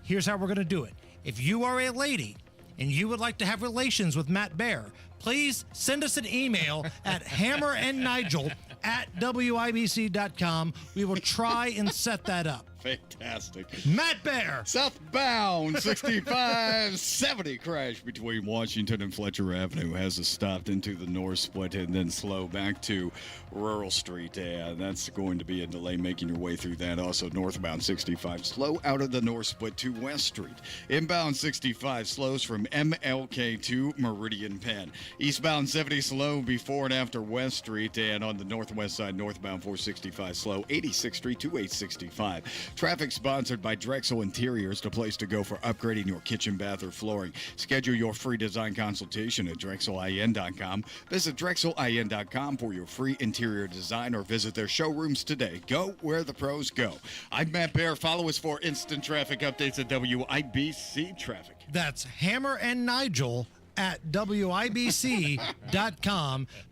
here's how we're going to do it. If you are a lady and you would like to have relations with Matt Bear, please send us an email at hammerandnigel@wibc.com. We will try and set that up. Fantastic. Matt Bear. Southbound 6570 crash between Washington and Fletcher Avenue has us stopped into the north split and then slow back to Rural Street. And that's going to be a delay making your way through that. Also northbound 65 slow out of the north split to West Street. Inbound 65 slows from MLK to Meridian Penn. Eastbound 70 slow before and after West Street. And on the northwest side, northbound 465 slow 86th Street to 865. Traffic sponsored by Drexel Interiors, the place to go for upgrading your kitchen, bath, or flooring. Schedule your free design consultation at DrexelIN.com. Visit DrexelIN.com for your free interior design or visit their showrooms today. Go where the pros go. I'm Matt Bear. Follow us for instant traffic updates at WIBC Traffic. That's Hammer and Nigel at WIBC.com.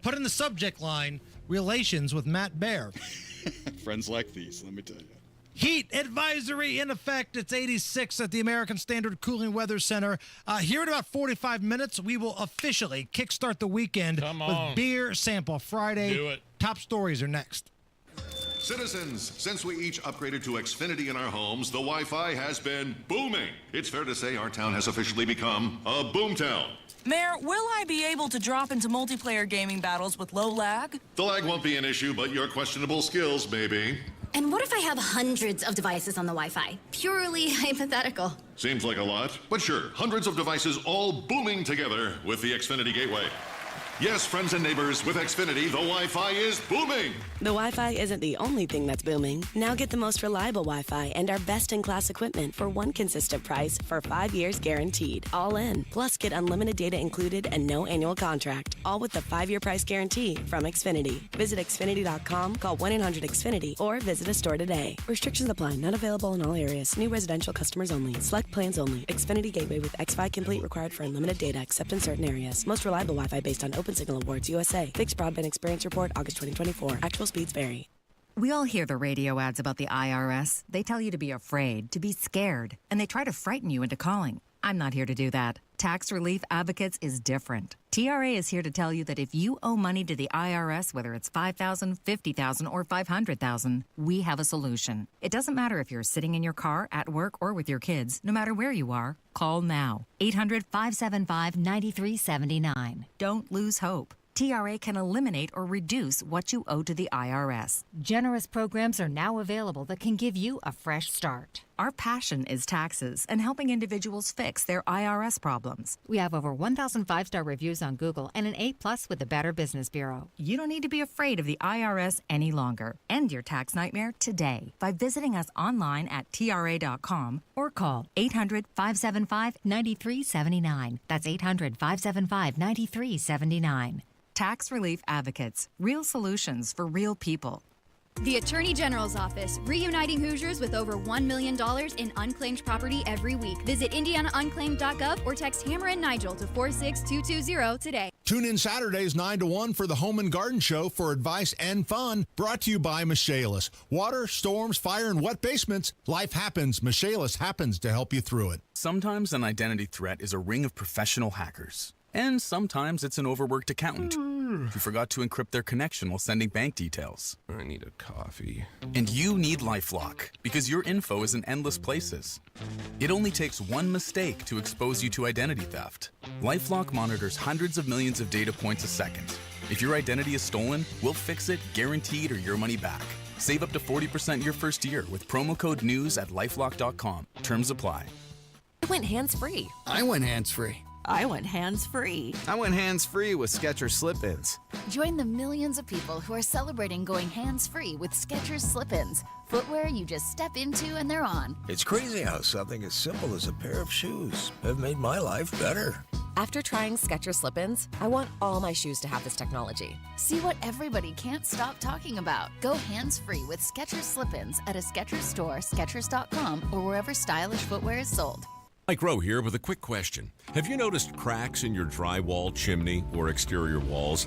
Put in the subject line, Relations with Matt Bear. Friends like these, let me tell you. Heat advisory in effect. It's 86 at the American Standard Cooling Weather Center. Here in about 45 minutes, we will officially kickstart the weekend with Beer Sample Friday. Do it. Top stories are next. Citizens, since we each upgraded to Xfinity in our homes, the Wi-Fi has been booming. It's fair to say our town has officially become a boomtown. Mayor, will I be able to drop into multiplayer gaming battles with low lag? The lag won't be an issue, but your questionable skills may be. And what if I have hundreds of devices on the Wi-Fi? Purely hypothetical. Seems like a lot, but sure, hundreds of devices all booming together with the Xfinity Gateway. Yes, friends and neighbors, with Xfinity, the Wi-Fi is booming. The Wi-Fi isn't the only thing that's booming. Now get the most reliable Wi-Fi and our best-in-class equipment for one consistent price for 5 years guaranteed. All in. Plus, get unlimited data included and no annual contract. All with the 5-year price guarantee from Xfinity. Visit Xfinity.com, call 1-800-XFINITY, or visit a store today. Restrictions apply. Not available in all areas. New residential customers only. Select plans only. Xfinity Gateway with XFi Complete required for unlimited data except in certain areas. Most reliable Wi-Fi based on Open Signal Awards USA. Fixed Broadband Experience Report, August 2024. Actual speeds vary. We all hear the radio ads about the IRS. They tell you to be afraid, to be scared, and they try to frighten you into calling. I'm not here to do that. Tax Relief Advocates is different. TRA is here to tell you that if you owe money to the IRS, whether it's $5,000, $50,000, or $500,000, we have a solution. It doesn't matter if you're sitting in your car, at work, or with your kids. No matter where you are, call now. 800-575-9379. Don't lose hope. TRA can eliminate or reduce what you owe to the IRS. Generous programs are now available that can give you a fresh start. Our passion is taxes and helping individuals fix their IRS problems. We have over 1,000 five-star reviews on Google and an A+ with the Better Business Bureau. You don't need to be afraid of the IRS any longer. End your tax nightmare today by visiting us online at TRA.com or call 800-575-9379. That's 800-575-9379. Tax Relief Advocates. Real solutions for real people. The Attorney General's Office, reuniting Hoosiers with over $1 million in unclaimed property every week. Visit IndianaUnclaimed.gov or text Hammer and Nigel to 46220 today. Tune in Saturdays 9 to 1 for the Home and Garden Show for advice and fun. Brought to you by Michaelis. Water, storms, fire, and wet basements. Life happens. Michaelis happens to help you through it. Sometimes an identity threat is a ring of professional hackers. And sometimes it's an overworked accountant who forgot to encrypt their connection while sending bank details. I need a coffee. And you need LifeLock because your info is in endless places. It only takes one mistake to expose you to identity theft. LifeLock monitors hundreds of millions of data points a second. If your identity is stolen, we'll fix it, guaranteed, or your money back. Save up to 40% your first year with promo code NEWS at LifeLock.com. Terms apply. I went hands-free. I went hands-free. I went hands-free. I went hands-free with Skechers Slip-ins. Join the millions of people who are celebrating going hands-free with Skechers Slip-ins. Footwear you just step into and they're on. It's crazy how something as simple as a pair of shoes have made my life better. After trying Skechers Slip-ins, I want all my shoes to have this technology. See what everybody can't stop talking about. Go hands-free with Skechers Slip-ins at a Skechers store, Skechers.com, or wherever stylish footwear is sold. Mike Rowe here with a quick question. Have you noticed cracks in your drywall, chimney, or exterior walls?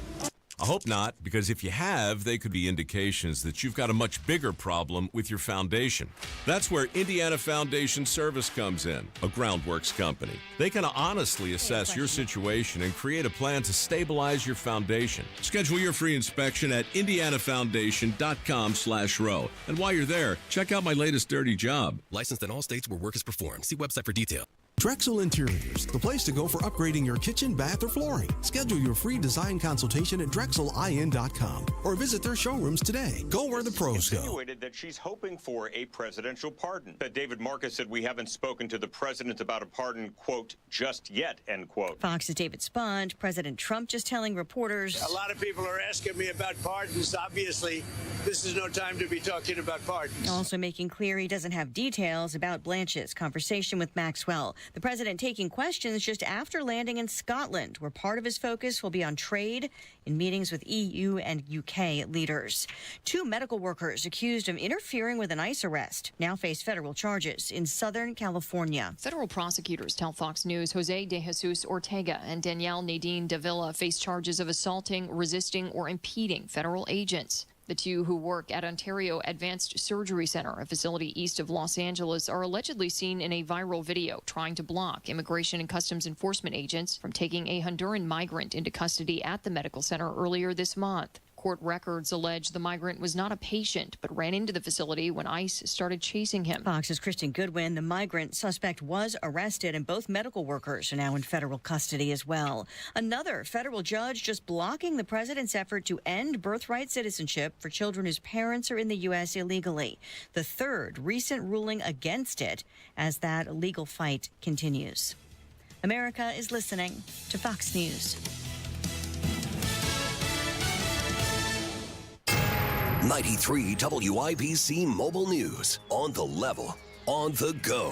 I hope not, because if you have, they could be indications that you've got a much bigger problem with your foundation. That's where Indiana Foundation Service comes in, a groundworks company. They can honestly assess your situation and create a plan to stabilize your foundation. Schedule your free inspection at indianafoundation.com/row. And while you're there, check out my latest dirty job. Licensed in all states where work is performed. See website for detail. Drexel Interiors, the place to go for upgrading your kitchen, bath, or flooring. Schedule your free design consultation at DrexelIN.com or visit their showrooms today. Go where the pros go. Insinuated that she's hoping for a presidential pardon. David Marcus said we haven't spoken to the president about a pardon, quote, just yet, end quote. Fox's David Spond, President Trump just telling reporters. A lot of people are asking me about pardons. Obviously, this is no time to be talking about pardons. Also making clear he doesn't have details about Blanche's conversation with Maxwell. The president taking questions just after landing in Scotland, where part of his focus will be on trade in meetings with EU and UK leaders. 2 medical workers accused of interfering with an ICE arrest now face federal charges in Southern California. Federal prosecutors tell Fox News Jose de Jesus Ortega and Danielle Nadine Davila face charges of assaulting, resisting, or impeding federal agents. The 2 who work at Ontario Advanced Surgery Center, a facility east of Los Angeles, are allegedly seen in a viral video trying to block Immigration and Customs Enforcement agents from taking a Honduran migrant into custody at the medical center earlier this month. Court records allege the migrant was not a patient, but ran into the facility when ICE started chasing him. Fox's Kristen Goodwin, the migrant suspect, was arrested, and both medical workers are now in federal custody as well. Another federal judge just blocking the president's effort to end birthright citizenship for children whose parents are in the U.S. illegally. The third recent ruling against it as that legal fight continues. America is listening to Fox News. 93 WIBC Mobile News. On the level, on the go.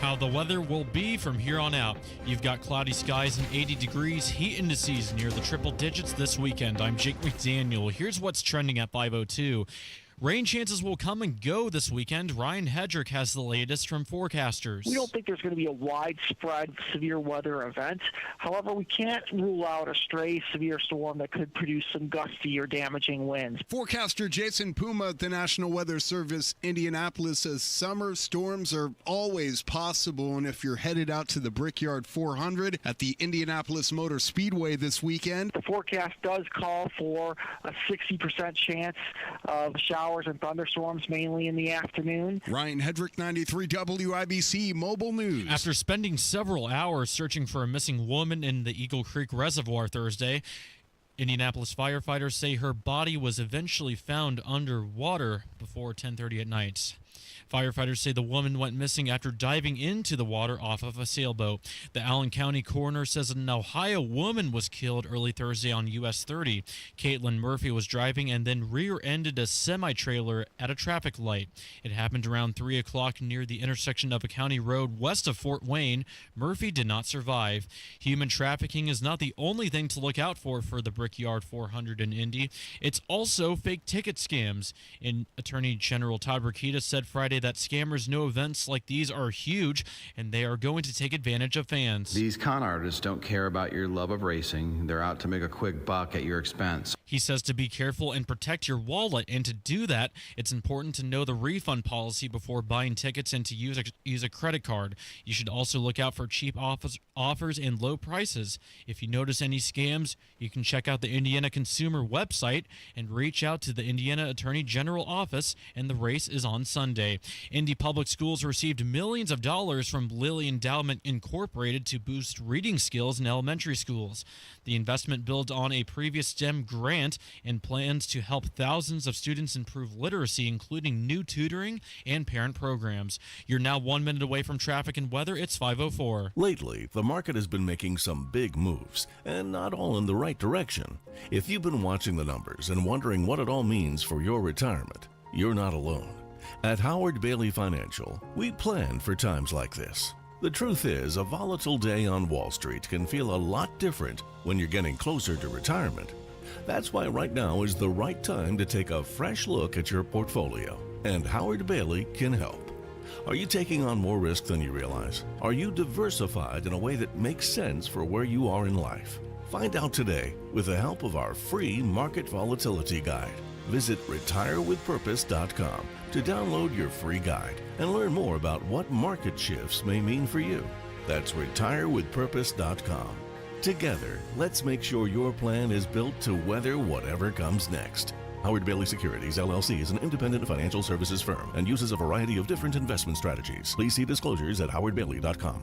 How the weather will be from here on out. You've got cloudy skies and 80 degrees, heat indices near the triple digits this weekend. I'm Jake McDaniel. Here's what's trending at 5:02. Rain chances will come and go this weekend. Ryan Hedrick has the latest from forecasters. We don't think there's going to be a widespread severe weather event. However, we can't rule out a stray severe storm that could produce some gusty or damaging winds. Forecaster Jason Puma at the National Weather Service Indianapolis says summer storms are always possible, and if you're headed out to the Brickyard 400 at the Indianapolis Motor Speedway this weekend, the forecast does call for a 60% chance of showers and thunderstorms, mainly in the afternoon. Ryan Hedrick, 93 WIBC Mobile News. After spending several hours searching for a missing woman in the Eagle Creek Reservoir Thursday, Indianapolis firefighters say her body was eventually found underwater before 10:30 at night. Firefighters say the woman went missing after diving into the water off of a sailboat. The Allen County coroner says an Ohio woman was killed early Thursday on US 30. Caitlin Murphy was driving and then rear-ended a semi-trailer at a traffic light. It happened around 3 o'clock near the intersection of a county road west of Fort Wayne. Murphy did not survive. Human trafficking is not the only thing to look out for the Brickyard 400 in Indy. It's also fake ticket scams. Attorney General Todd Rokita said Friday that scammers know events like these are huge and they are going to take advantage of fans. These con artists don't care about your love of racing. They're out to make a quick buck at your expense. He says to be careful and protect your wallet, and to do that, it's important to know the refund policy before buying tickets and to use a credit card. You should also look out for cheap offers and low prices. If you notice any scams, you can check out the Indiana Consumer website and reach out to the Indiana Attorney General office, and the race is on Sunday. Indy Public Schools received millions of dollars from Lilly Endowment Incorporated to boost reading skills in elementary schools. The investment builds on a previous STEM grant and plans to help thousands of students improve literacy, including new tutoring and parent programs. You're now 1 minute away from traffic and weather. It's 5:04. Lately, the market has been making some big moves, and not all in the right direction. If you've been watching the numbers and wondering what it all means for your retirement, you're not alone. At Howard Bailey Financial, we plan for times like this. The truth is, a volatile day on Wall Street can feel a lot different when you're getting closer to retirement. That's why right now is the right time to take a fresh look at your portfolio, and Howard Bailey can help. Are you taking on more risk than you realize? Are you diversified in a way that makes sense for where you are in life? Find out today with the help of our free Market Volatility Guide. Visit retirewithpurpose.com to download your free guide and learn more about what market shifts may mean for you. That's retirewithpurpose.com. Together, let's make sure your plan is built to weather whatever comes next. Howard Bailey Securities, LLC is an independent financial services firm and uses a variety of different investment strategies. Please see disclosures at howardbailey.com.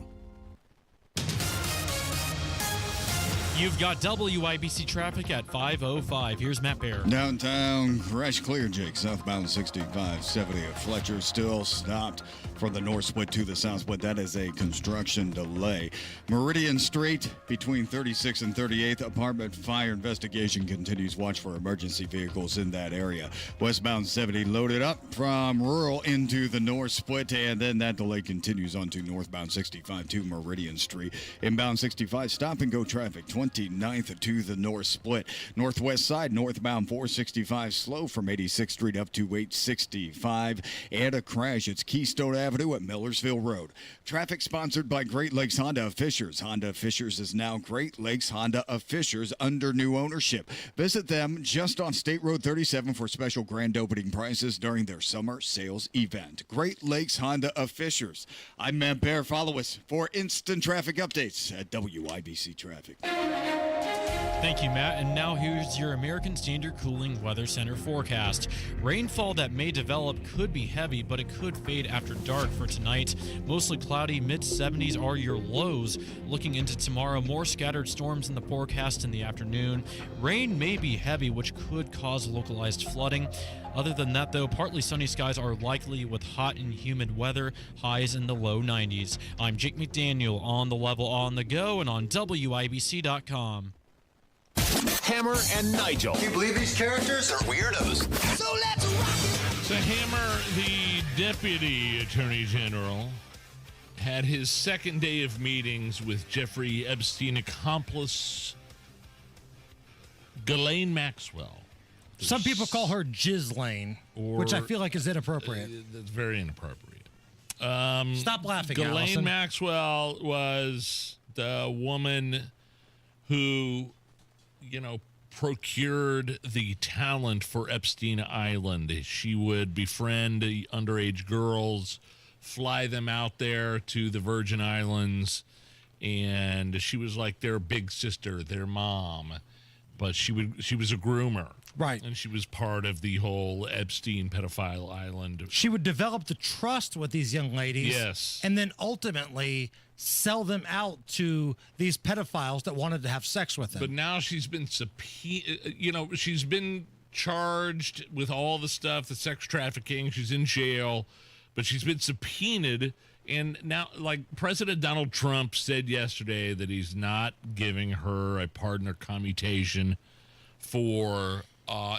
You've got WIBC traffic at 5:05. Here's Matt Bear. Downtown, crash clear, Jake. Southbound 6570 at Fletcher still stopped from the north split to the south split. That is a construction delay. Meridian Street between 36 and 38th. Apartment fire investigation continues. Watch for emergency vehicles in that area. Westbound 70 loaded up from rural into the north split, and then that delay continues on to northbound 65 to Meridian Street. Inbound 65 stop and go traffic 29th to the north split. Northwest side northbound 465 slow from 86th Street up to 865. And a crash. It's Keystone Avenue at Millersville Road. Traffic sponsored by Great Lakes Honda of Fishers. Honda of Fishers is now Great Lakes Honda of Fishers under new ownership. Visit them just on State Road 37 for special grand opening prices during their summer sales event. Great Lakes Honda of Fishers. I'm Matt Bear. Follow us for instant traffic updates at WIBC Traffic. Thank you, Matt. And now here's your American Standard Cooling Weather Center forecast. Rainfall that may develop could be heavy, but it could fade after dark for tonight. Mostly cloudy, mid-70s are your lows. Looking into tomorrow, more scattered storms in the forecast in the afternoon. Rain may be heavy, which could cause localized flooding. Other than that, though, partly sunny skies are likely with hot and humid weather, highs in the low 90s. I'm Jake McDaniel on the level on the go and on WIBC.com. Hammer and Nigel. Can you believe these characters are weirdos? So let's rock it! So Hammer, the Deputy Attorney General, had his second day of meetings with Jeffrey Epstein accomplice Ghislaine Maxwell. Some people call her Ghislaine, which I feel like is inappropriate. That's very inappropriate. Stop laughing, Ghislaine Allison. Maxwell was the woman who, procured the talent for Epstein Island. She would befriend underage girls, fly them out there to the Virgin Islands, and she was like their big sister, their mom. But she was a groomer. Right. And she was part of the whole Epstein pedophile island. She would develop the trust with these young ladies. Yes. And then ultimately sell them out to these pedophiles that wanted to have sex with them. But now she's been she's been charged with all the stuff, the sex trafficking. She's in jail, but she's been subpoenaed. And now, like President Donald Trump said yesterday that he's not giving her a pardon or commutation for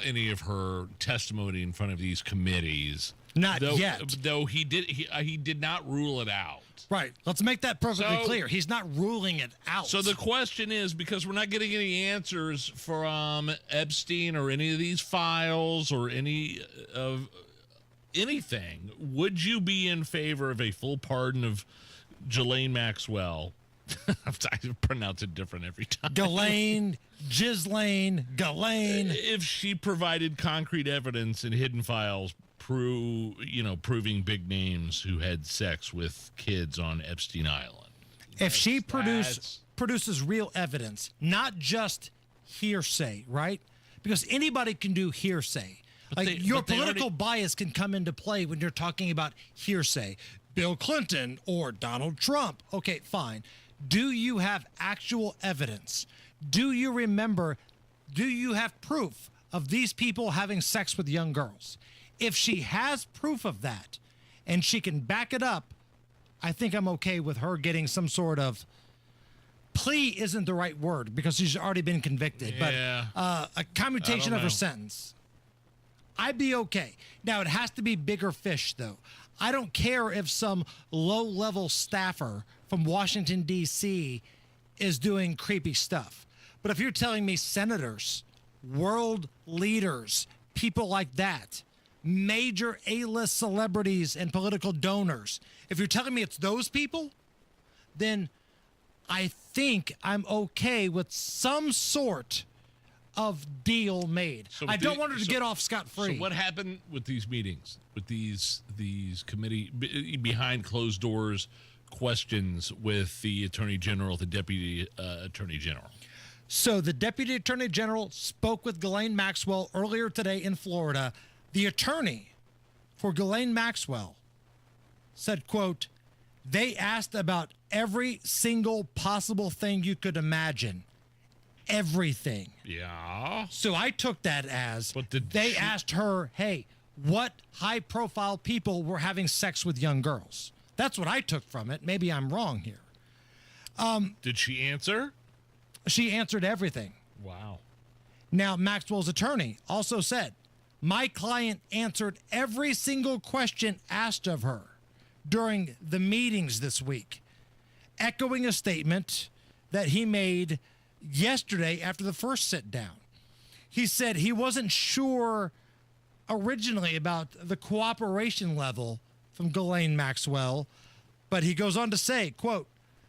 any of her testimony in front of these committees. Not yet. Though he did not rule it out. Right. Let's make that perfectly clear. He's not ruling it out. So the question is, because we're not getting any answers from Epstein or any of these files or any of anything, would you be in favor of a full pardon of Ghislaine Maxwell? I pronounce it different every time. Ghislaine. If she provided concrete evidence and hidden files proving big names who had sex with kids on Epstein Island. If she produces real evidence, not just hearsay, right? Because anybody can do hearsay. Your political bias can come into play when you're talking about hearsay. Bill Clinton or Donald Trump. Okay, fine. Do you have actual evidence? Do you have proof of these people having sex with young girls? If she has proof of that and she can back it up, I think I'm okay with her getting some sort of plea isn't the right word because she's already been convicted, but a commutation of her sentence. I'd be okay. Now, it has to be bigger fish, though. I don't care if some low-level staffer from Washington, D.C. is doing creepy stuff. But if you're telling me senators, world leaders, people like that, major A-list celebrities and political donors, if you're telling me it's those people, then I think I'm okay with some sort of deal made. So I don't want her to get off scot-free. So what happened with these meetings, with these committee behind closed doors questions with the Attorney General, the Deputy Attorney General? So the Deputy Attorney General spoke with Ghislaine Maxwell earlier today in Florida. The attorney for Ghislaine Maxwell said, quote, they asked about every single possible thing you could imagine. Everything. Yeah. So I took that as they asked her, hey, what high-profile people were having sex with young girls? That's what I took from it. Maybe I'm wrong here. Did she answer? She answered everything. Wow. Now, Maxwell's attorney also said, my client answered every single question asked of her during the meetings this week, echoing a statement that he made yesterday after the first sit down. He said he wasn't sure originally about the cooperation level from Ghislaine Maxwell, but he goes on to say, quote,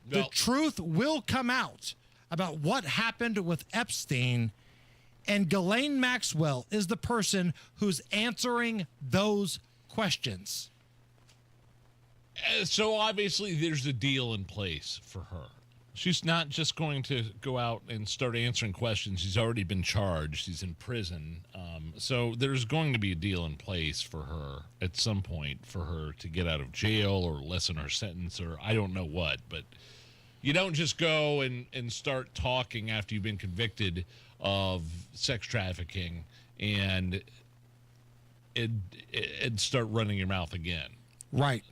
the truth will come out about what happened with Epstein, and Ghislaine Maxwell is the person who's answering those questions. So obviously there's a deal in place for her. She's not just going to go out and start answering questions. She's already been charged. She's in prison. So there's going to be a deal in place for her at some point for her to get out of jail or lessen her sentence or I don't know what. But you don't just go and start talking after you've been convicted of sex trafficking and start running your mouth again. Right.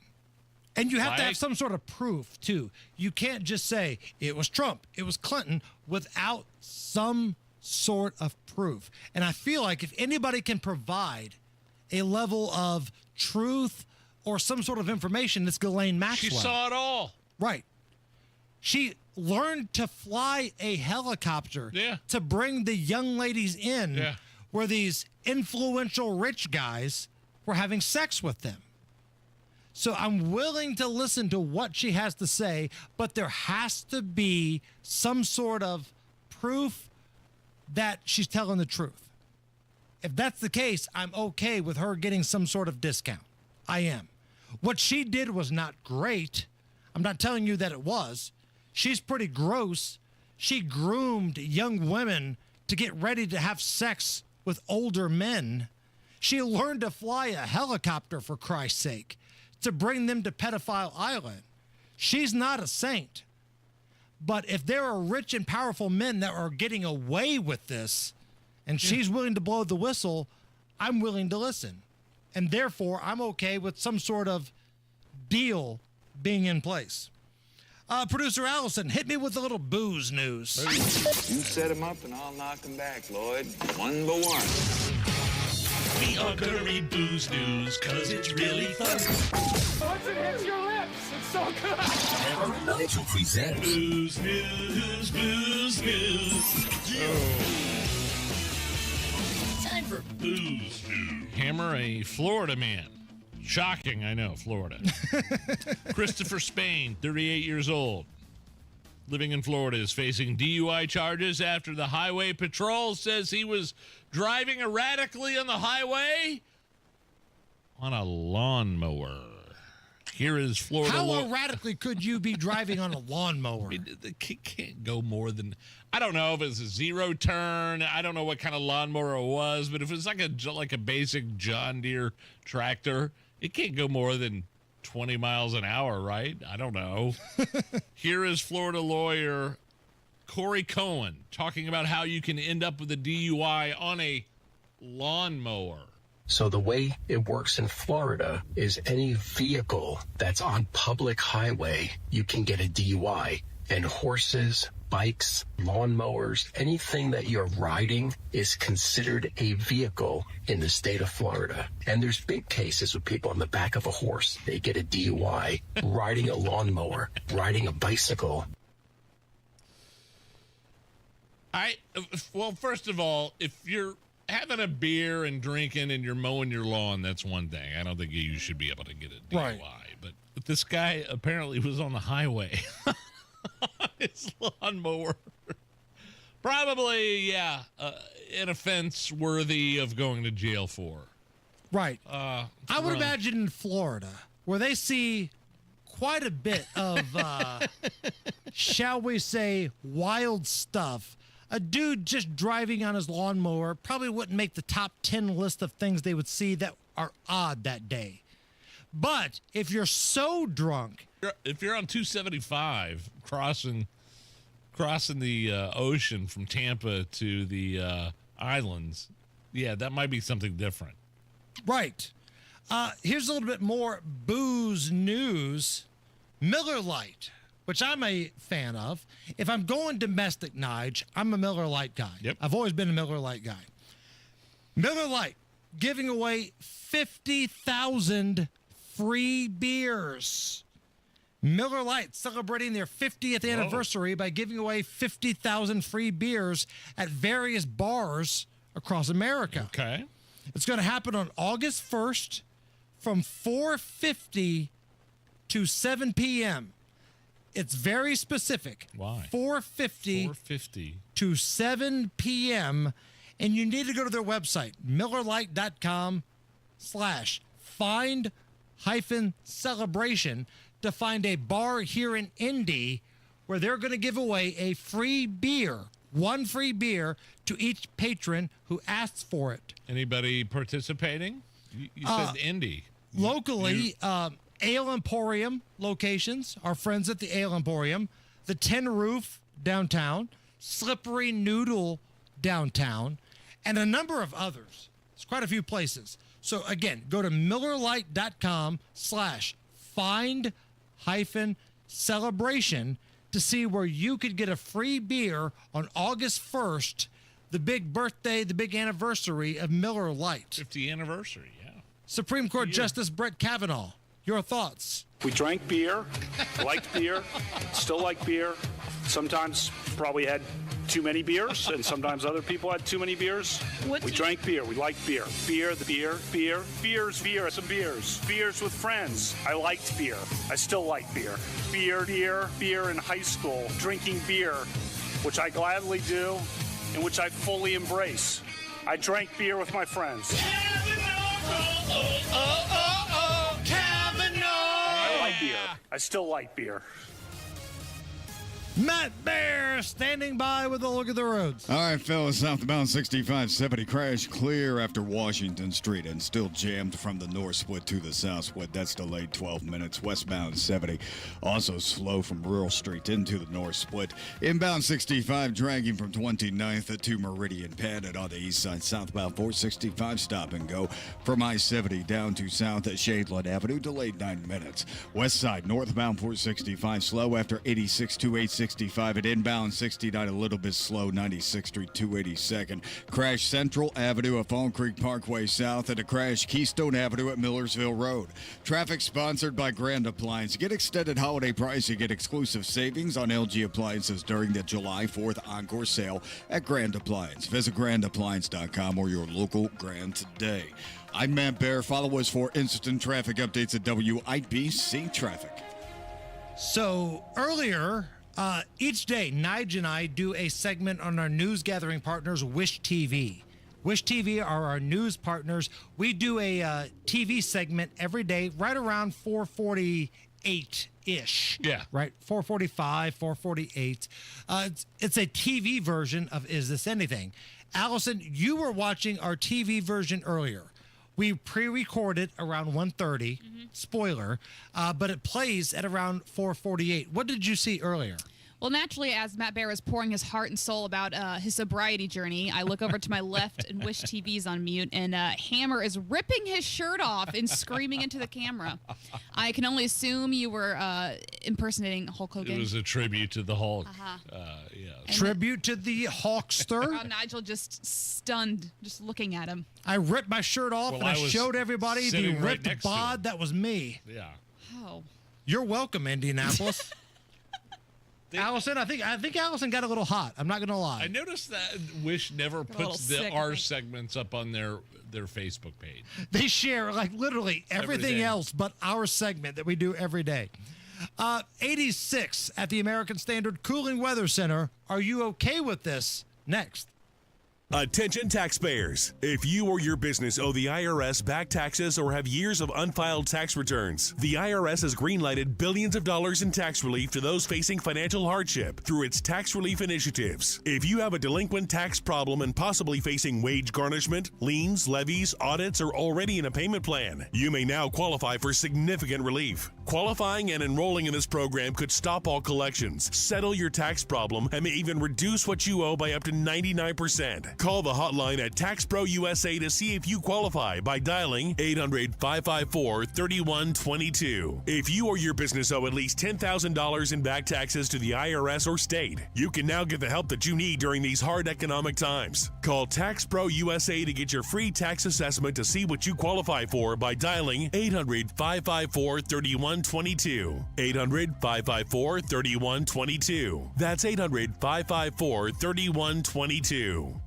And you have to have some sort of proof, too. You can't just say, it was Trump, it was Clinton, without some sort of proof. And I feel like if anybody can provide a level of truth or some sort of information, it's Ghislaine Maxwell. She saw it all. Right. She learned to fly a helicopter to bring the young ladies in where these influential rich guys were having sex with them. So I'm willing to listen to what she has to say, but there has to be some sort of proof that she's telling the truth. If that's the case, I'm okay with her getting some sort of discount. I am. What she did was not great. I'm not telling you that it was. She's pretty gross. She groomed young women to get ready to have sex with older men. She learned to fly a helicopter, for Christ's sake, to bring them to Pedophile Island. She's not a saint. But if there are rich and powerful men that are getting away with this, and she's willing to blow the whistle, I'm willing to listen. And therefore, I'm okay with some sort of deal being in place. Producer Allison, hit me with a little booze news. You set him up and I'll knock him back, Lloyd. One by one. We are gonna read booze news, cause it's really fun. Once it hits your lips, it's so good. Hammer and Nigel presents Booze news, booze news. Time for booze news. Hammer, a Florida man. Shocking, I know, Florida. Christopher Spain, 38 years old, living in Florida, is facing DUI charges after the Highway Patrol says he was driving erratically on the highway on a lawnmower. Here is Florida. How erratically could you be driving on a lawnmower? It can't go more than, I don't know if it's a zero turn. I don't know what kind of lawnmower it was, but if it's like a basic John Deere tractor, it can't go more than 20 miles an hour, right? I don't know. Here is Florida lawyer Corey Cohen talking about how you can end up with a DUI on a lawnmower. So the way it works in Florida is any vehicle that's on public highway, you can get a DUI. And horses, bikes, lawnmowers, anything that you're riding is considered a vehicle in the state of Florida. And there's big cases with people on the back of a horse. They get a DUI, riding a lawnmower, riding a bicycle. Well, first of all, if you're having a beer and drinking and you're mowing your lawn, that's one thing. I don't think you should be able to get a DUI. Right. But this guy apparently was on the highway. His lawnmower. Probably, an offense worthy of going to jail for. Right. I would imagine in Florida, where they see quite a bit of, shall we say, wild stuff. A dude just driving on his lawnmower probably wouldn't make the top 10 list of things they would see that are odd that day. But if you're so drunk, if you're on 275 crossing the ocean from Tampa to the islands, that might be something different. Right. Here's a little bit more booze news. Miller Lite, which I'm a fan of. If I'm going domestic, Nige, I'm a Miller Lite guy. Yep. I've always been a Miller Lite guy. Miller Lite giving away 50,000 free beers. Miller Lite celebrating their 50th anniversary by giving away 50,000 free beers at various bars across America. Okay. It's going to happen on August 1st from 4:50 to 7 p.m. It's very specific. Why? 4:50 to 7 p.m. And you need to go to their website, MillerLite.com/find-celebration to find a bar here in Indy where they're going to give away a free beer, one free beer to each patron who asks for it. Anybody participating? You said Indy. Locally, Ale Emporium locations, our friends at the Ale Emporium, the Tin Roof downtown, Slippery Noodle downtown, and a number of others. It's quite a few places. So again, go to MillerLite.com/find-celebration to see where you could get a free beer on August 1st, the big birthday, the big anniversary of Miller Lite. 50th anniversary, yeah. Supreme Court Justice Brett Kavanaugh, your thoughts? We drank beer, liked beer, still like beer. Sometimes probably had too many beers, and sometimes other people had too many beers. We drank beer. We liked beer. Beers, some beers. Beers with friends. I liked beer. I still like beer. Beer in high school. Drinking beer, which I gladly do, and which I fully embrace. I drank beer with my friends. I like beer. I still like beer. Matt Bear standing by with a look at the roads. All right, fellas, southbound 6570 crash clear after Washington Street and still jammed from the north split to the south split. That's delayed 12 minutes. Westbound 70 also slow from Rural Street into the north split. Inbound 65 dragging from 29th to Meridian, padded on the east side. Southbound 465 stop and go from I-70 down to south at Shadeland Avenue, delayed 9 minutes. West side northbound 465 slow after 86 to 865 at inbound 69 a little bit slow 96th Street 282nd. Crash Central Avenue at Fallen Creek Parkway south and a crash Keystone Avenue at Millersville Road. Traffic sponsored by Grand Appliance. Get extended holiday pricing, get exclusive savings on LG appliances during the July 4th Encore sale at Grand Appliance. Visit grandappliance.com or your local Grand today. I'm Matt Bear. Follow us for instant traffic updates at WIBC Traffic. So earlier, each day, Nigel and I do a segment on our news gathering partners, Wish TV. Wish TV are our news partners. We do a TV segment every day, right around 4:48-ish. Yeah. Right, 4:45, 4:48. It's a TV version of Is This Anything? Allison, you were watching our TV version earlier. We pre-recorded around 1:30, spoiler, but it plays at around 4:48. What did you see earlier? Well, naturally, as Matt Bear is pouring his heart and soul about his sobriety journey, I look over to my left and Wish TV's on mute, and Hammer is ripping his shirt off and screaming into the camera. I can only assume you were impersonating Hulk Hogan. It was a tribute to the Hulk. Tribute to the Hulkster. Nigel just stunned, just looking at him. I ripped my shirt off and I showed everybody the ripped bod. That was me. Yeah. Oh. You're welcome, Indianapolis. Allison, I think Allison got a little hot. I'm not going to lie. I noticed that Wish never puts the R segments up on their Facebook page. They share like literally everything else but our segment that we do every day. 86 at the American Standard Cooling Weather Center. Are you okay with this? Next. Attention taxpayers. If you or your business owe the IRS back taxes or have years of unfiled tax returns, the IRS has greenlighted billions of dollars in tax relief to those facing financial hardship through its tax relief initiatives. If you have a delinquent tax problem and possibly facing wage garnishment, liens, levies, audits, or already in a payment plan, you may now qualify for significant relief. Qualifying and enrolling in this program could stop all collections, settle your tax problem, and may even reduce what you owe by up to 99%. Call the hotline at TaxPro USA to see if you qualify by dialing 800-554-3122. If you or your business owe at least $10,000 in back taxes to the IRS or state, you can now get the help that you need during these hard economic times. Call TaxPro USA to get your free tax assessment to see what you qualify for by dialing 800-554-3122. 800-554-3122. That's 800-554-3122.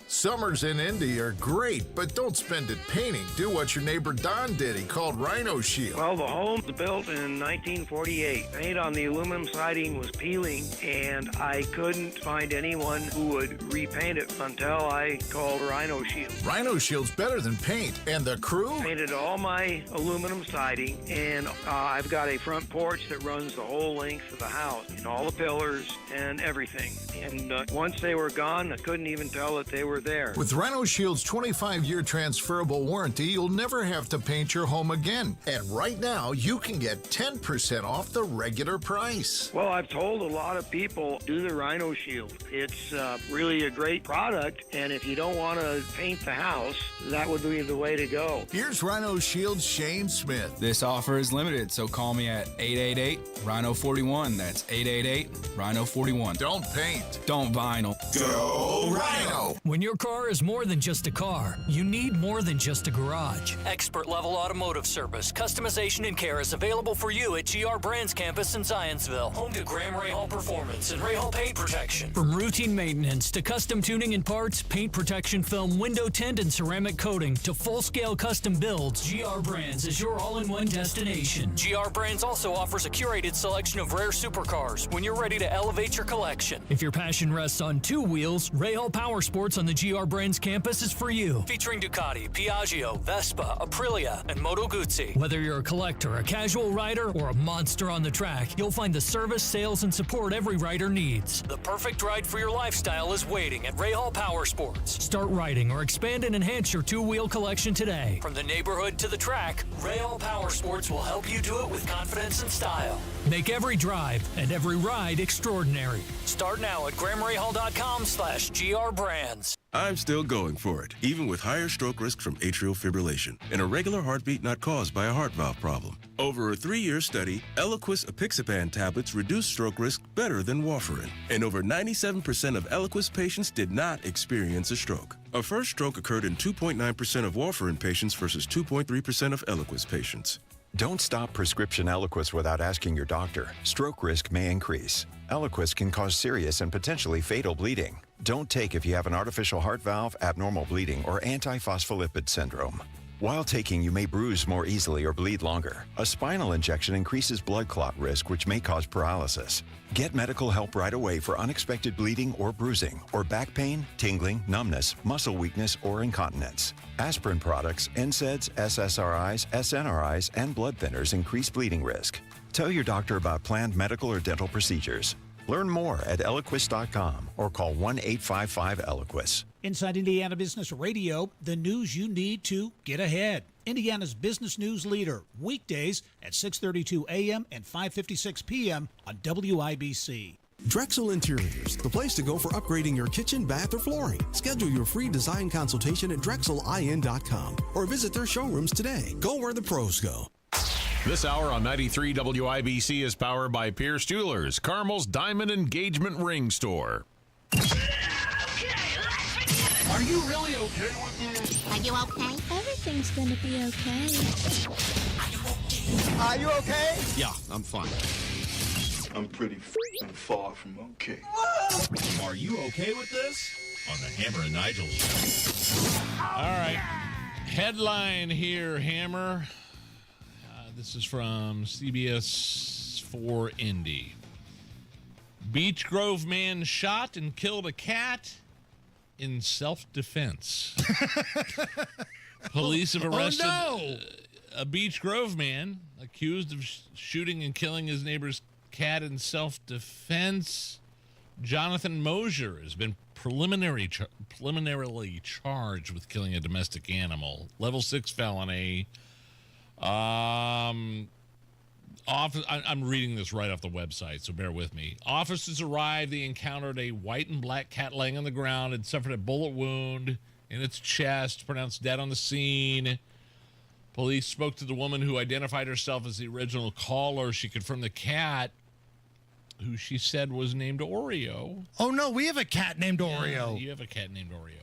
Summers in Indy are great, but don't spend it painting. Do what your neighbor Don did. He called Rhino Shield. Well, the home's built in 1948. Paint on the aluminum siding was peeling, and I couldn't find anyone who would repaint it until I called Rhino Shield. Rhino Shield's better than paint. And the crew? Painted all my aluminum siding, and I've got a front porch that runs the whole length of the house, and all the pillars and everything. And once they were gone, I couldn't even tell that they were there. With Rhino Shield's 25-year transferable warranty, you'll never have to paint your home again. And right now, you can get 10% off the regular price. Well, I've told a lot of people, do the Rhino Shield. It's really a great product, and if you don't want to paint the house, that would be the way to go. Here's Rhino Shield's Shane Smith. This offer is limited, so call me at 888-RHINO-41. That's 888-RHINO-41. Don't paint. Don't vinyl. Go Rhino! When your car is more than just a car, you need more than just a garage. Expert-level automotive service, customization, and care is available for you at GR Brands campus in Zionsville, home to Graham Rahal Performance and Rahal Paint Protection. From routine maintenance to custom tuning and parts, paint protection film, window tint, and ceramic coating to full-scale custom builds, GR Brands is your all-in-one destination. GR Brands also offers a curated selection of rare supercars when you're ready to elevate your collection. If your passion rests on two wheels, Rahal Power Sports on the GR Brands campus is for you. Featuring Ducati, Piaggio, Vespa, Aprilia, and Moto Guzzi. Whether you're a collector, a casual rider, or a monster on the track, you'll find the service, sales, and support every rider needs. The perfect ride for your lifestyle is waiting at Rahal Power Sports. Start riding or expand and enhance your two-wheel collection today. From the neighborhood to the track, Rahal Power Sports will help you do it with confidence and style. Make every drive and every ride extraordinary. Start now at GrahamRahal.com/GRBrands. I'm still going for it, even with higher stroke risk from atrial fibrillation, an irregular heartbeat not caused by a heart valve problem. Over a 3-year study, Eliquis apixaban tablets reduced stroke risk better than warfarin, and over 97% of Eliquis patients did not experience a stroke. A first stroke occurred in 2.9% of warfarin patients versus 2.3% of Eliquis patients. Don't stop prescription Eliquis without asking your doctor. Stroke risk may increase. Eliquis can cause serious and potentially fatal bleeding. Don't take if you have an artificial heart valve, abnormal bleeding, or antiphospholipid syndrome. While taking, you may bruise more easily or bleed longer. A spinal injection increases blood clot risk, which may cause paralysis. Get medical help right away for unexpected bleeding or bruising, or back pain, tingling, numbness, muscle weakness, or incontinence. Aspirin products, NSAIDs, SSRIs, SNRIs, and blood thinners increase bleeding risk. Tell your doctor about planned medical or dental procedures. Learn more at Eliquis.com or call 1-855-ELIQUIS. Inside Indiana Business Radio, the news you need to get ahead. Indiana's business news leader, weekdays at 6:32 a.m. and 5:56 p.m. on WIBC. Drexel Interiors, the place to go for upgrading your kitchen, bath, or flooring. Schedule your free design consultation at DrexelIN.com or visit their showrooms today. Go where the pros go. This hour on 93 WIBC is powered by Pierce Jewelers, Carmel's Diamond Engagement Ring Store. Are you really okay with this? Are you okay? Everything's gonna be okay. Are you okay? Yeah, I'm fine. I'm pretty far from okay. Are you okay with this? On the Hammer and Nigel show. All right. Headline here, Hammer. This is from CBS 4 Indy. Beech Grove man shot and killed a cat in self-defense. Police have arrested a Beech Grove man accused of shooting and killing his neighbor's cat in self-defense. Jonathan Mosier has been preliminarily charged with killing a domestic animal. Level 6 felony. I'm reading this right off the website, so bear with me. Officers arrived. They encountered a white and black cat laying on the ground. It suffered a bullet wound in its chest, pronounced dead on the scene. Police spoke to the woman who identified herself as the original caller. She confirmed the cat, who she said was named Oreo. Oh, no, we have a cat named Oreo. You have a cat named Oreo.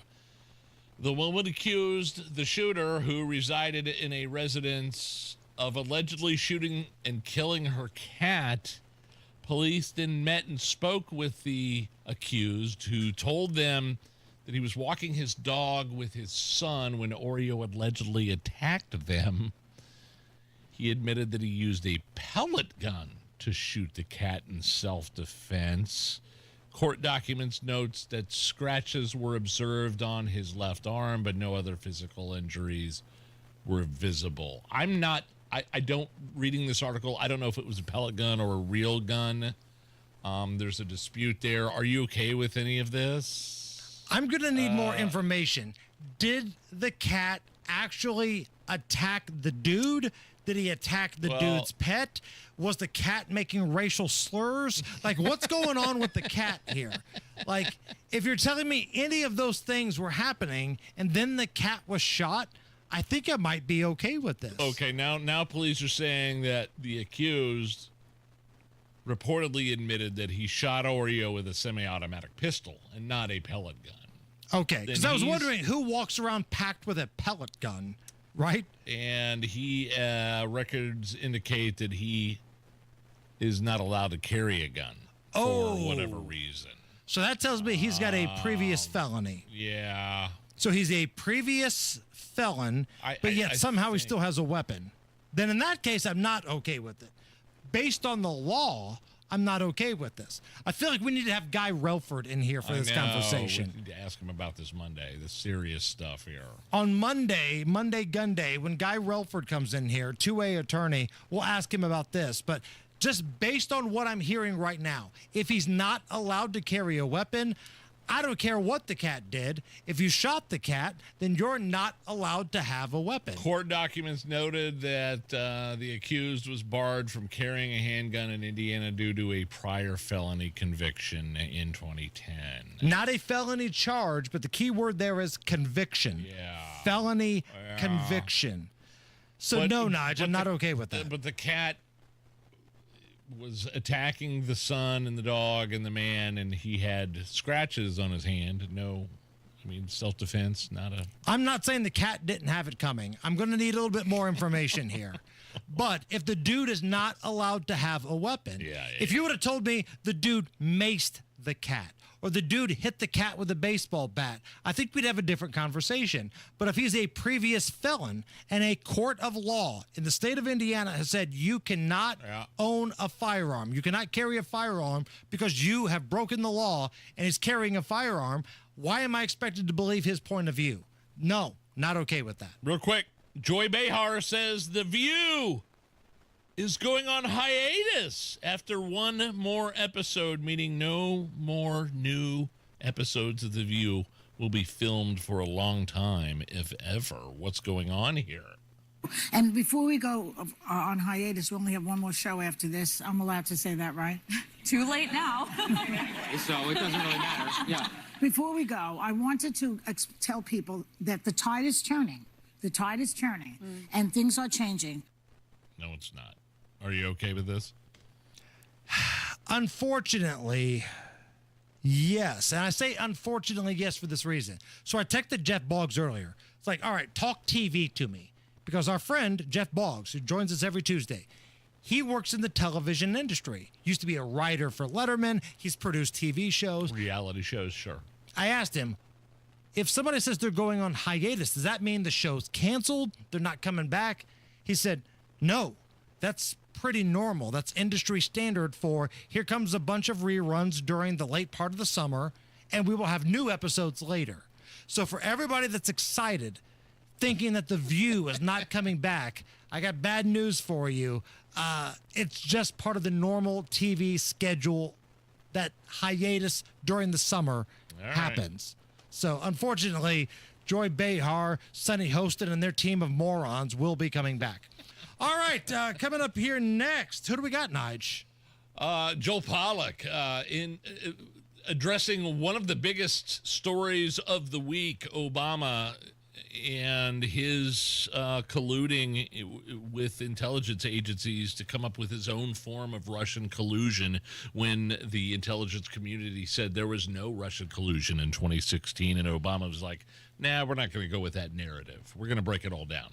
The woman accused the shooter, who resided in a residence, of allegedly shooting and killing her cat. Police then met and spoke with the accused, who told them that he was walking his dog with his son when Oreo allegedly attacked them. He admitted that he used a pellet gun to shoot the cat in self-defense. Court documents notes that scratches were observed on his left arm, but no other physical injuries were visible. Reading this article, I don't know if it was a pellet gun or a real gun. There's a dispute there. Are you okay with any of this? I'm going to need more information. Did the cat actually attack the dude? Did he attack the dude's pet? Was the cat making racial slurs? Like, what's going on with the cat here? Like, if you're telling me any of those things were happening and then the cat was shot, I think I might be okay with this. Okay, now police are saying that the accused reportedly admitted that he shot Oreo with a semi-automatic pistol and not a pellet gun. Okay, because I was wondering who walks around packed with a pellet gun, right? And records indicate that he is not allowed to carry a gun for whatever reason. So that tells me he's got a previous felony. Yeah. So he's a previous felon, but yet somehow he still has a weapon. Then in that case, I'm not okay with it. Based on the law, I'm not okay with this. I feel like we need to have Guy Relford in here for this conversation. We need to ask him about this Monday, the serious stuff here. On Monday Gun Day, when Guy Relford comes in here, 2A attorney, we'll ask him about this. But just based on what I'm hearing right now, if he's not allowed to carry a weapon, I don't care what the cat did. If you shot the cat, then you're not allowed to have a weapon. Court documents noted that the accused was barred from carrying a handgun in Indiana due to a prior felony conviction in 2010. Not a felony charge, but the key word there is conviction. Yeah. Felony conviction. So no, Nigel, I'm not okay with that. But the cat was attacking the son and the dog and the man, and he had scratches on his hand. Self-defense, not a... I'm not saying the cat didn't have it coming. I'm going to need a little bit more information here. But if the dude is not allowed to have a weapon, if you would have told me the dude maced the cat, or the dude hit the cat with a baseball bat, I think we'd have a different conversation. But if he's a previous felon and a court of law in the state of Indiana has said you cannot own a firearm, you cannot carry a firearm because you have broken the law and is carrying a firearm, why am I expected to believe his point of view? No, not okay with that. Real quick, Joy Behar says The View is going on hiatus after one more episode, meaning no more new episodes of The View will be filmed for a long time, if ever. What's going on here? And before we go on hiatus, we only have one more show after this. I'm allowed to say that, right? Too late now. So it doesn't really matter. Yeah. Before we go, I wanted to tell people that the tide is turning. The tide is turning, and things are changing. No, it's not. Are you okay with this? Unfortunately, yes. And I say unfortunately yes for this reason. So I texted Jeff Boggs earlier. It's like, all right, talk TV to me. Because our friend, Jeff Boggs, who joins us every Tuesday, he works in the television industry. Used to be a writer for Letterman. He's produced TV shows. Reality shows, sure. I asked him, if somebody says they're going on hiatus, does that mean the show's canceled? They're not coming back? He said, no, that's pretty normal. That's industry standard for here comes a bunch of reruns during the late part of the summer, and we will have new episodes later. So for everybody that's excited, thinking that The View is not coming back, I got bad news for you. It's just part of the normal TV schedule. That hiatus during the summer happens. So unfortunately, Joy Behar, Sonny Hostin, and their team of morons will be coming back. All right, coming up here next, who do we got, Nige? Joel Pollack in addressing one of the biggest stories of the week, Obama and his colluding with intelligence agencies to come up with his own form of Russian collusion when the intelligence community said there was no Russian collusion in 2016. And Obama was like, nah, we're not going to go with that narrative. We're going to break it all down.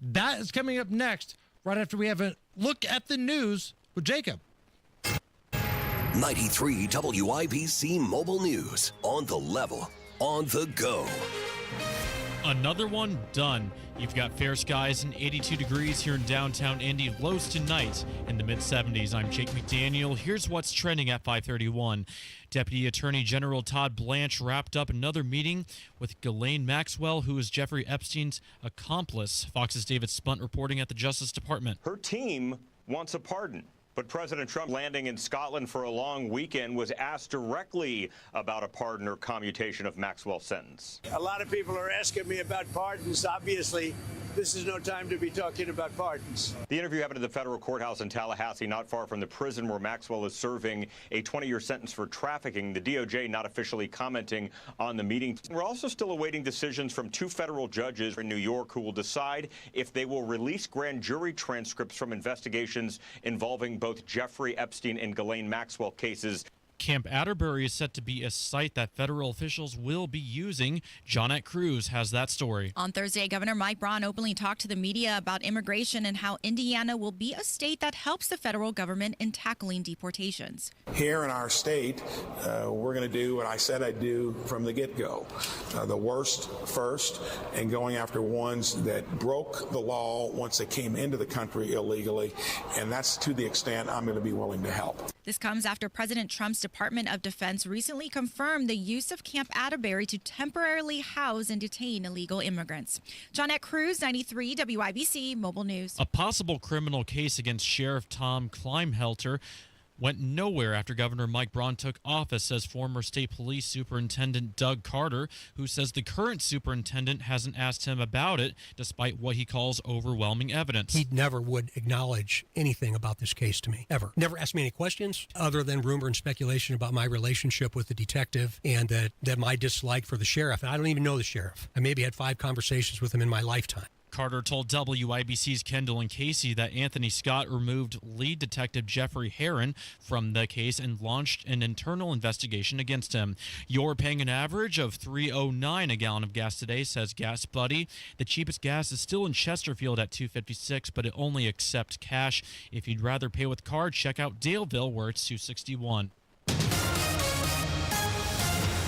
That is coming up next, right after we have a look at the news with Jacob. 93 WIBC Mobile News. On the level, on the go. Another one done. You've got fair skies and 82 degrees here in downtown Indy. Lows tonight in the mid-70s. I'm Jake McDaniel. Here's what's trending at 5:31. Deputy Attorney General Todd Blanche wrapped up another meeting with Ghislaine Maxwell, who is Jeffrey Epstein's accomplice. Fox's David Spunt reporting at the Justice Department. Her team wants a pardon. But President Trump, landing in Scotland for a long weekend, was asked directly about a pardon or commutation of Maxwell's sentence. A lot of people are asking me about pardons. Obviously, this is no time to be talking about pardons. The interview happened at the federal courthouse in Tallahassee, not far from the prison where Maxwell is serving a 20-year sentence for trafficking. The DOJ not officially commenting on the meeting. We're also still awaiting decisions from two federal judges in New York who will decide if they will release grand jury transcripts from investigations involving both Jeffrey Epstein and Ghislaine Maxwell cases. Camp Atterbury is set to be a site that federal officials will be using. Johnette Cruz has that story. On Thursday, Governor Mike Bryan openly talked to the media about immigration and how Indiana will be a state that helps the federal government in tackling deportations. Here in our state, we're going to do what I said I'd do from the get-go. The worst first, and going after ones that broke the law once they came into the country illegally, and that's to the extent I'm going to be willing to help. This comes after President Trump's Department of Defense recently confirmed the use of Camp Atterbury to temporarily house and detain illegal immigrants. Johnette Cruz, 93 WIBC Mobile News. A possible criminal case against Sheriff Tom Kleinhelter went nowhere after Governor Mike Bryan took office, says former state police superintendent Doug Carter, who says the current superintendent hasn't asked him about it, despite what he calls overwhelming evidence. He never would acknowledge anything about this case to me, ever. Never asked me any questions other than rumor and speculation about my relationship with the detective and that my dislike for the sheriff. And I don't even know the sheriff. I maybe had 5 conversations with him in my lifetime. Carter told WIBC's Kendall and Casey that Anthony Scott removed lead detective Jeffrey Herron from the case and launched an internal investigation against him. You're paying an average of $3.09 a gallon of gas today, says Gas Buddy. The cheapest gas is still in Chesterfield at $2.56, but it only accepts cash. If you'd rather pay with card, check out Daleville, where it's $2.61.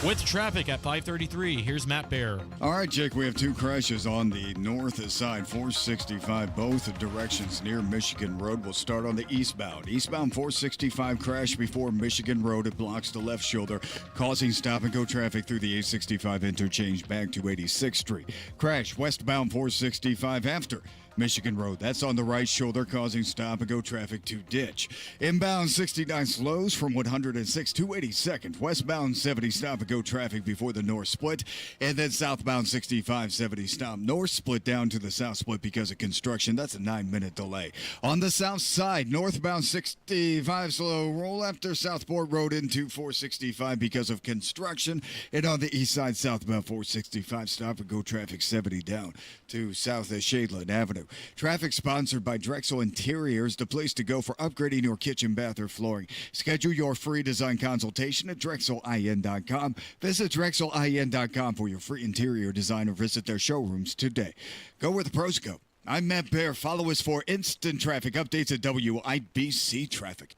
With traffic at 5:33, here's Matt Bear. All right, Jake, we have 2 crashes on the north side, 465, both directions near Michigan Road. We'll start on the eastbound. Eastbound 465 crash before Michigan Road. It blocks the left shoulder, causing stop-and-go traffic through the 865 interchange back to 86th Street. Crash westbound 465 after Michigan Road. That's on the right shoulder, causing stop-and-go traffic to ditch. Inbound 69 slows from 106 to 82nd. Westbound 70 stop-and-go traffic before the north split. And then southbound 65 70 stop. North split down to the south split because of construction. That's a 9-minute delay. On the south side, northbound 65 slow roll after Southport Road into 465 because of construction. And on the east side, southbound 465 stop-and-go traffic 70 down to south of Shadeland Avenue. Traffic sponsored by Drexel Interiors, the place to go for upgrading your kitchen, bath, or flooring. Schedule your free design consultation at DrexelIN.com. Visit DrexelIN.com for your free interior design or visit their showrooms today. Go where the pros go. I'm Matt Bear. Follow us for instant traffic updates at WIBC Traffic.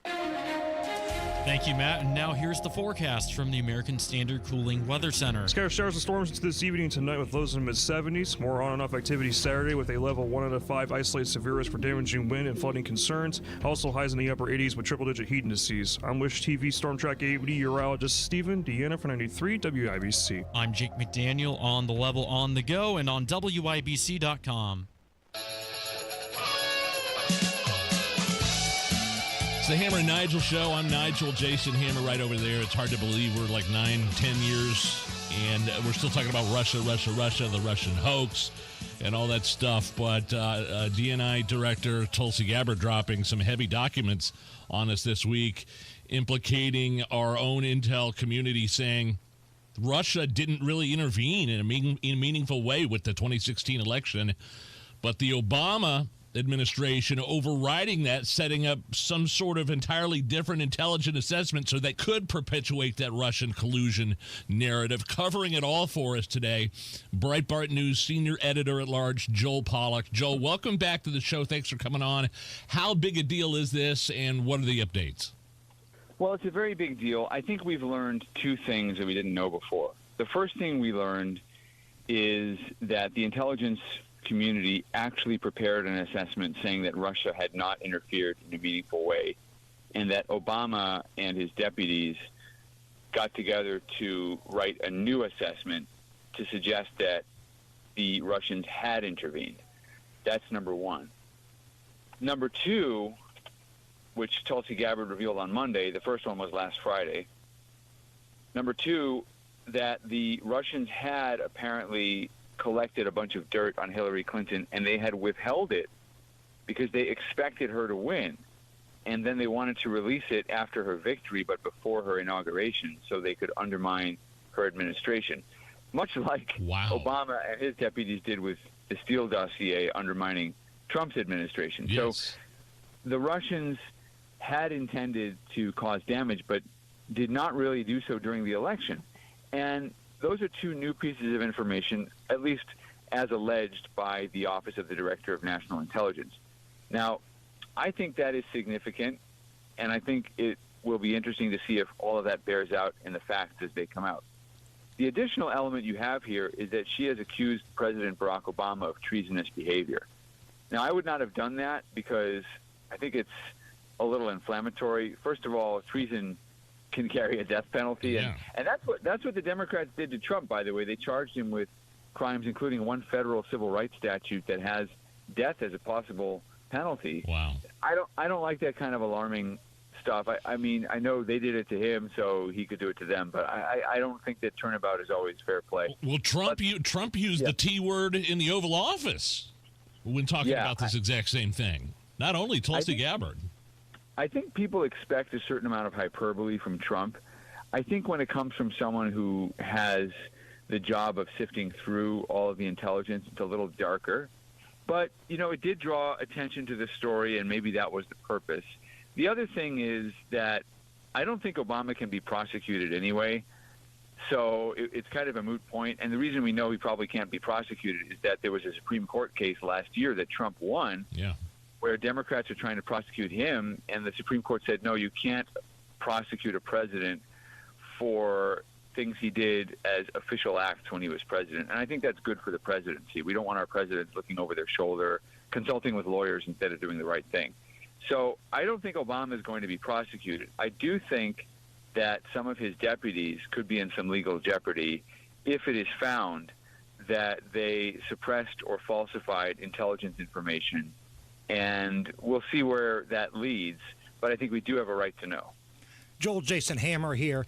Thank you, Matt. And now here's the forecast from the American Standard Cooling Weather Center. Scattered showers and storms into this evening tonight with lows in the mid-70s. More on and off activity Saturday with a level 1 out of 5 isolated severe risk for damaging wind and flooding concerns. Also highs in the upper 80s with triple-digit heat indices. I'm Wish TV Storm Track 8 meteorologist Stephen Deanna for 93 WIBC. I'm Jake McDaniel on the level on the go and on WIBC.com. It's the Hammer and Nigel show. I'm Nigel, Jason Hammer right over there. It's hard to believe we're like 9-10 years, and we're still talking about Russia, the Russian hoax, and all that stuff. But DNI Director Tulsi Gabbard dropping some heavy documents on us this week, implicating our own intel community, saying Russia didn't really intervene in a meaningful way with the 2016 election, but the Obama administration overriding that, setting up some sort of entirely different intelligence assessment so that could perpetuate that Russian collusion narrative. Covering it all for us today, Breitbart News senior editor-at-large Joel Pollack. Joel, welcome back to the show. Thanks for coming on. How big a deal is this, and what are the updates? Well, it's a very big deal. I think we've learned 2 things that we didn't know before. The first thing we learned is that the intelligence community actually prepared an assessment saying that Russia had not interfered in a meaningful way, and that Obama and his deputies got together to write a new assessment to suggest that the Russians had intervened. That's number one. Number two, which Tulsi Gabbard revealed on Monday, the first one was last Friday. Number two, that the Russians had apparently collected a bunch of dirt on Hillary Clinton, and they had withheld it because they expected her to win. And then they wanted to release it after her victory, but before her inauguration, so they could undermine her administration. Much like Obama and his deputies did with the Steele dossier undermining Trump's administration. Yes. So the Russians had intended to cause damage, but did not really do so during the election. And those are two new pieces of information, at least as alleged by the Office of the Director of National Intelligence. Now, I think that is significant, and I think it will be interesting to see if all of that bears out in the facts as they come out. The additional element you have here is that she has accused President Barack Obama of treasonous behavior. Now, I would not have done that because I think it's a little inflammatory. First of all, treason can carry a death penalty, and that's what the Democrats did to Trump, by the way. They charged him with crimes, including one federal civil rights statute that has death as a possible penalty. Wow. I don't like that kind of alarming stuff. I mean, I know they did it to him, so he could do it to them, but I don't think that turnabout is always fair play. Well, Trump used the T word in the Oval Office when talking about this exact same thing. Not only Tulsi Gabbard. I think people expect a certain amount of hyperbole from Trump. I think when it comes from someone who has the job of sifting through all of the intelligence, it's a little darker. But, you know, it did draw attention to the story, and maybe that was the purpose. The other thing is that I don't think Obama can be prosecuted anyway, so it's kind of a moot point. And the reason we know he probably can't be prosecuted is that there was a Supreme Court case last year that Trump won, where Democrats are trying to prosecute him, and the Supreme Court said, no, you can't prosecute a president for things he did as official acts when he was president. And I think that's good for the presidency. We don't want our presidents looking over their shoulder, consulting with lawyers instead of doing the right thing. So I don't think Obama is going to be prosecuted. I do think that some of his deputies could be in some legal jeopardy if it is found that they suppressed or falsified intelligence information. And we'll see where that leads, but I think we do have a right to know. Joel Jason Hammer here.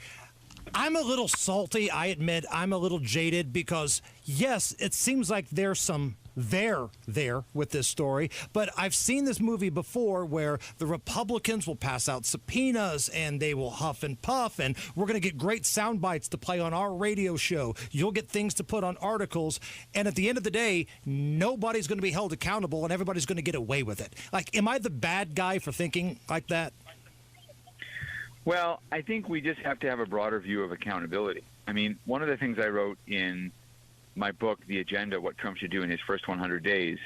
I'm a little salty. I admit I'm a little jaded because, yes, it seems like there's some there with this story, but I've seen this movie before where the Republicans will pass out subpoenas and they will huff and puff, and we're going to get great sound bites to play on our radio show. You'll get things to put on articles, and at the end of the day, nobody's going to be held accountable and everybody's going to get away with it. Like, am I the bad guy for thinking like that? Well, I think we just have to have a broader view of accountability. I mean, one of the things I wrote in my book, The Agenda, What Trump Should Do in His First 100 Days,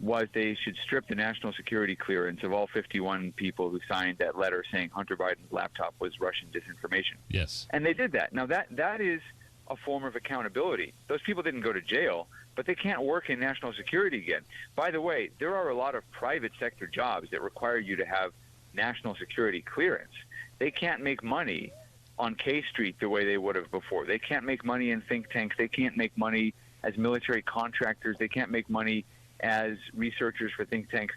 was they should strip the national security clearance of all 51 people who signed that letter saying Hunter Biden's laptop was Russian disinformation. Yes. And they did that. Now, that is a form of accountability. Those people didn't go to jail, but they can't work in national security again. By the way, there are a lot of private sector jobs that require you to have national security clearance. They can't make money on K Street the way they would have before. They can't make money in think tanks. They can't make money as military contractors. They can't make money as researchers for think tanks.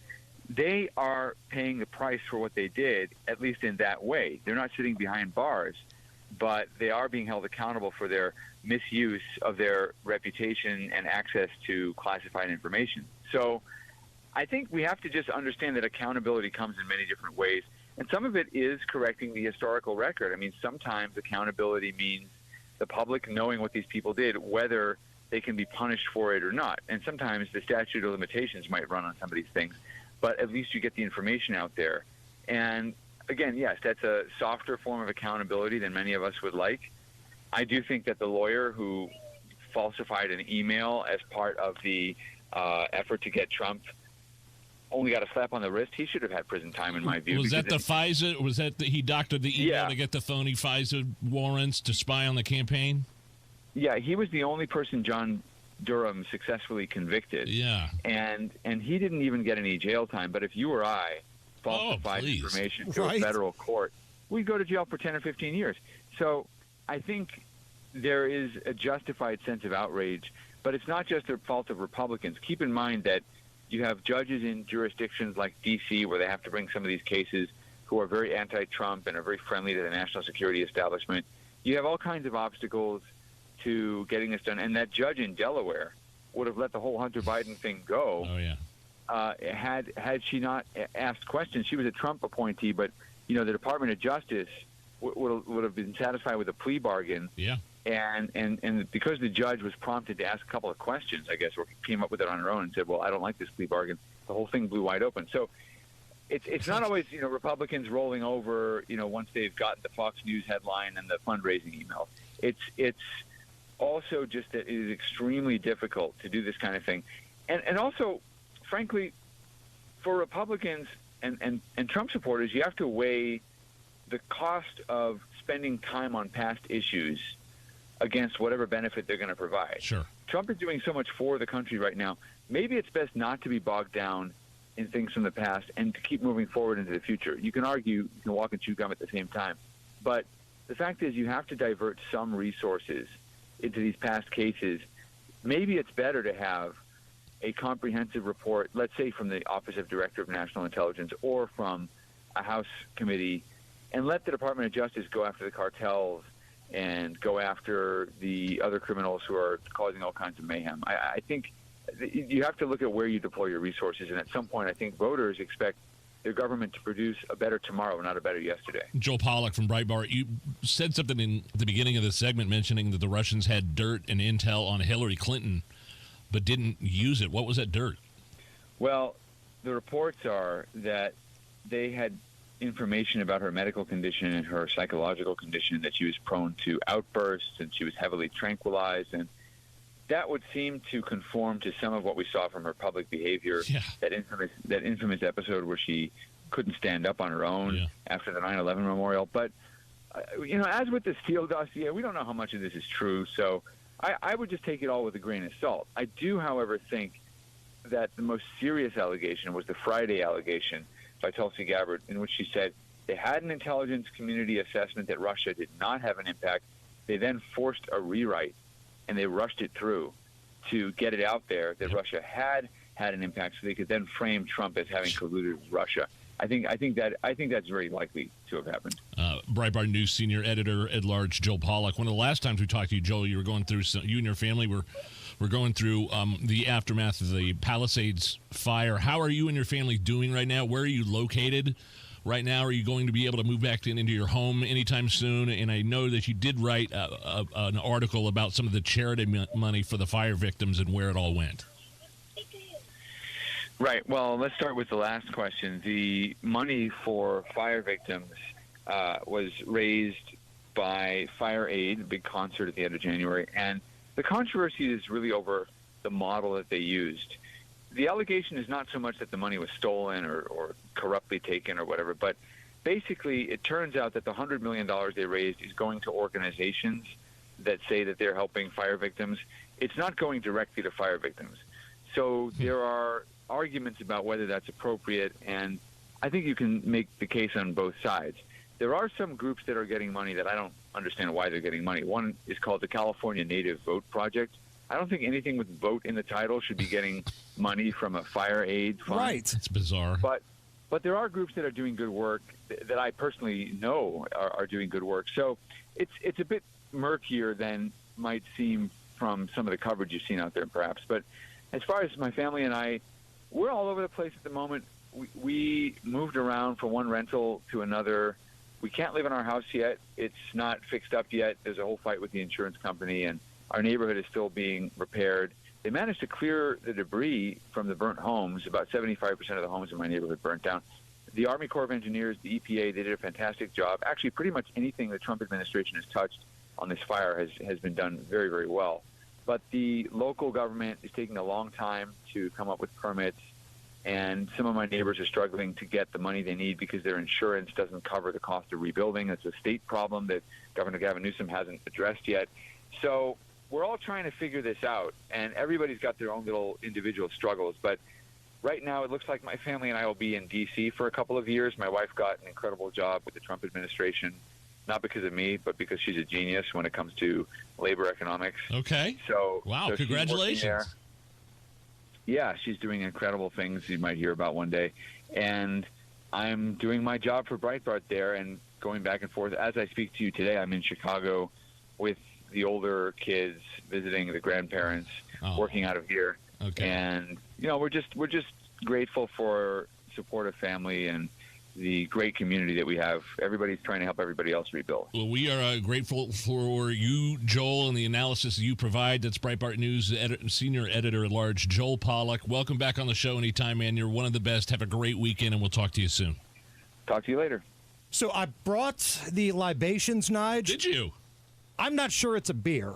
They are paying the price for what they did, at least in that way. They're not sitting behind bars, but they are being held accountable for their misuse of their reputation and access to classified information. So I think we have to just understand that accountability comes in many different ways. And some of it is correcting the historical record. I mean, sometimes accountability means the public knowing what these people did, whether they can be punished for it or not. And sometimes the statute of limitations might run on some of these things, but at least you get the information out there. And again, yes, that's a softer form of accountability than many of us would like. I do think that the lawyer who falsified an email as part of the effort to get Trump only got a slap on the wrist. He should have had prison time, in my view. Was that the FISA? Was that he doctored the email to get the phony FISA warrants to spy on the campaign? Yeah, he was the only person John Durham successfully convicted. Yeah. And he didn't even get any jail time. But if you or I falsified information to a federal court, we'd go to jail for 10 or 15 years. So I think there is a justified sense of outrage, but it's not just the fault of Republicans. Keep in mind that you have judges in jurisdictions like D.C. where they have to bring some of these cases who are very anti-Trump and are very friendly to the national security establishment. You have all kinds of obstacles to getting this done. And that judge in Delaware would have let the whole Hunter Biden thing go. Oh, yeah. Had she not asked questions. She was a Trump appointee, but, you know, the Department of Justice would have been satisfied with a plea bargain. Yeah. And because the judge was prompted to ask a couple of questions, I guess, or came up with it on her own and said, well, I don't like this plea bargain, the whole thing blew wide open. So it's not always, Republicans rolling over, once they've gotten the Fox News headline and the fundraising email. It's also just that it is extremely difficult to do this kind of thing. And also, frankly, for Republicans and Trump supporters, you have to weigh the cost of spending time on past issues against whatever benefit they're going to provide. Sure. Trump is doing so much for the country right now. Maybe it's best not to be bogged down in things from the past and to keep moving forward into the future. You can argue, you can walk and chew gum at the same time. But the fact is you have to divert some resources into these past cases. Maybe it's better to have a comprehensive report, let's say from the Office of Director of National Intelligence or from a House committee, and let the Department of Justice go after the cartels and go after the other criminals who are causing all kinds of mayhem. I think you have to look at where you deploy your resources, and at some point I think voters expect their government to produce a better tomorrow, not a better yesterday. Joel Pollack from Breitbart, you said something in the beginning of the segment mentioning that the Russians had dirt and intel on Hillary Clinton but didn't use it. What was that dirt? Well, the reports are that they had information about her medical condition and her psychological condition, that she was prone to outbursts and she was heavily tranquilized, and that would seem to conform to some of what we saw from her public behavior. Yeah. That infamous episode where she couldn't stand up on her own after the 9/11 memorial. But as with the Steele dossier, we don't know how much of this is true, so I would just take it all with a grain of salt. I do, however, think that the most serious allegation was the Friday allegation by Tulsi Gabbard, in which she said they had an intelligence community assessment that Russia did not have an impact. They then forced a rewrite, and they rushed it through to get it out there that Russia had an impact, so they could then frame Trump as having colluded with Russia. I think that's very likely to have happened. Breitbart News senior editor at large Joel Pollack. One of the last times we talked to you, Joel, you were going through you and your family were going through the aftermath of the Palisades fire. How are you and your family doing right now? Where are you located right now? Are you going to be able to move back into your home anytime soon? And I know that you did write an article about some of the charity money for the fire victims and where it all went. Right. Well, let's start with the last question. The money for fire victims was raised by Fire Aid, a big concert at the end of January, and the controversy is really over the model that they used. The allegation is not so much that the money was stolen or corruptly taken or whatever, but basically it turns out that the $100 million they raised is going to organizations that say that they're helping fire victims. It's not going directly to fire victims. So there are arguments about whether that's appropriate, and I think you can make the case on both sides. There are some groups that are getting money that I don't understand why they're getting money. One is called the California Native Vote Project. I don't think anything with vote in the title should be getting money from a fire aid fund. Right. It's bizarre. But there are groups that are doing good work that I personally know are doing good work. So it's a bit murkier than might seem from some of the coverage you've seen out there, perhaps. But as far as my family and I, we're all over the place at the moment. We moved around from one rental to another. We can't live in our house yet. It's not fixed up yet. There's a whole fight with the insurance company, and our neighborhood is still being repaired. They managed to clear the debris from the burnt homes. About 75% of the homes in my neighborhood burnt down. The Army Corps of Engineers, the EPA, they did a fantastic job. Actually, pretty much anything the Trump administration has touched on this fire has been done very, very well. But the local government is taking a long time to come up with permits, and some of my neighbors are struggling to get the money they need because their insurance doesn't cover the cost of rebuilding. It's a state problem that Governor Gavin Newsom hasn't addressed yet. So we're all trying to figure this out, and everybody's got their own little individual struggles. But right now it looks like my family and I will be in D.C. for a couple of years. My wife got an incredible job with the Trump administration, not because of me, but because she's a genius when it comes to labor economics. Okay. So congratulations. Yeah, she's doing incredible things you might hear about one day. And I'm doing my job for Breitbart there and going back and forth. As I speak to you today, I'm in Chicago with the older kids, visiting the grandparents, working out of here. Okay. And, we're just grateful for supportive family and the great community that we have. Everybody's trying to help everybody else rebuild. Well, we are grateful for you, Joel, and the analysis that you provide. That's Breitbart News Senior Editor-at-Large Joel Pollack. Welcome back on the show anytime, man. You're one of the best. Have a great weekend, and we'll talk to you soon. Talk to you later. So I brought the libations, Nige. Did you? I'm not sure it's a beer.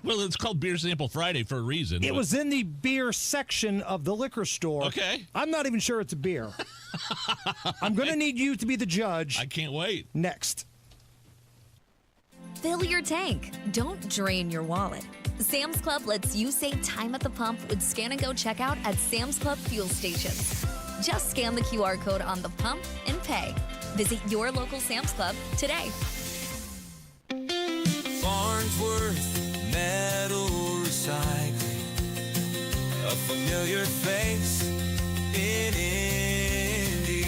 Well, it's called Beer Sample Friday for a reason. It was in the beer section of the liquor store. Okay. I'm not even sure it's a beer. I'm going to need you to be the judge. I can't wait. Next. Fill your tank. Don't drain your wallet. Sam's Club lets you save time at the pump with Scan and Go checkout at Sam's Club fuel stations. Just scan the QR code on the pump and pay. Visit your local Sam's Club today. Farnsworth Metal Recycling, a familiar face in Indy.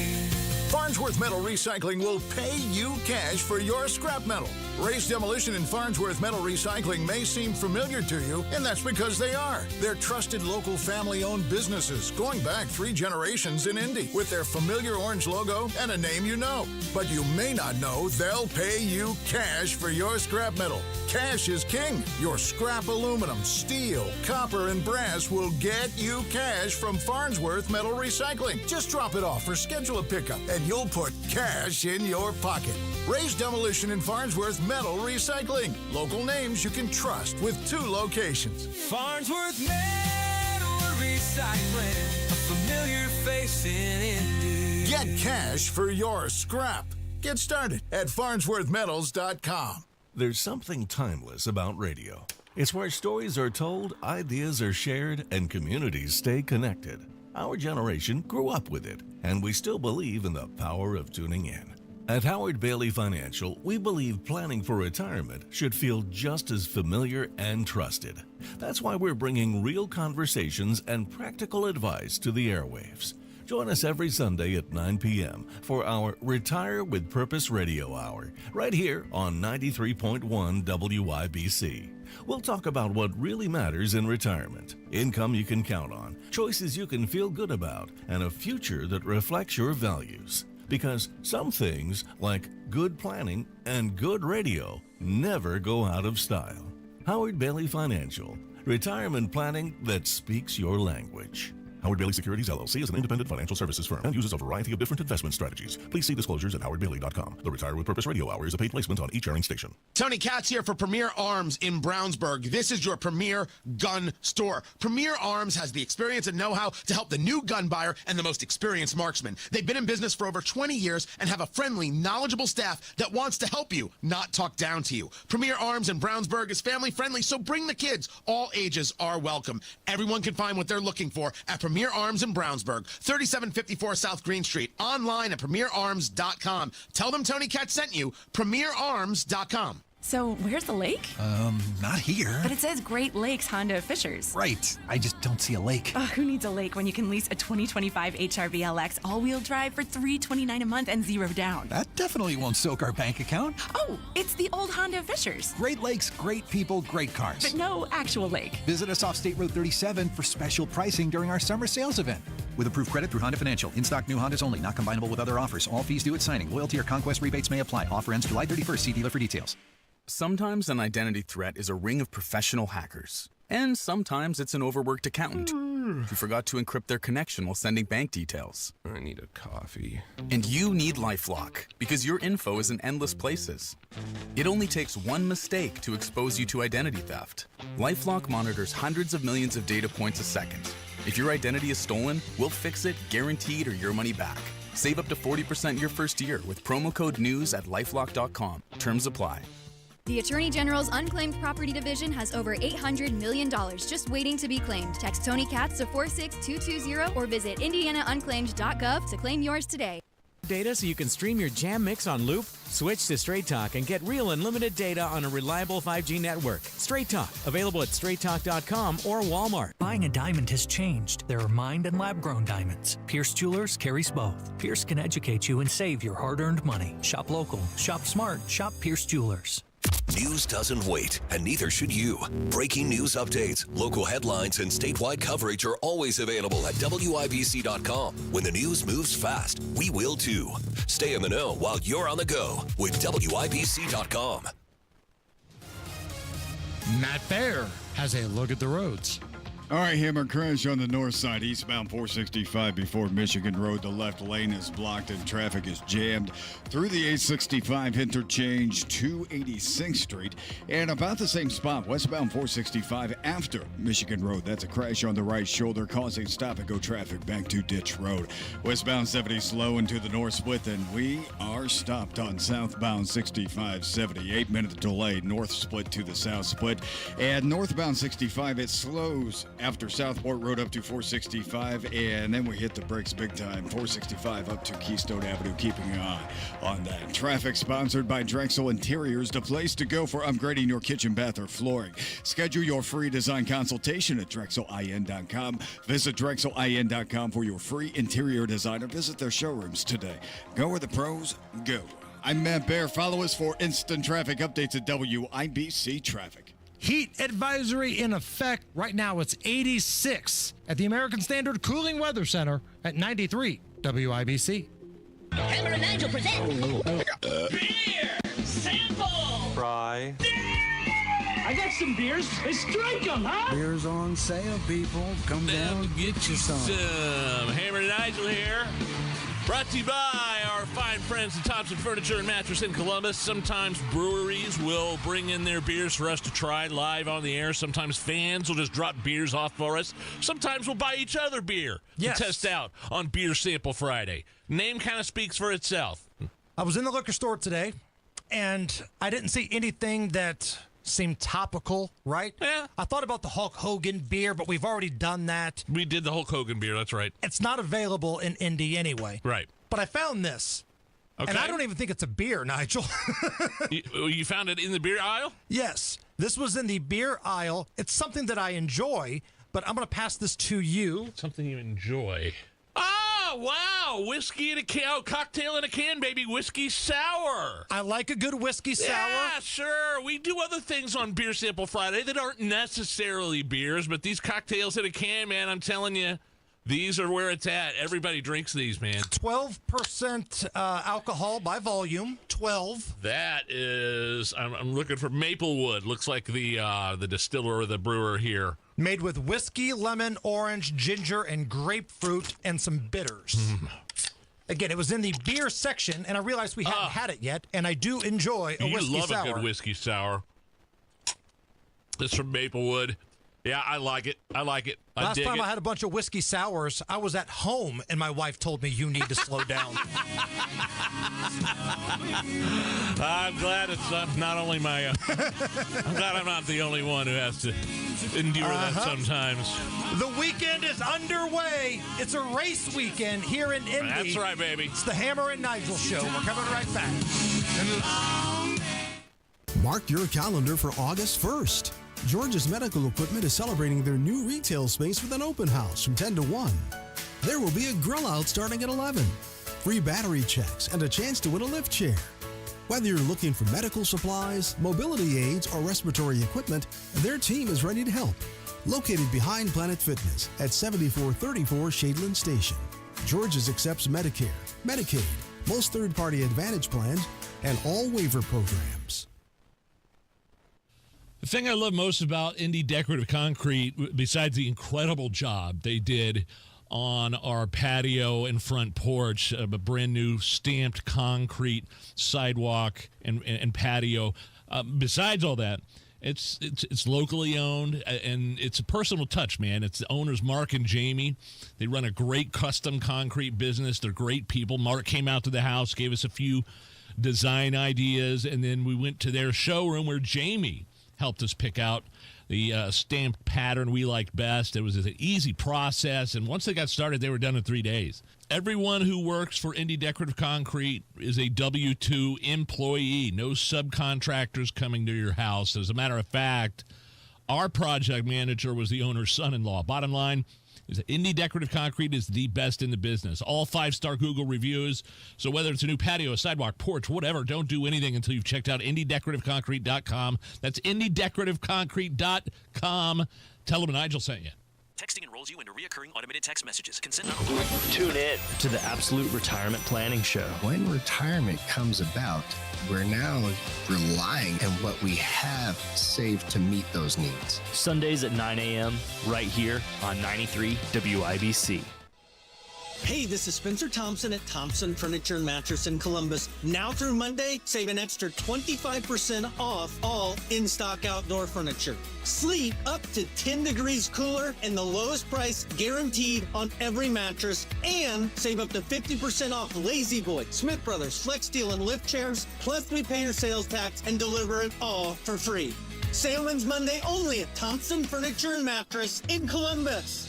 Farnsworth Metal Recycling will pay you cash for your scrap metal. Race Demolition and Farnsworth Metal Recycling may seem familiar to you, and that's because they are. They're trusted local family-owned businesses going back 3 generations in Indy with their familiar orange logo and a name you know. But you may not know they'll pay you cash for your scrap metal. Cash is king. Your scrap aluminum, steel, copper, and brass will get you cash from Farnsworth Metal Recycling. Just drop it off or schedule a pickup, and you'll put cash in your pocket. Raise Demolition and Farnsworth Metal Recycling. Local names you can trust with 2 locations. Farnsworth Metal Recycling, a familiar face in Indy. Get cash for your scrap. Get started at farnsworthmetals.com. There's something timeless about radio. It's where stories are told, ideas are shared, and communities stay connected. Our generation grew up with it, and we still believe in the power of tuning in. At Howard Bailey Financial, we believe planning for retirement should feel just as familiar and trusted. That's why we're bringing real conversations and practical advice to the airwaves. Join us every Sunday at 9 p.m. for our Retire with Purpose Radio Hour, right here on 93.1 WIBC. We'll talk about what really matters in retirement, income you can count on, choices you can feel good about, and a future that reflects your values. Because some things, like good planning and good radio, never go out of style. Howard Bailey Financial, retirement planning that speaks your language. Howard Bailey Securities, LLC is an independent financial services firm and uses a variety of different investment strategies. Please see disclosures at howardbailey.com. The Retire with Purpose Radio Hour is a paid placement on each airing station. Tony Katz here for Premier Arms in Brownsburg. This is your premier gun store. Premier Arms has the experience and know-how to help the new gun buyer and the most experienced marksman. They've been in business for over 20 years and have a friendly, knowledgeable staff that wants to help you, not talk down to you. Premier Arms in Brownsburg is family-friendly, so bring the kids. All ages are welcome. Everyone can find what they're looking for at Premier Arms in Brownsburg, 3754 South Green Street. Online at premierarms.com. Tell them Tony Katz sent you. premierarms.com. So, where's the lake? Not here. But it says Great Lakes Honda of Fishers. Right. I just don't see a lake. Who needs a lake when you can lease a 2025 HRV LX all-wheel drive for $329 a month and 0 down? That definitely won't soak our bank account. Oh, it's the old Honda of Fishers. Great Lakes, great people, great cars. But no actual lake. Visit us off State Road 37 for special pricing during our summer sales event. With approved credit through Honda Financial. In-stock new Hondas only, not combinable with other offers. All fees due at signing. Loyalty or conquest rebates may apply. Offer ends July 31st. See dealer for details. Sometimes an identity threat is a ring of professional hackers. And sometimes it's an overworked accountant who forgot to encrypt their connection while sending bank details. I need a coffee. And you need LifeLock, because your info is in endless places. It only takes one mistake to expose you to identity theft. LifeLock monitors hundreds of millions of data points a second. If your identity is stolen, we'll fix it, guaranteed, or your money back. Save up to 40% your first year with promo code NEWS at LifeLock.com. Terms apply. The Attorney General's Unclaimed Property Division has over $800 million just waiting to be claimed. Text Tony Katz to 46220 or visit indianaunclaimed.gov to claim yours today. Data so you can stream your jam mix on loop? Switch to Straight Talk and get real unlimited data on a reliable 5G network. Straight Talk, available at straighttalk.com or Walmart. Buying a diamond has changed. There are mined and lab-grown diamonds. Pierce Jewelers carries both. Pierce can educate you and save your hard-earned money. Shop local, shop smart, shop Pierce Jewelers. News doesn't wait, and neither should you. Breaking news updates, local headlines, and statewide coverage are always available at WIBC.com. When the news moves fast, we will too. Stay in the know while you're on the go with WIBC.com. Matt Bear has a look at the roads. All right, Hammer crash on the north side, eastbound 465 before Michigan Road. The left lane is blocked and traffic is jammed through the 865 interchange to 86th Street. And about the same spot, westbound 465 after Michigan Road. That's a crash on the right shoulder causing stop-and-go traffic back to Ditch Road. Westbound 70 slow into the north split, and we are stopped on southbound 65 70. 8-minute delay, north split to the south split. And northbound 65, it slows after Southport Road up to 465, and then we hit the brakes big time. 465 up to Keystone Avenue, keeping an eye on that. Traffic sponsored by Drexel Interiors, the place to go for upgrading your kitchen, bath, or flooring. Schedule your free design consultation at DrexelIN.com. Visit DrexelIN.com for your free interior design or visit their showrooms today. Go where the pros go. I'm Matt Bear. Follow us for instant traffic updates at WIBC Traffic. Heat advisory in effect. Right now it's 86 at the American Standard Cooling Weather Center at 93 WIBC. Hammer and Nigel present Beer Sample! Fry. I got some beers. Let's drink them, huh? Beers on sale, people. Come down and get you some. Hammer and Nigel here. Brought to you by our fine friends at Thompson Furniture and Mattress in Columbus. Sometimes breweries will bring in their beers for us to try live on the air. Sometimes fans will just drop beers off for us. Sometimes we'll buy each other beer to test out on Beer Sample Friday. Name kind of speaks for itself. I was in the liquor store today, and I didn't see anything that seemed topical, right? Yeah. I thought about the Hulk Hogan beer, but we've already done that. We did the Hulk Hogan beer, that's right. It's not available in Indy anyway. Right. But I found this. Okay. And I don't even think it's a beer, Nigel. You found it in the beer aisle? Yes. This was in the beer aisle. It's something that I enjoy, but I'm going to pass this to you. Something you enjoy. Oh, wow. Whiskey in a can. Oh, cocktail in a can, baby. Whiskey sour. I like a good whiskey sour. Yeah, sure. We do other things on Beer Sample Friday that aren't necessarily beers, but these cocktails in a can, man, I'm telling you, these are where it's at. Everybody drinks these, man. 12% alcohol by volume. 12. That is, I'm looking for Maplewood. Looks like the distiller or the brewer here. Made with whiskey, lemon, orange, ginger, and grapefruit, and some bitters. Again, it was in the beer section, and I realized we hadn't had it yet, and I do enjoy a whiskey sour. You love a good whiskey sour. This from Maplewood. Yeah, I like it. Last time I had a bunch of whiskey sours, I was at home, and my wife told me, you need to slow down. I'm glad it's not only my... I'm glad I'm not the only one who has to endure that sometimes. The weekend is underway. It's a race weekend here in Indy. That's right, baby. It's the Hammer and Nigel Show. We're coming right back. Mark your calendar for August 1st. George's Medical Equipment is celebrating their new retail space with an open house from 10 to 1. There will be a grill out starting at 11, free battery checks, and a chance to win a lift chair. Whether you're looking for medical supplies, mobility aids, or respiratory equipment, their team is ready to help. Located behind Planet Fitness at 7434 Shadeland Station. George's accepts Medicare, Medicaid, most third-party Advantage plans, and all waiver programs. The thing I love most about Indy Decorative Concrete, besides the incredible job they did on our patio and front porch, a brand new stamped concrete sidewalk and patio, besides all that, it's locally owned, and it's a personal touch, man. It's the owners, Mark and Jamie. They run a great custom concrete business. They're great people. Mark came out to the house, gave us a few design ideas, and then we went to their showroom where Jamie helped us pick out the stamped pattern we liked best. It was an easy process, and once they got started, they were done in 3 days. Everyone who works for Indy Decorative Concrete is a W-2 employee. No subcontractors coming to your house. As a matter of fact, our project manager was the owner's son-in-law. Bottom line, Indie Decorative Concrete is the best in the business. All 5-star Google reviews. So whether it's a new patio, a sidewalk, porch, whatever, don't do anything until you've checked out IndieDecorativeConcrete.com. That's IndieDecorativeConcrete.com. Tell them Nigel sent you. Texting enrolls you into reoccurring automated text messages. Consent not required. Tune in to the Absolute Retirement Planning Show. When retirement comes about, we're now relying on what we have saved to meet those needs. Sundays at 9 a.m. right here on 93 WIBC. Hey, this is Spencer Thompson at Thompson Furniture and Mattress in Columbus. Now through Monday, save an extra 25% off all in-stock outdoor furniture. Sleep up to 10 degrees cooler and the lowest price guaranteed on every mattress. And save up to 50% off Lazy Boy, Smith Brothers, Flex Steel, and lift chairs. Plus, we pay your sales tax and deliver it all for free. Sale ends Monday only at Thompson Furniture and Mattress in Columbus.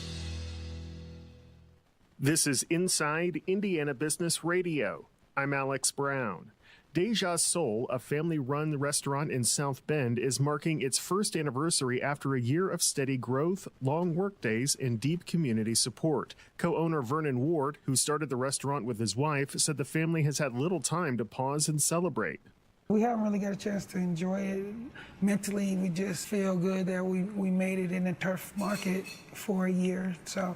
This is Inside Indiana Business Radio. I'm Alex Brown. Deja Soul, a family-run restaurant in South Bend, is marking its first anniversary after a year of steady growth, long workdays, and deep community support. Co-owner Vernon Ward, who started the restaurant with his wife, said the family has had little time to pause and celebrate. We haven't really got a chance to enjoy it. Mentally, we just feel good that we made it in a tough market for a year. So